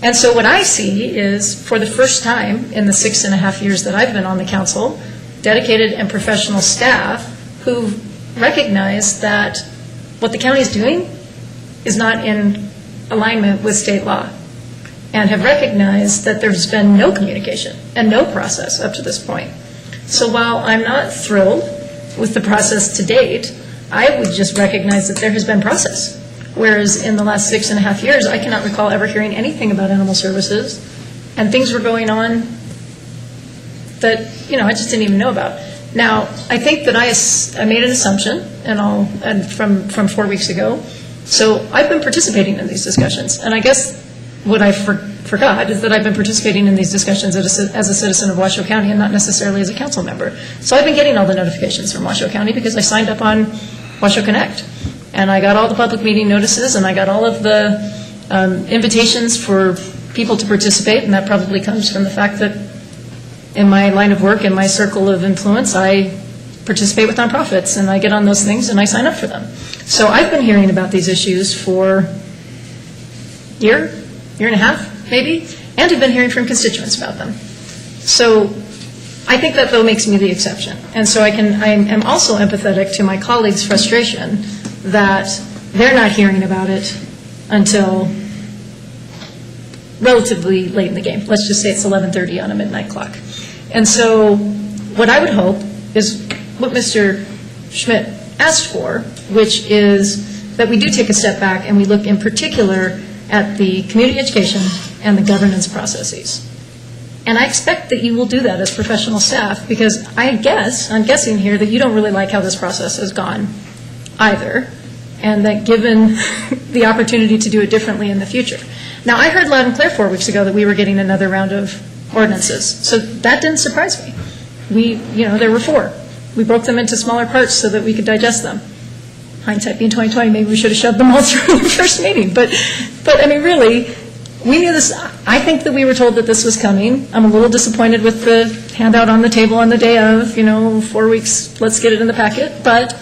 Speaker 19: And so what I see is, for the first time in the 6.5 years that I've been on the council, dedicated and professional staff who recognize that what the county is doing is not in alignment with state law, and have recognized that there's been no communication and no process up to this point. So while I'm not thrilled with the process to date, I would just recognize that there has been process. Whereas in the last 6.5 years, I cannot recall ever hearing anything about animal services, and things were going on that, I just didn't even know about. Now, I think that I made an assumption, and from 4 weeks ago, so I've been participating in these discussions, and I guess what I forgot is that I've been participating in these discussions as a citizen of Washoe County and not necessarily as a council member. So I've been getting all the notifications from Washoe County because I signed up on Washoe Connect. And I got all the public meeting notices, and I got all of the invitations for people to participate, and that probably comes from the fact that in my line of work, in my circle of influence, I participate with nonprofits, and I get on those things, and I sign up for them. So I've been hearing about these issues for a year and a half, maybe, and I've been hearing from constituents about them. So I think that, though, makes me the exception. And so I am also empathetic to my colleagues' frustration that they're not hearing about it until relatively late in the game. Let's just say it's 11:30 on a midnight clock. And so what I would hope is what Mr. Schmidt asked for, which is that we do take a step back and we look in particular at the community education and the governance processes. And I expect that you will do that as professional staff, because I'm guessing here that you don't really like how this process has gone either, and that given the opportunity to do it differently in the future. Now, I heard loud and clear 4 weeks ago that we were getting another round of ordinances, so that didn't surprise me. There were 4. We broke them into smaller parts so that we could digest them. Hindsight being 20/20, maybe we should have shoved them all through the first meeting. But I mean, really, we knew this. I think that we were told that this was coming. I'm a little disappointed with the handout on the table on the day of, 4 weeks, let's get it in the packet. But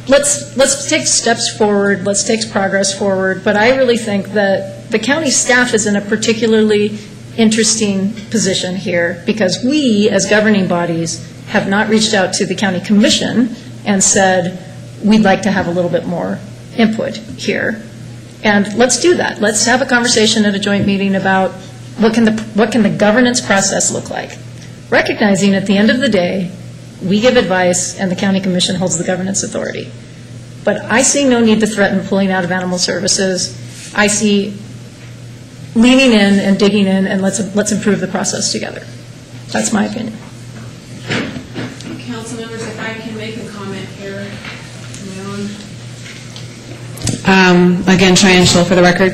Speaker 19: let's take steps forward. Let's take progress forward. But I really think that the county staff is in a particularly interesting position here, because we, as governing bodies, have not reached out to the county commission and said, we'd like to have a little bit more input here. And let's do that. Let's have a conversation at a joint meeting about what can the governance process look like? Recognizing at the end of the day, we give advice and the county commission holds the governance authority. But I see no need to threaten pulling out of animal services. I see leaning in and digging in, and let's improve the process together. That's my opinion.
Speaker 23: Council members, if I can make a comment here. Again, Cheyenne Schill for the record.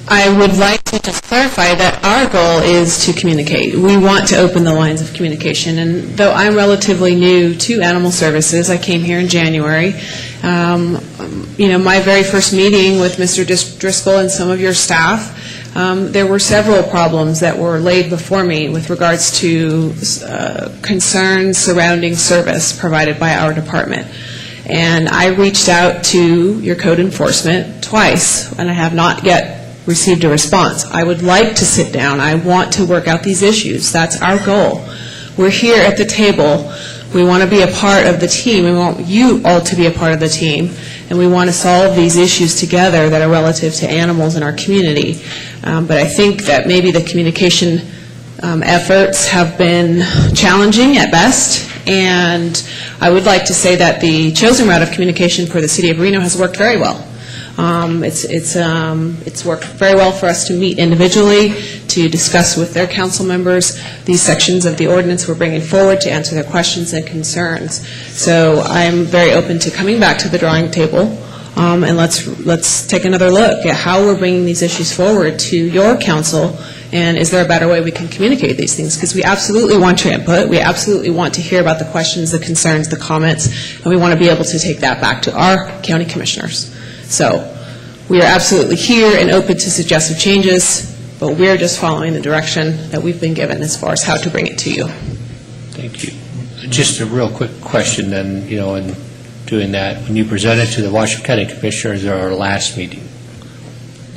Speaker 23: I would like to just clarify that our goal is to communicate. We want to open the lines of communication. And though I'm relatively new to animal services, I came here in January. My very first meeting with Mr. Driscoll and some of your staff, there were several problems that were laid before me with regards to concerns surrounding service provided by our department. And I reached out to your code enforcement twice, and I have not yet received a response. I would like to sit down. I want to work out these issues. That's our goal. We're here at the table. We want to be a part of the team. We want you all to be a part of the team, and we want to solve these issues together that are relative to animals in our community. But I think that maybe the communication efforts have been challenging at best, and I would like to say that the chosen route of communication for the City of Reno has worked very well. It's worked very well for us to meet individually, to discuss with their council members these sections of the ordinance we're bringing forward to answer their questions and concerns. So I'm very open to coming back to the drawing table, and let's take another look at how we're bringing these issues forward to your council, and is there a better way we can communicate these things? Because we absolutely want your input. We absolutely want to hear about the questions, the concerns, the comments, and we want to be able to take that back to our county commissioners. So we are absolutely here and open to suggestive changes, but we're just following the direction that we've been given as far as how to bring it to you.
Speaker 1: Thank you. Just a real quick question then, in doing that. When you presented to the Washoe County Commissioners at our last meeting,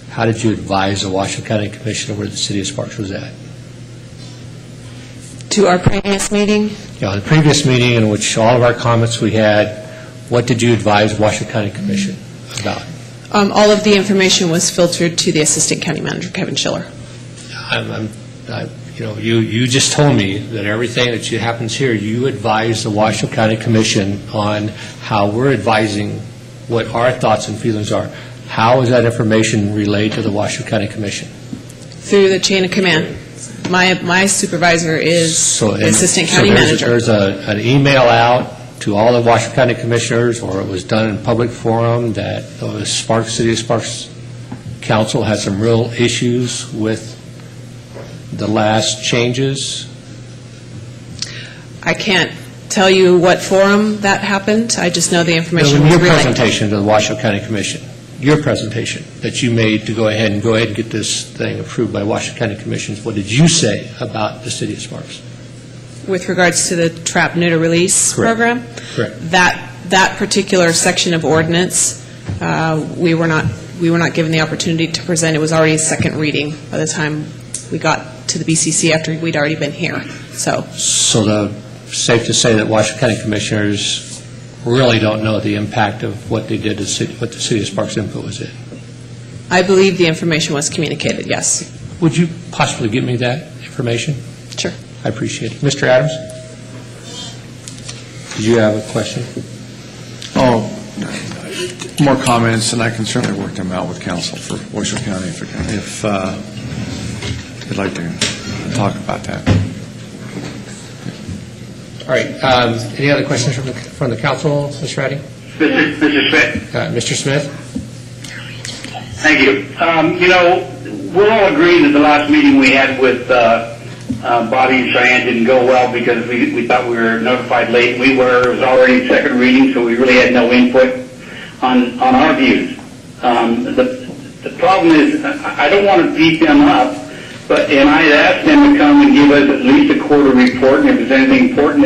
Speaker 1: how did you advise the Washoe County Commissioner where the City of Sparks was at?
Speaker 23: To our previous meeting?
Speaker 1: The previous meeting in which all of our comments we had, what did you advise Washoe County Commission about?
Speaker 23: All of the information was filtered to the Assistant County Manager, Kevin Schiller.
Speaker 1: You just told me that everything that happens here, you advise the Washoe County Commission on how we're advising what our thoughts and feelings are. How is that information relayed to the Washoe County Commission?
Speaker 23: Through the chain of command. My supervisor is the Assistant County Manager.
Speaker 1: There's an email out to all the Washoe County Commissioners, or it was done in public forum, that the City of Sparks Council had some real issues with the last changes?
Speaker 23: I can't tell you what forum that happened. I just know the information was
Speaker 1: Your
Speaker 23: relayed.
Speaker 1: presentation to the Washoe County Commission, your presentation that you made to go ahead and get this thing approved by Washoe County Commissions, what did you say about the City of Sparks?
Speaker 23: With regards to the trap neuter release program?
Speaker 1: Correct.
Speaker 23: That particular section of ordinance, we were not given the opportunity to present. It was already a second reading by the time we got to the BCC after we'd already been here. So
Speaker 1: safe to say that Washoe County Commissioners really don't know the impact of what they did, what the City of Sparks input was in?
Speaker 23: I believe the information was communicated, yes.
Speaker 1: Would you possibly give me that information?
Speaker 23: Sure.
Speaker 1: I appreciate it. Mr. Adams? Did you have a question?
Speaker 8: More comments, and I can certainly work them out with counsel for Washoe County if they'd like to talk about that.
Speaker 1: All right. Any other questions from the council, Ms. Ratty?
Speaker 21: Mr. Smith.
Speaker 1: Mr. Smith?
Speaker 21: Thank you. We're all agreed that the last meeting we had with Bobby and Cheyenne didn't go well because we thought we were notified late. It was already second reading, so we really had no input on our views. The problem is, I don't want to beat them up, and I asked them to come and give us at least a quarter report, and if there's anything important,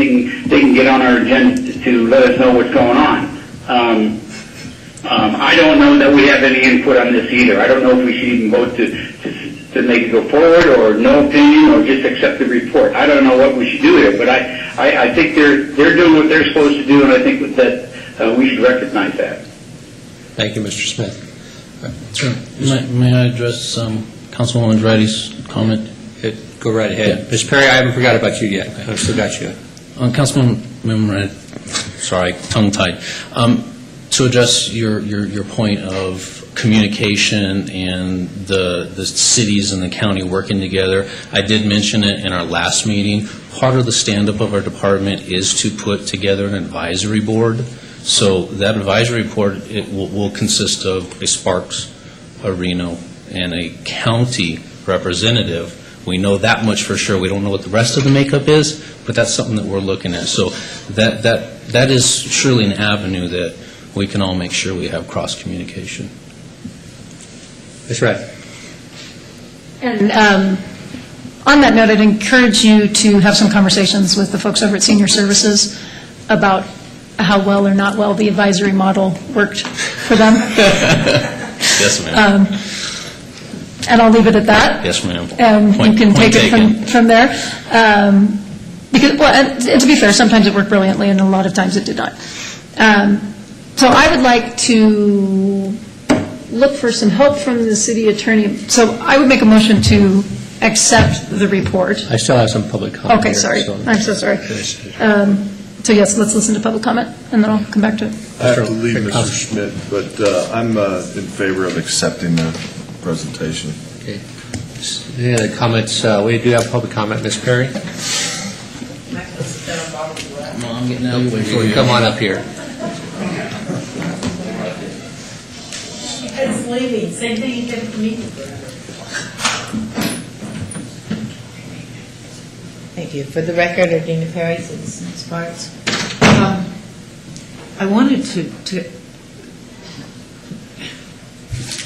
Speaker 21: they can get on our agenda to let us know what's going on. I don't know that we have any input on this either. I don't know if we should even vote to make it go forward, or no opinion, or just accept the report. I don't know what we should do here, but I think they're doing what they're supposed to do, and I think that we should recognize that.
Speaker 1: Thank you, Mr. Smith.
Speaker 13: Sure. May I address
Speaker 4: Councilwoman Andretti's comment?
Speaker 1: Go right ahead. Ms. Perry, I haven't forgot about you yet. I've still got you.
Speaker 4: Councilwoman, sorry, tongue-tied. To address your point of communication and the cities and the county working together, I did mention it in our last meeting. Part of the stand-up of our department is to put together an advisory board. So that advisory board, it will consist of a Sparks, a Reno, and a county representative. We know that much for sure. We don't know what the rest of the makeup is, but that's something that we're looking at. So that is surely an avenue that we can all make sure we have cross-communication.
Speaker 1: That's right.
Speaker 19: And on that note, I'd encourage you to have some conversations with the folks over at Senior Services about how well or not well the advisory model worked for them.
Speaker 4: Yes, ma'am.
Speaker 19: And I'll leave it at that.
Speaker 4: Yes, ma'am.
Speaker 19: You can take it from there. Because, well, and to be fair, sometimes it worked brilliantly, and a lot of times it did not. So I would like to look for some help from the city attorney. So I would make a motion to accept the report.
Speaker 1: I still have some public comment.
Speaker 19: Okay,
Speaker 1: here,
Speaker 19: sorry.
Speaker 1: so-
Speaker 19: I'm so sorry. So yes, let's listen to public comment, and then I'll come back to it.
Speaker 6: I have to leave, Mr. Schmidt, but I'm in favor of accepting the presentation.
Speaker 1: Okay. Any other comments? We do have public comment. Ms. Perry?
Speaker 4: Come on, I'm getting out of the way for you.
Speaker 1: Come on up here.
Speaker 5: It's leaving, same thing you did for me. Thank you. For the record, Ardina Perry, Citizen Sparks. I wanted to,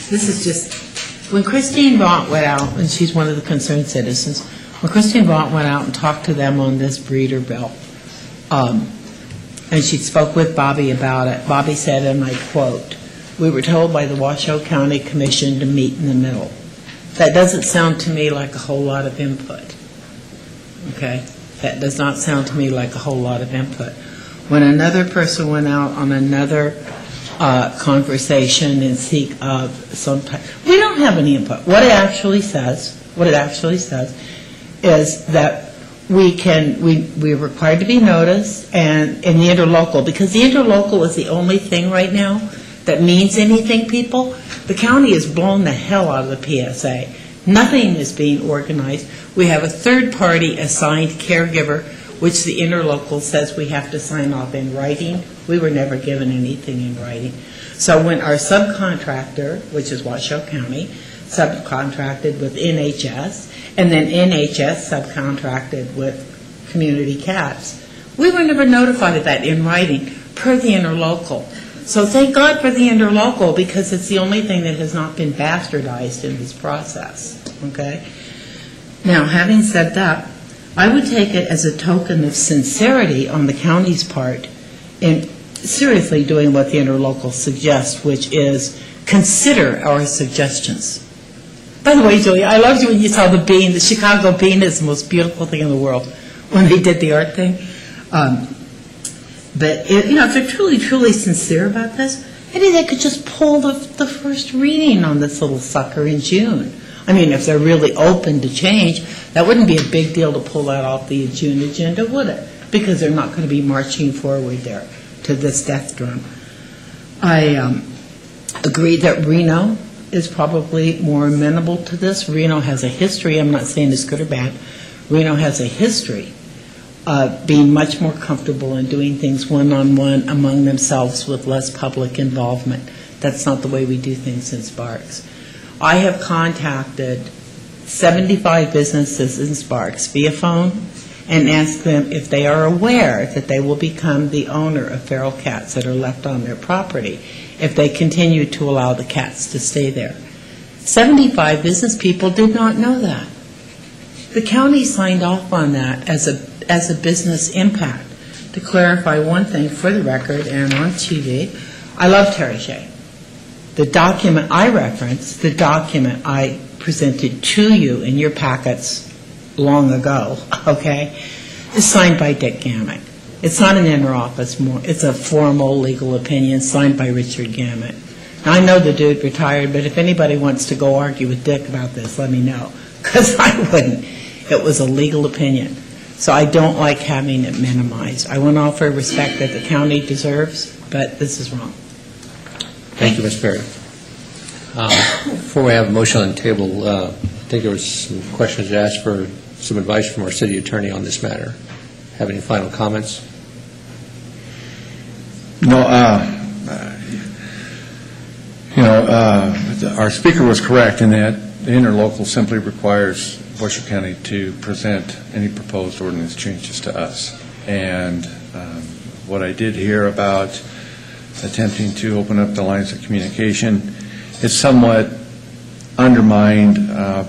Speaker 5: this is just, when Christine Vaught went out, and she's one of the concerned citizens, when Christine Vaught went out and talked to them on this breeder bill, and she spoke with Bobby about it, Bobby said, and I quote, "We were told by the Washoe County Commission to meet in the middle." That doesn't sound to me like a whole lot of input. Okay? That does not sound to me like a whole lot of input. When another person went out on another conversation and seek of some type, we don't have any input. What it actually says is that we're required to be noticed and in the interlocal, because the interlocal is the only thing right now that means anything, people. The county has blown the hell out of the PSA. Nothing is being organized. We have a third-party assigned caregiver, which the interlocal says we have to sign off in writing. We were never given anything in writing. So when our subcontractor, which is Washoe County, subcontracted with NHS, and then NHS subcontracted with Community Cats, we were never notified of that in writing, per the interlocal. So thank God for the interlocal, because it's the only thing that has not been bastardized in this process, okay? Now, having said that, I would take it as a token of sincerity on the county's part in seriously doing what the interlocal suggests, which is consider our suggestions. By the way, Julia, I loved you when you saw the bean. The Chicago bean is the most beautiful thing in the world when they did the art thing. But, if they're truly, truly sincere about this, maybe they could just pull the first reading on this little sucker in June. I mean, if they're really open to change, that wouldn't be a big deal to pull that off the June agenda, would it? Because they're not going to be marching forward there to this death drum. I agree that Reno is probably more amenable to this. Reno has a history, I'm not saying it's good or bad, Reno has a history of being much more comfortable in doing things one-on-one among themselves with less public involvement. That's not the way we do things in Sparks. I have contacted 75 businesses in Sparks via phone and asked them if they are aware that they will become the owner of feral cats that are left on their property if they continue to allow the cats to stay there. 75 business people did not know that. The county signed off on that as a business impact. To clarify one thing for the record and on TV, I love Terry Shea. The document I referenced, the document I presented to you in your packets long ago, okay, is signed by Dick Gammett. It's not an inter-office, it's a formal legal opinion signed by Richard Gammett. I know the dude retired, but if anybody wants to go argue with Dick about this, let me know, because I wouldn't. It was a legal opinion. So I don't like having it minimized. I want to offer respect that the county deserves, but this is wrong.
Speaker 1: Thank you, Ms. Perry. Before we have a motion on the table, I think there was some questions asked for some advice from our city attorney on this matter. Have any final comments?
Speaker 8: No, our speaker was correct in that the interlocal simply requires Washoe County to present any proposed ordinance changes to us. And what I did hear about attempting to open up the lines of communication is somewhat undermined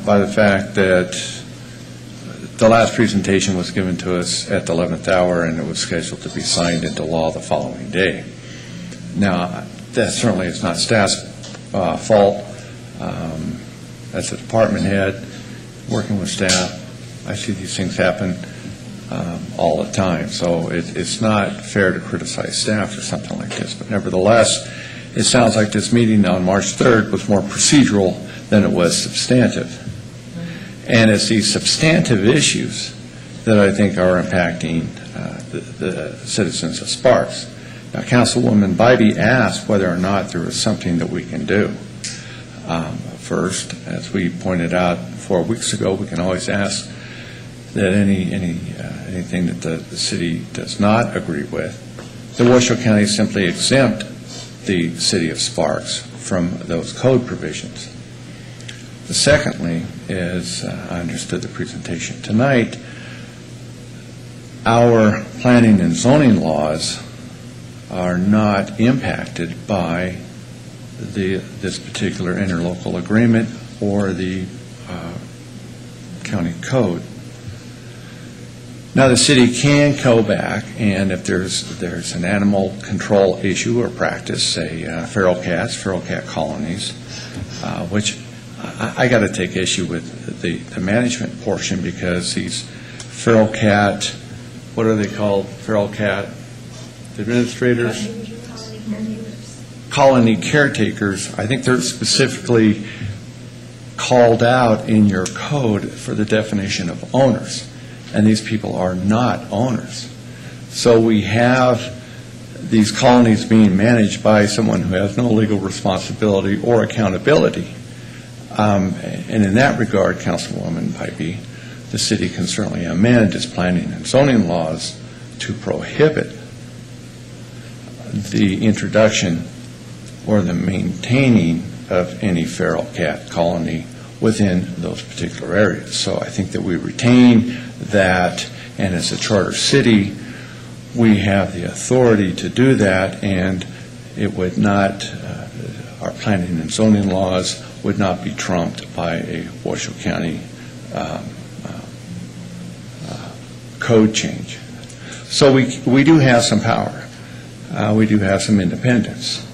Speaker 8: by the fact that the last presentation was given to us at the 11th hour, and it was scheduled to be signed into law the following day. Now, that certainly is not staff's fault. As a department head, working with staff, I see these things happen all the time. So it's not fair to criticize staff for something like this. But nevertheless, it sounds like this meeting on March 3rd was more procedural than it was substantive. And it's these substantive issues that I think are impacting the citizens of Sparks. Now, Councilwoman Bybee asked whether or not there was something that we can do. First, as we pointed out 4 weeks ago, we can always ask that anything that the city does not agree with, that Washoe County simply exempt the city of Sparks from those code provisions. Secondly, as I understood the presentation tonight, our planning and zoning laws are not impacted by this particular interlocal agreement or the county code. Now, the city can go back, and if there's an animal control issue or practice, say feral cat colonies, which I got to take issue with the management portion, because these feral cat, what are they called? Feral cat administrators? Colony caretakers. I think they're specifically called out in your code for the definition of owners, and these people are not owners. So we have these colonies being managed by someone who has no legal responsibility or accountability. And in that regard, Councilwoman Bybee, the city can certainly amend its planning and zoning laws to prohibit the introduction or the maintaining of any feral cat colony within those particular areas. So I think that we retain that, and as a charter city, we have the authority to do that, and it would not, our planning and zoning laws would not be trumped by a Washoe County code change. So we do have some power. We do have some independence.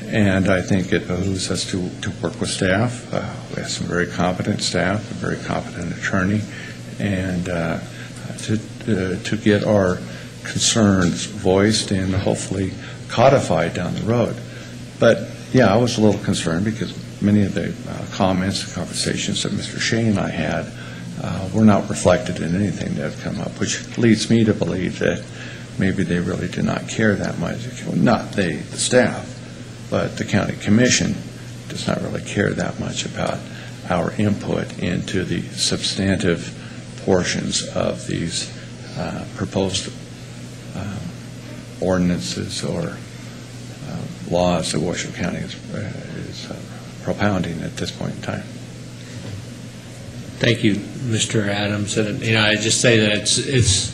Speaker 8: And I think it behooves us to work with staff. We have some very competent staff, a very competent attorney, and to get our concerns voiced and hopefully codified down the road. But, yeah, I was a little concerned because many of the comments and conversations that Mr. Shane and I had were not reflected in anything that had come up, which leads me to believe that maybe they really do not care that much. Not they, the staff, but the county commission does not really care that much about our input into the substantive portions of these proposed ordinances or laws that Washoe County is propounding at this point in time.
Speaker 1: Thank you, Mr. Adams. And I just say that it's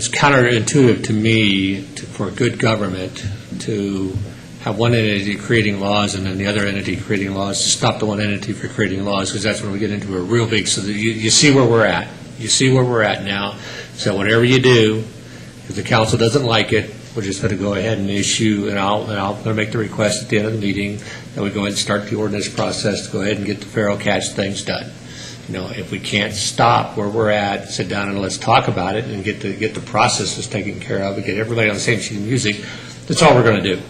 Speaker 1: counterintuitive to me for good government to have one entity creating laws and then the other entity creating laws, to stop the one entity for creating laws, because that's when we get into a real big, so that you see where we're at. You see where we're at now. So whatever you do, if the council doesn't like it, we're just going to go ahead and issue, and I'm going to make the request at the end of the meeting that we go ahead and start the ordinance process to go ahead and get the feral cats things done. If we can't stop where we're at, sit down and let's talk about it and get the processes taken care of and get everybody on the same sheet of music, that's all we're going to do.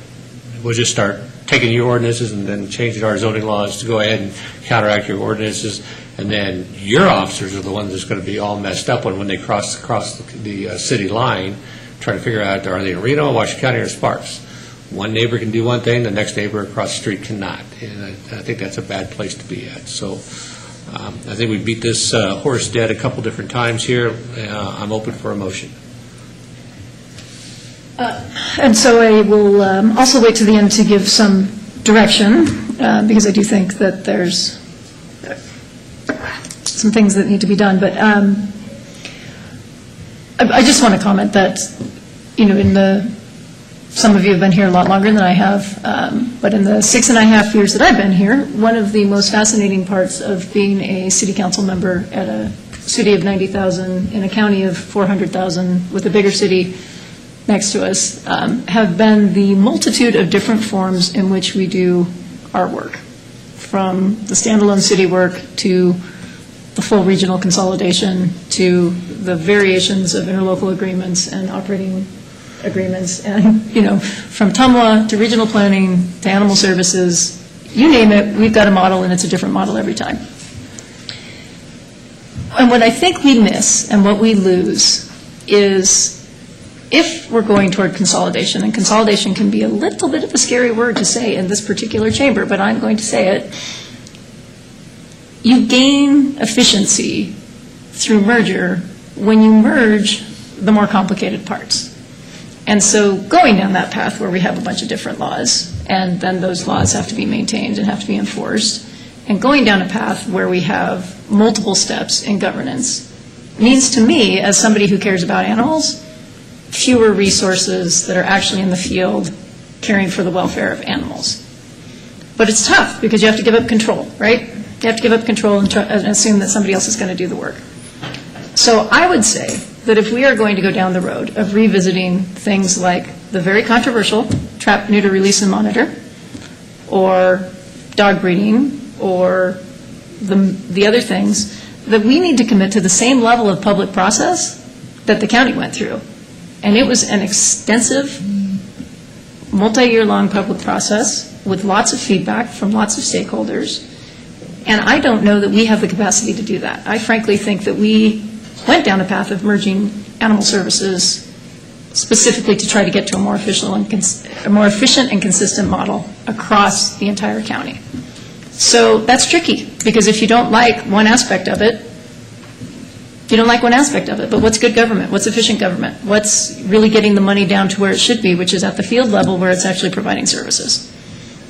Speaker 1: We'll just start taking your ordinances and then changing our zoning laws to go ahead and counteract your ordinances, and then your officers are the ones that's going to be all messed up when they cross the city line, trying to figure out, are they in Reno, Washington County, or Sparks? One neighbor can do one thing, the next neighbor across the street cannot, and I think that's a bad place to be at. So I think we beat this horse dead a couple different times here. I'm open for a motion.
Speaker 19: And so I will also wait to the end to give some direction, because I do think that there's some things that need to be done. But I just want to comment that, some of you have been here a lot longer than I have, but in the 6.5 years that I've been here, one of the most fascinating parts of being a city council member at a city of 90,000 in a county of 400,000 with a bigger city next to us have been the multitude of different forms in which we do our work, from the standalone city work to the full regional consolidation to the variations of interlocal agreements and operating agreements, and from TUMLA to regional planning to animal services, you name it, we've got a model, and it's a different model every time. And what I think we miss and what we lose is, if we're going toward consolidation, and consolidation can be a little bit of a scary word to say in this particular chamber, but I'm going to say it, you gain efficiency through merger when you merge the more complicated parts. And so going down that path where we have a bunch of different laws, and then those laws have to be maintained and have to be enforced, and going down a path where we have multiple steps in governance means to me, as somebody who cares about animals, fewer resources that are actually in the field caring for the welfare of animals. But it's tough because you have to give up control, right? You have to give up control and assume that somebody else is going to do the work. So I would say that if we are going to go down the road of revisiting things like the very controversial trap, neuter, release, and monitor, or dog breeding, or the other things, that we need to commit to the same level of public process that the county went through. And it was an extensive, multi-year-long public process with lots of feedback from lots of stakeholders. And I don't know that we have the capacity to do that. I frankly think that we went down a path of merging animal services specifically to try to get to a more efficient and consistent model across the entire county. So that's tricky, because if you don't like one aspect of it, you don't like one aspect of it. But what's good government? What's efficient government? What's really getting the money down to where it should be, which is at the field level where it's actually providing services?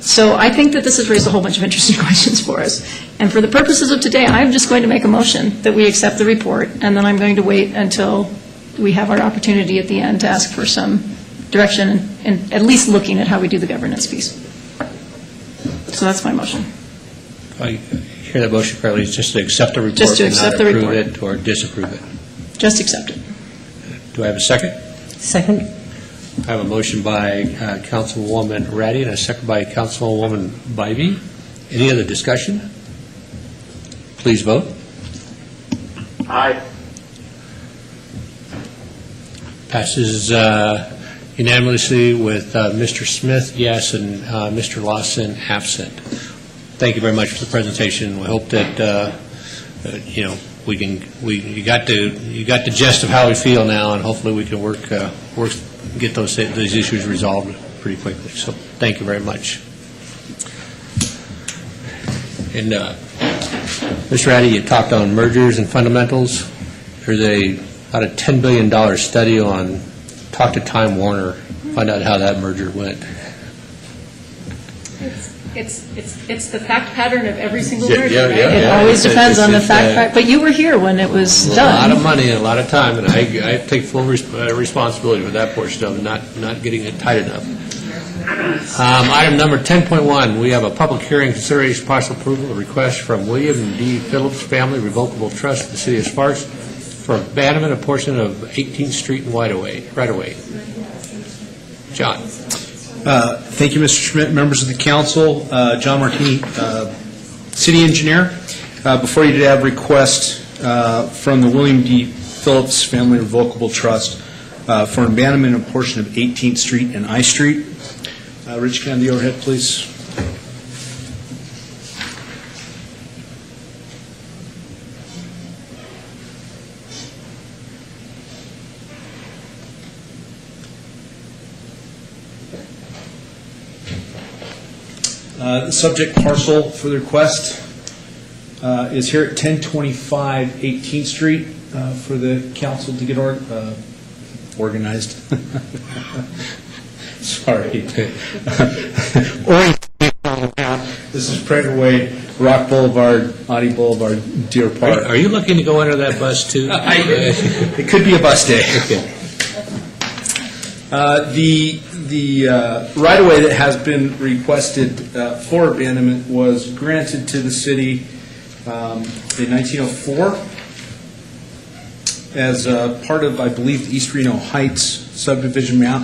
Speaker 19: So I think that this has raised a whole bunch of interesting questions for us. And for the purposes of today, I'm just going to make a motion that we accept the report, and then I'm going to wait until we have our opportunity at the end to ask for some direction and at least looking at how we do the governance piece. So that's my motion.
Speaker 1: I hear that motion correctly. It's just to accept the report
Speaker 19: Just to accept the report.
Speaker 1: and not approve it or disapprove it.
Speaker 19: Just accept it.
Speaker 1: Do I have a second?
Speaker 5: Second.
Speaker 1: I have a motion by Councilwoman Ratty and a second by Councilwoman Bybee. Any other discussion? Please vote.
Speaker 21: Aye.
Speaker 1: Passes unanimously with Mr. Smith, yes, and Mr. Lawson absent. Thank you very much for the presentation. We hope that you got the gist of how we feel now, and hopefully we can get those issues resolved pretty quickly. So thank you very much. And Mr. Ratty, you talked on mergers and fundamentals. There's about a $10 billion study on talk to Time Warner, find out how that merger went.
Speaker 19: It's the fact pattern of every single merger.
Speaker 1: It
Speaker 19: always depends on the fact. But you were here when it was done.
Speaker 1: A lot of money and a lot of time, and I take full responsibility for that portion of it, not getting it tight enough. Item number 10.1, we have a public hearing, consideration, partial approval, a request from William D. Phillips Family Revocable Trust, the City of Sparks, for abandonment of portion of 18th Street and right-of-way. John.
Speaker 2: Thank you, Mr. Schmidt, members of the council. John Martini, city engineer. Before you today, I have a request from the William D. Phillips Family Revocable Trust for an abandonment of portion of 18th Street and I Street. Rich, can I have the overhead, please? The subject parcel for the request is here at 1025 18th Street for the council to get organized. Sorry. This is Prager Way, Rock Boulevard, Audi Boulevard, Deer Park.
Speaker 1: Are you looking to go under that bus, too?
Speaker 2: It could be a bus day. The right-of-way that has been requested for abandonment was granted to the city in 1904 as part of, I believe, the East Reno Heights subdivision map.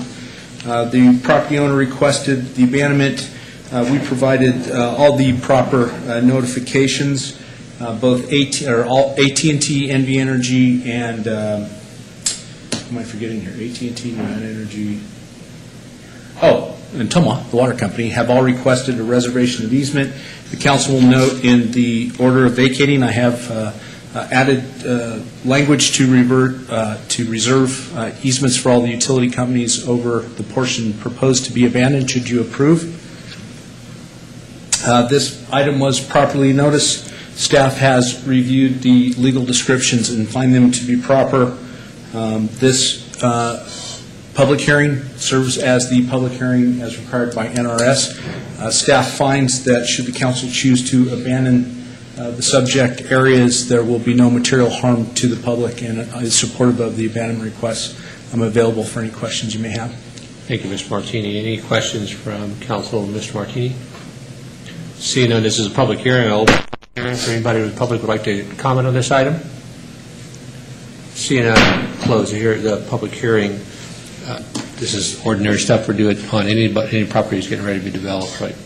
Speaker 2: The property owner requested the abandonment. We provided all the proper notifications, both AT&T, NV Energy, and who am I forgetting here? AT&T, Nevada Energy. And Toma, the water company, have all requested a reservation of easement. The council will note in the order of vacating, I have added language to reserve easements for all the utility companies over the portion proposed to be abandoned, should you approve. This item was properly noticed. Staff has reviewed the legal descriptions and find them to be proper. This public hearing serves as the public hearing as required by NRS. Staff finds that should the council choose to abandon the subject areas, there will be no material harm to the public, and is supportive of the abandonment request. I'm available for any questions you may have.
Speaker 1: Thank you, Mr. Martini. Any questions from council, Mr. Martini? Seeing none, this is a public hearing. I'll open the hearing for anybody in the public would like to comment on this item. Seeing none, close the public hearing. This is ordinary stuff we're doing on any property that's getting ready to be developed, right?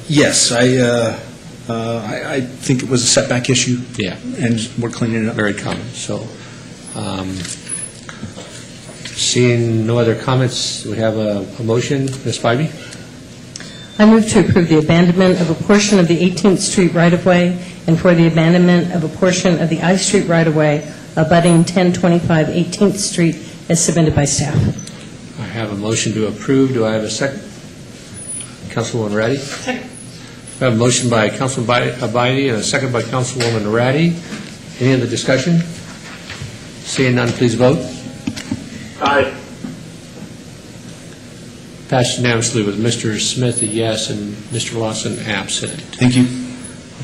Speaker 2: Yes, I think it was a setback issue.
Speaker 1: Yeah.
Speaker 2: And we're cleaning it up.
Speaker 1: Very common. So, seeing no other comments, we have a motion. Ms. Spivey?
Speaker 10: I move to approve the abandonment of a portion of the 18th Street right-of-way and for the abandonment of a portion of the I Street right-of-way abutting 1025 18th Street as submitted by staff.
Speaker 1: I have a motion to approve. Do I have a second? Councilwoman Ratty?
Speaker 19: Second.
Speaker 1: I have a motion by Councilman Abidi and a second by Councilwoman Ratty. Any other discussion? Seeing none, please vote.
Speaker 21: Aye.
Speaker 1: Passed unanimously with Mr. Smith a yes and Mr. Lawson absent.
Speaker 2: Thank you.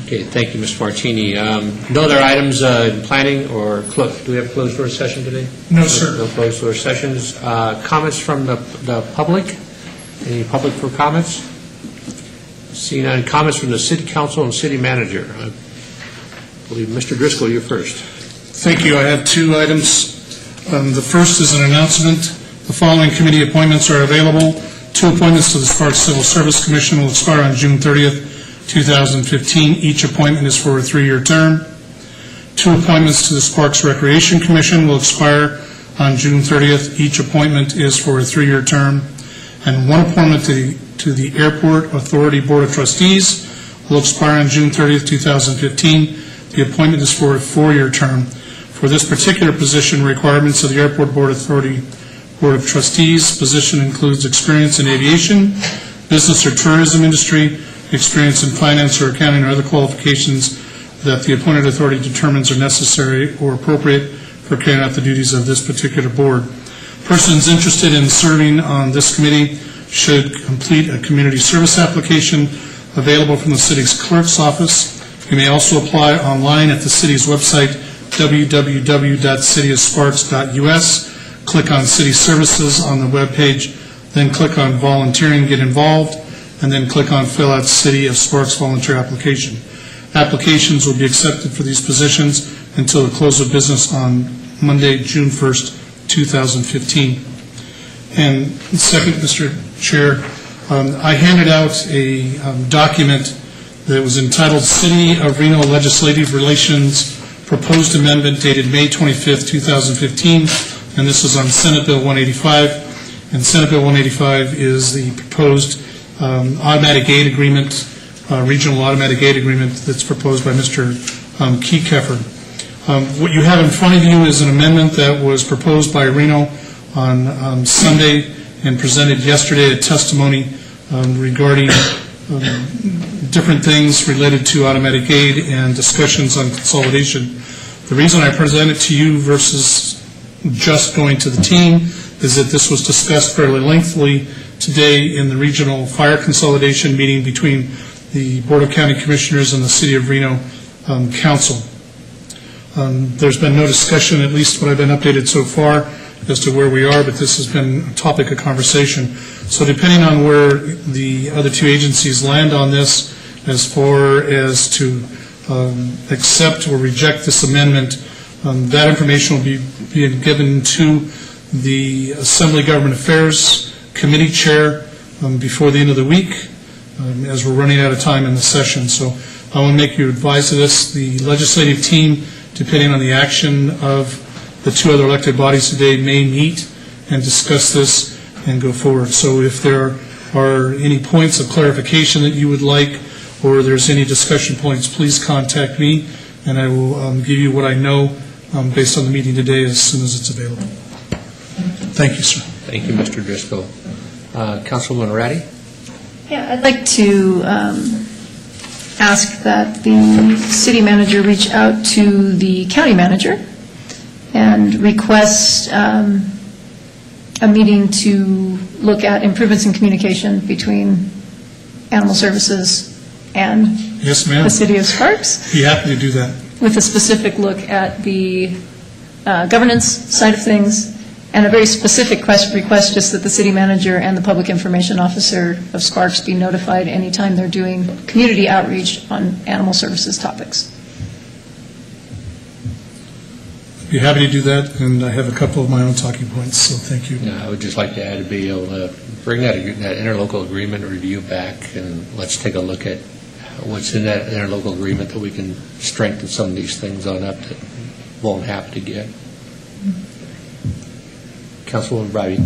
Speaker 1: Okay, thank you, Mr. Martini. No other items in planning or do we have a closed door session today?
Speaker 20: No, sir.
Speaker 1: No closed door sessions. Comments from the public? Any public for comments? Seeing none, comments from the city council and city manager. I believe Mr. Driscoll, you're first.
Speaker 20: Thank you. I have two items. The first is an announcement. The following committee appointments are available. 2 appointments to the Sparks Civil Service Commission will expire on June 30th, 2015. Each appointment is for a 3-year term. 2 appointments to the Sparks Recreation Commission will expire on June 30th. Each appointment is for a 3-year term. And 1 appointment to the Airport Authority Board of Trustees will expire on June 30th, 2015. The appointment is for a 4-year term. For this particular position, requirements of the Airport Board Authority Board of Trustees position includes experience in aviation, business or tourism industry, experience in finance or accounting, or other qualifications that the appointed authority determines are necessary or appropriate for carrying out the duties of this particular board. Persons interested in serving on this committee should complete a community service application available from the city's clerk's office. You may also apply online at the city's website, www.cityofsparks.us. Click on City Services on the web page, then click on Volunteering, Get Involved, and then click on Fill Out City of Sparks Volunteer Application. Applications will be accepted for these positions until the close of business on Monday, June 1st, 2015. And second, Mr. Chair, I handed out a document that was entitled City of Reno Legislative Relations Proposed Amendment dated May 25th, 2015, and this was on Senate Bill 185. And Senate Bill 185 is the proposed automatic aid agreement, regional automatic aid agreement that's proposed by Mr. Kekeffer. What you have in front of you is an amendment that was proposed by Reno on Sunday and presented yesterday at testimony regarding different things related to automatic aid and discussions on consolidation. The reason I present it to you versus just going to the team is that this was discussed fairly lengthily today in the regional fire consolidation meeting between the Board of County Commissioners and the City of Reno Council. There's been no discussion, at least what I've been updated so far, as to where we are, but this has been a topic of conversation. So depending on where the other two agencies land on this, as far as to accept or reject this amendment, that information will be being given to the Assembly Government Affairs Committee Chair before the end of the week, as we're running out of time in the session. So I want to make you advised of this. The legislative team, depending on the action of the two other elected bodies today, may meet and discuss this and go forward. So if there are any points of clarification that you would like, or there's any discussion points, please contact me, and I will give you what I know based on the meeting today as soon as it's available. Thank you, sir.
Speaker 1: Thank you, Mr. Driscoll. Councilwoman Ratty?
Speaker 19: Yeah, I'd like to ask that the city manager reach out to the county manager and request a meeting to look at improvements in communication between Animal Services and
Speaker 20: Yes, ma'am.
Speaker 19: the city of Sparks,
Speaker 20: Be happy to do that.
Speaker 19: with a specific look at the governance side of things, and a very specific request just that the city manager and the public information officer of Sparks be notified anytime they're doing community outreach on animal services topics.
Speaker 20: Be happy to do that, and I have a couple of my own talking points, so thank you.
Speaker 1: I would just like to add to be able to bring that interlocal agreement review back, and let's take a look at what's in that interlocal agreement that we can strengthen some of these things on up that won't happen again. Councilwoman Brady.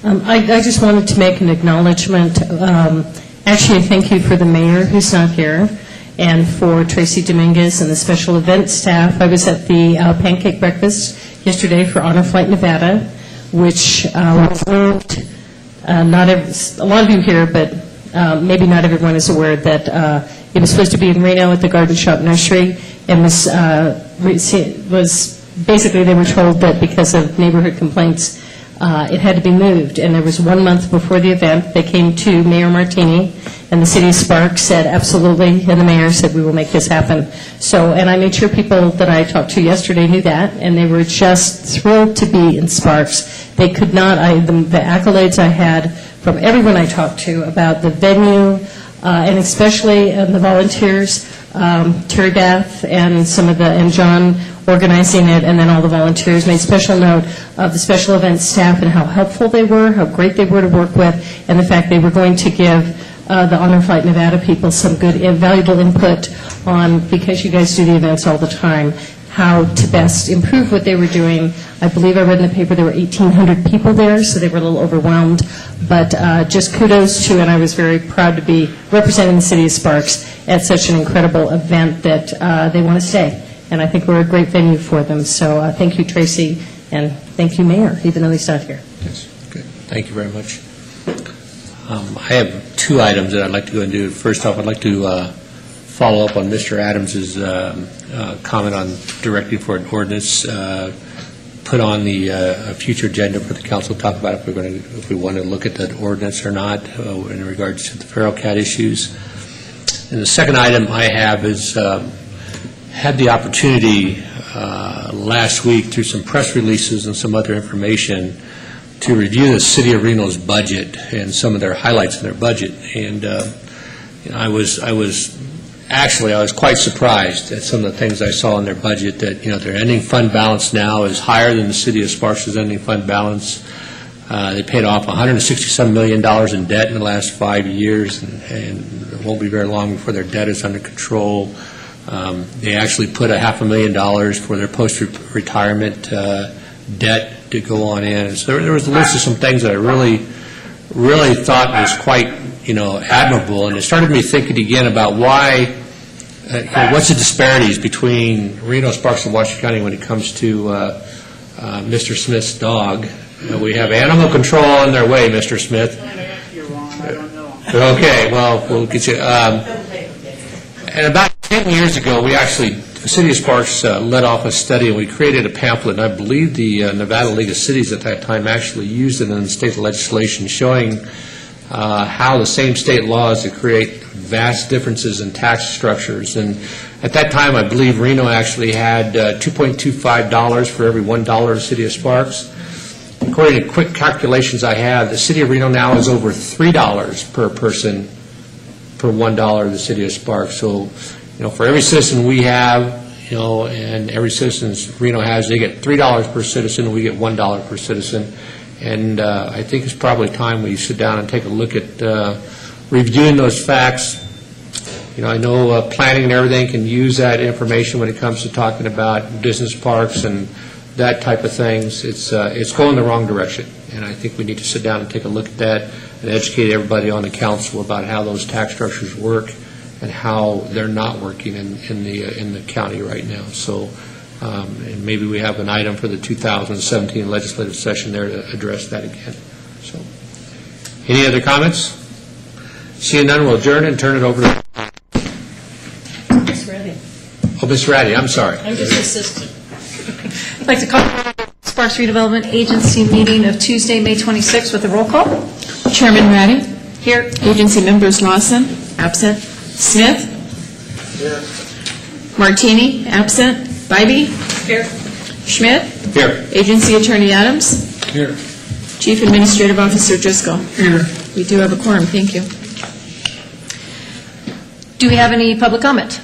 Speaker 10: I just wanted to make an acknowledgement. Actually, thank you for the mayor who's not here, and for Tracy Dominguez and the special events staff. I was at the pancake breakfast yesterday for Honor Flight Nevada, which was moved. A lot of you here, but maybe not everyone is aware that it was supposed to be in Reno at the Garden Shop Nursery, and was basically they were told that because of neighborhood complaints, it had to be moved. And there was 1 month before the event, they came to Mayor Martini, and the city of Sparks said absolutely, and the mayor said we will make this happen. So, and I made sure people that I talked to yesterday knew that, and they were just thrilled to be in Sparks. They could not, the accolades I had from everyone I talked to about the venue, and especially the volunteers, Terry Beth and and John organizing it, and then all the volunteers made special note of the special events staff and how helpful they were, how great they were to work with, and the fact they were going to give the Honor Flight Nevada people some good, valuable input on, because you guys do the events all the time, how to best improve what they were doing. I believe I read in the paper there were 1,800 people there, so they were a little overwhelmed. But just kudos to, and I was very proud to be representing the city of Sparks at such an incredible event that they want to stay. And I think we're a great venue for them. So thank you, Tracy, and thank you, Mayor, even though he's not here.
Speaker 1: Yes, good. Thank you very much. I have two items that I'd like to go and do. First off, I'd like to follow up on Mr. Adams's comment on directing for an ordinance put on the future agenda for the council to talk about if we want to look at that ordinance or not in regards to the feral cat issues. And the second item I have is had the opportunity last week through some press releases and some other information to review the City of Reno's budget and some of their highlights in their budget. And I was quite surprised at some of the things I saw in their budget, that their ending fund balance now is higher than the City of Sparks' ending fund balance. They paid off $167 million in debt in the last 5 years, and it won't be very long before their debt is under control. They actually put $500,000 for their post-retirement debt to go on in. So there was a list of some things that I really thought was quite, admirable, and it started me thinking again about why, what's the disparities between Reno, Sparks, and Washoe County when it comes to Mr. Smith's dog. We have animal control in their way, Mr. Smith. Okay, well, we'll get you. And about 10 years ago, we actually, the City of Sparks led off a study, and we created a pamphlet, and I believe the Nevada League of Cities at that time actually used it in state legislation, showing how the same state laws that create vast differences in tax structures. And at that time, I believe Reno actually had $2.25 for every $1 the City of Sparks. According to quick calculations I have, the City of Reno now is over $3 per person per $1 of the City of Sparks. So, for every citizen we have, and every citizen Reno has, they get $3 per citizen, and we get $1 per citizen. And I think it's probably time we sit down and take a look at reviewing those facts. I know planning and everything can use that information when it comes to talking about business parks and that type of things. It's going the wrong direction, and I think we need to sit down and take a look at that and educate everybody on the council about how those tax structures work and how they're not working in the county right now. So, and maybe we have an item for the 2017 legislative session there to address that again. So, any other comments? Seeing none, we'll adjourn and turn it over to
Speaker 9: Ms. Ratty.
Speaker 1: Oh, Ms. Ratty, I'm sorry.
Speaker 9: I'm just assistant. I'd like to call the Sparks Redevelopment Agency meeting of Tuesday, May 26th with a roll call.
Speaker 13: Chairman Ratty?
Speaker 9: Here.
Speaker 13: Agency members Lawson? Absent. Smith?
Speaker 9: Here.
Speaker 13: Martini? Absent. Bybee?
Speaker 9: Here.
Speaker 13: Schmidt?
Speaker 1: Here.
Speaker 13: Agency Attorney Adams?
Speaker 20: Here.
Speaker 13: Chief Administrative Officer Driscoll?
Speaker 20: Here.
Speaker 13: We do have a quorum. Thank you.
Speaker 19: Do we have any public comment?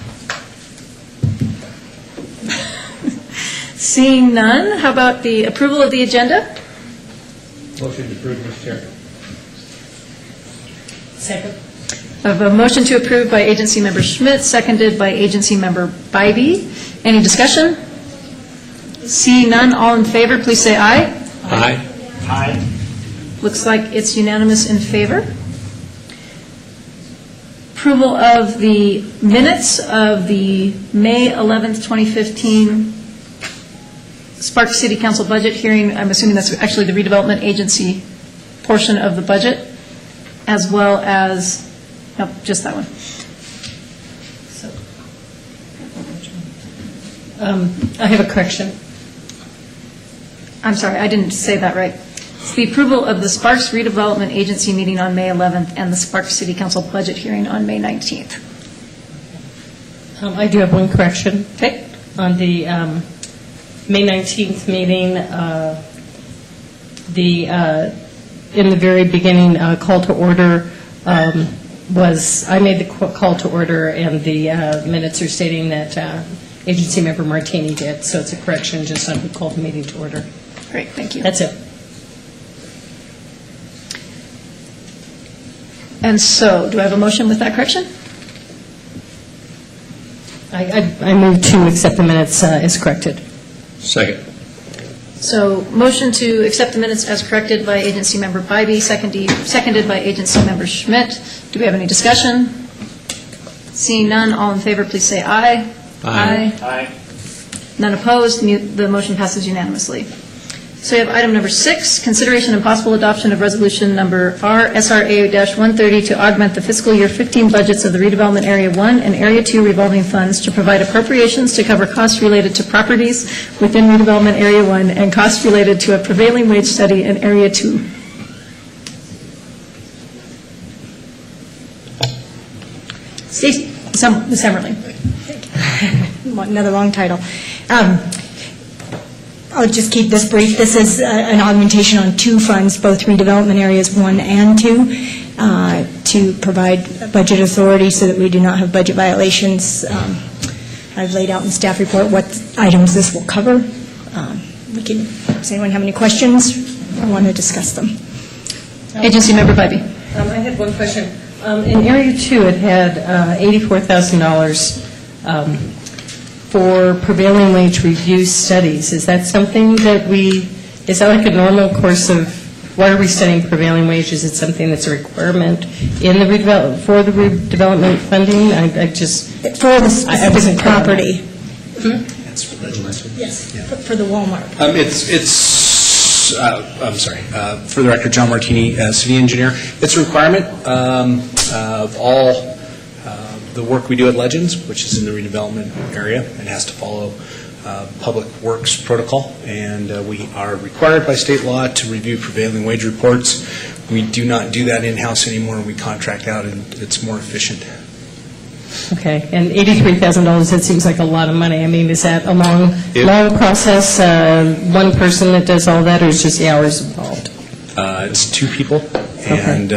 Speaker 19: Seeing none, how about the approval of the agenda?
Speaker 1: Motion to approve, Mr. Chair.
Speaker 9: Second.
Speaker 19: I have a motion to approve by Agency Member Schmidt, seconded by Agency Member Bybee. Any discussion? Seeing none, all in favor, please say aye.
Speaker 1: Aye.
Speaker 19: Aye. Looks like it's unanimous in favor. Approval of the minutes of the May 11th, 2015 Sparks City Council budget hearing. I'm assuming that's actually the redevelopment agency portion of the budget, as well as, no, just that one.
Speaker 9: So, I have a correction.
Speaker 19: I'm sorry, I didn't say that right. It's the approval of the Sparks Redevelopment Agency meeting on May 11th and the Sparks City Council budget hearing on May 19th.
Speaker 9: I do have one correction.
Speaker 19: Okay.
Speaker 9: On the May 19th meeting, in the very beginning, call to order was, I made the call to order, and the minutes are stating that Agency Member Martini did, so it's a correction just on who called the meeting to order.
Speaker 19: Great, thank you.
Speaker 9: That's it.
Speaker 19: And so, do I have a motion with that correction?
Speaker 9: I move to accept the minutes as corrected.
Speaker 1: Second.
Speaker 19: So, motion to accept the minutes as corrected by Agency Member Bybee, seconded by Agency Member Schmidt. Do we have any discussion? Seeing none, all in favor, please say aye.
Speaker 1: Aye.
Speaker 19: Aye. None opposed. The motion passes unanimously. So we have item number 6, consideration and possible adoption of resolution number RSRA-130 to augment the fiscal year 15 budgets of the redevelopment Area 1 and Area 2 revolving funds to provide appropriations to cover costs related to properties within redevelopment Area 1 and costs related to a prevailing wage study in Area 2. Stacy, Ms. Hemmerling.
Speaker 7: Another long title. I'll just keep this brief. This is an augmentation on 2 funds, both redevelopment areas 1 and 2, to provide budget authority so that we do not have budget violations. I've laid out in the staff report what items this will cover. Does anyone have any questions? I want to discuss them.
Speaker 19: Agency Member Bybee.
Speaker 9: I had one question. In Area 2, it had $84,000
Speaker 10: for prevailing wage review studies. Is that something that is that like a normal course of, why are we studying prevailing wage? Is it something that's a requirement in the for the redevelopment funding? I just...
Speaker 7: For the specific property.
Speaker 2: That's for legislation.
Speaker 7: Yes, for the Walmart.
Speaker 2: I'm sorry, for the record, John Martini, city engineer. It's a requirement of all the work we do at Legends, which is in the redevelopment area. It has to follow Public Works protocol, and we are required by state law to review prevailing wage reports. We do not do that in-house anymore. We contract out, and it's more efficient.
Speaker 10: Okay, and $83,000, that seems like a lot of money. I mean, is that a long process, one person that does all that, or is just the hours involved?
Speaker 2: It's two people, and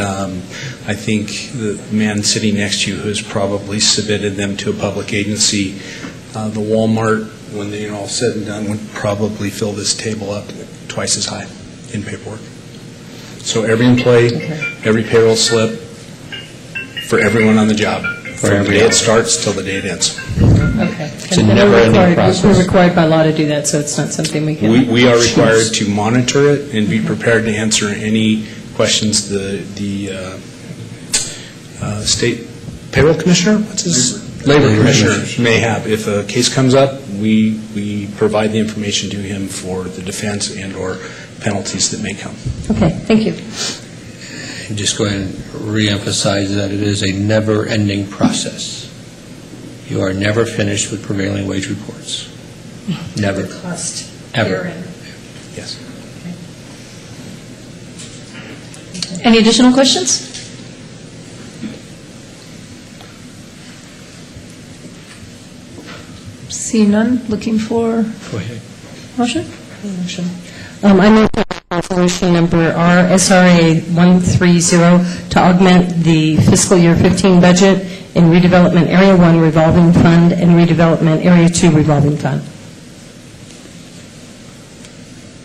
Speaker 2: I think the man sitting next to you who has probably submitted them to a public agency, the Walmart, when they're all said and done, would probably fill this table up twice as high in paperwork. So every employee, every payroll slip, for everyone on the job, from the day it starts till the day it ends.
Speaker 10: Okay.
Speaker 1: It's a never-ending process.
Speaker 10: We're required by law to do that, so it's not something we can...
Speaker 2: We are required to monitor it and be prepared to answer any questions the state payroll commissioner, what's his? Labor commissioner may have. If a case comes up, we provide the information to him for the defense and/or penalties that may come.
Speaker 10: Okay, thank you.
Speaker 1: Just go ahead and reemphasize that it is a never-ending process. You are never finished with prevailing wage reports. Never.
Speaker 19: The cost.
Speaker 1: Ever.
Speaker 2: Yes.
Speaker 19: Any additional questions? Seeing none, looking for
Speaker 1: Go ahead.
Speaker 19: motion?
Speaker 10: I move resolution number RSRA 130 to augment the fiscal year 15 budget in redevelopment area 1 revolving fund and redevelopment area 2 revolving fund.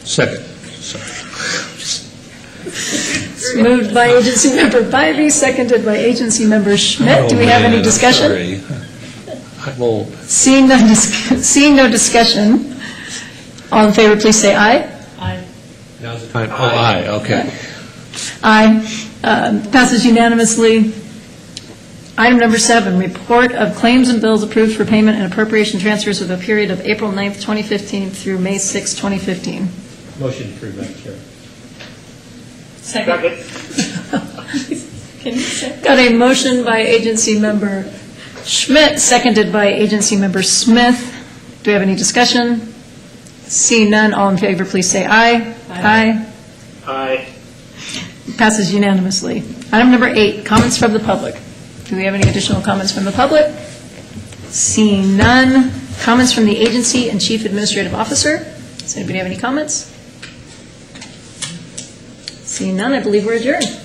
Speaker 1: Second.
Speaker 19: Moved by agency member Bybee, seconded by agency member Schmidt. Do we have any discussion?
Speaker 1: I'm old.
Speaker 19: Seeing no discussion, all in favor, please say aye. Aye.
Speaker 1: Now's the time. Oh, aye, okay.
Speaker 19: Aye. Passes unanimously. Item number 7, report of claims and bills approved for payment and appropriation transfers with a period of April 9th, 2015 through May 6th, 2015.
Speaker 1: Motion approved, Madam Chair.
Speaker 19: Second. Got a motion by agency member Schmidt, seconded by agency member Smith. Do we have any discussion? Seeing none, all in favor, please say aye. Aye.
Speaker 21: Aye.
Speaker 19: Passes unanimously. Item number 8, comments from the public. Do we have any additional comments from the public? Seeing none, comments from the agency and chief administrative officer. Does anybody have any comments? Seeing none, I believe we're adjourned.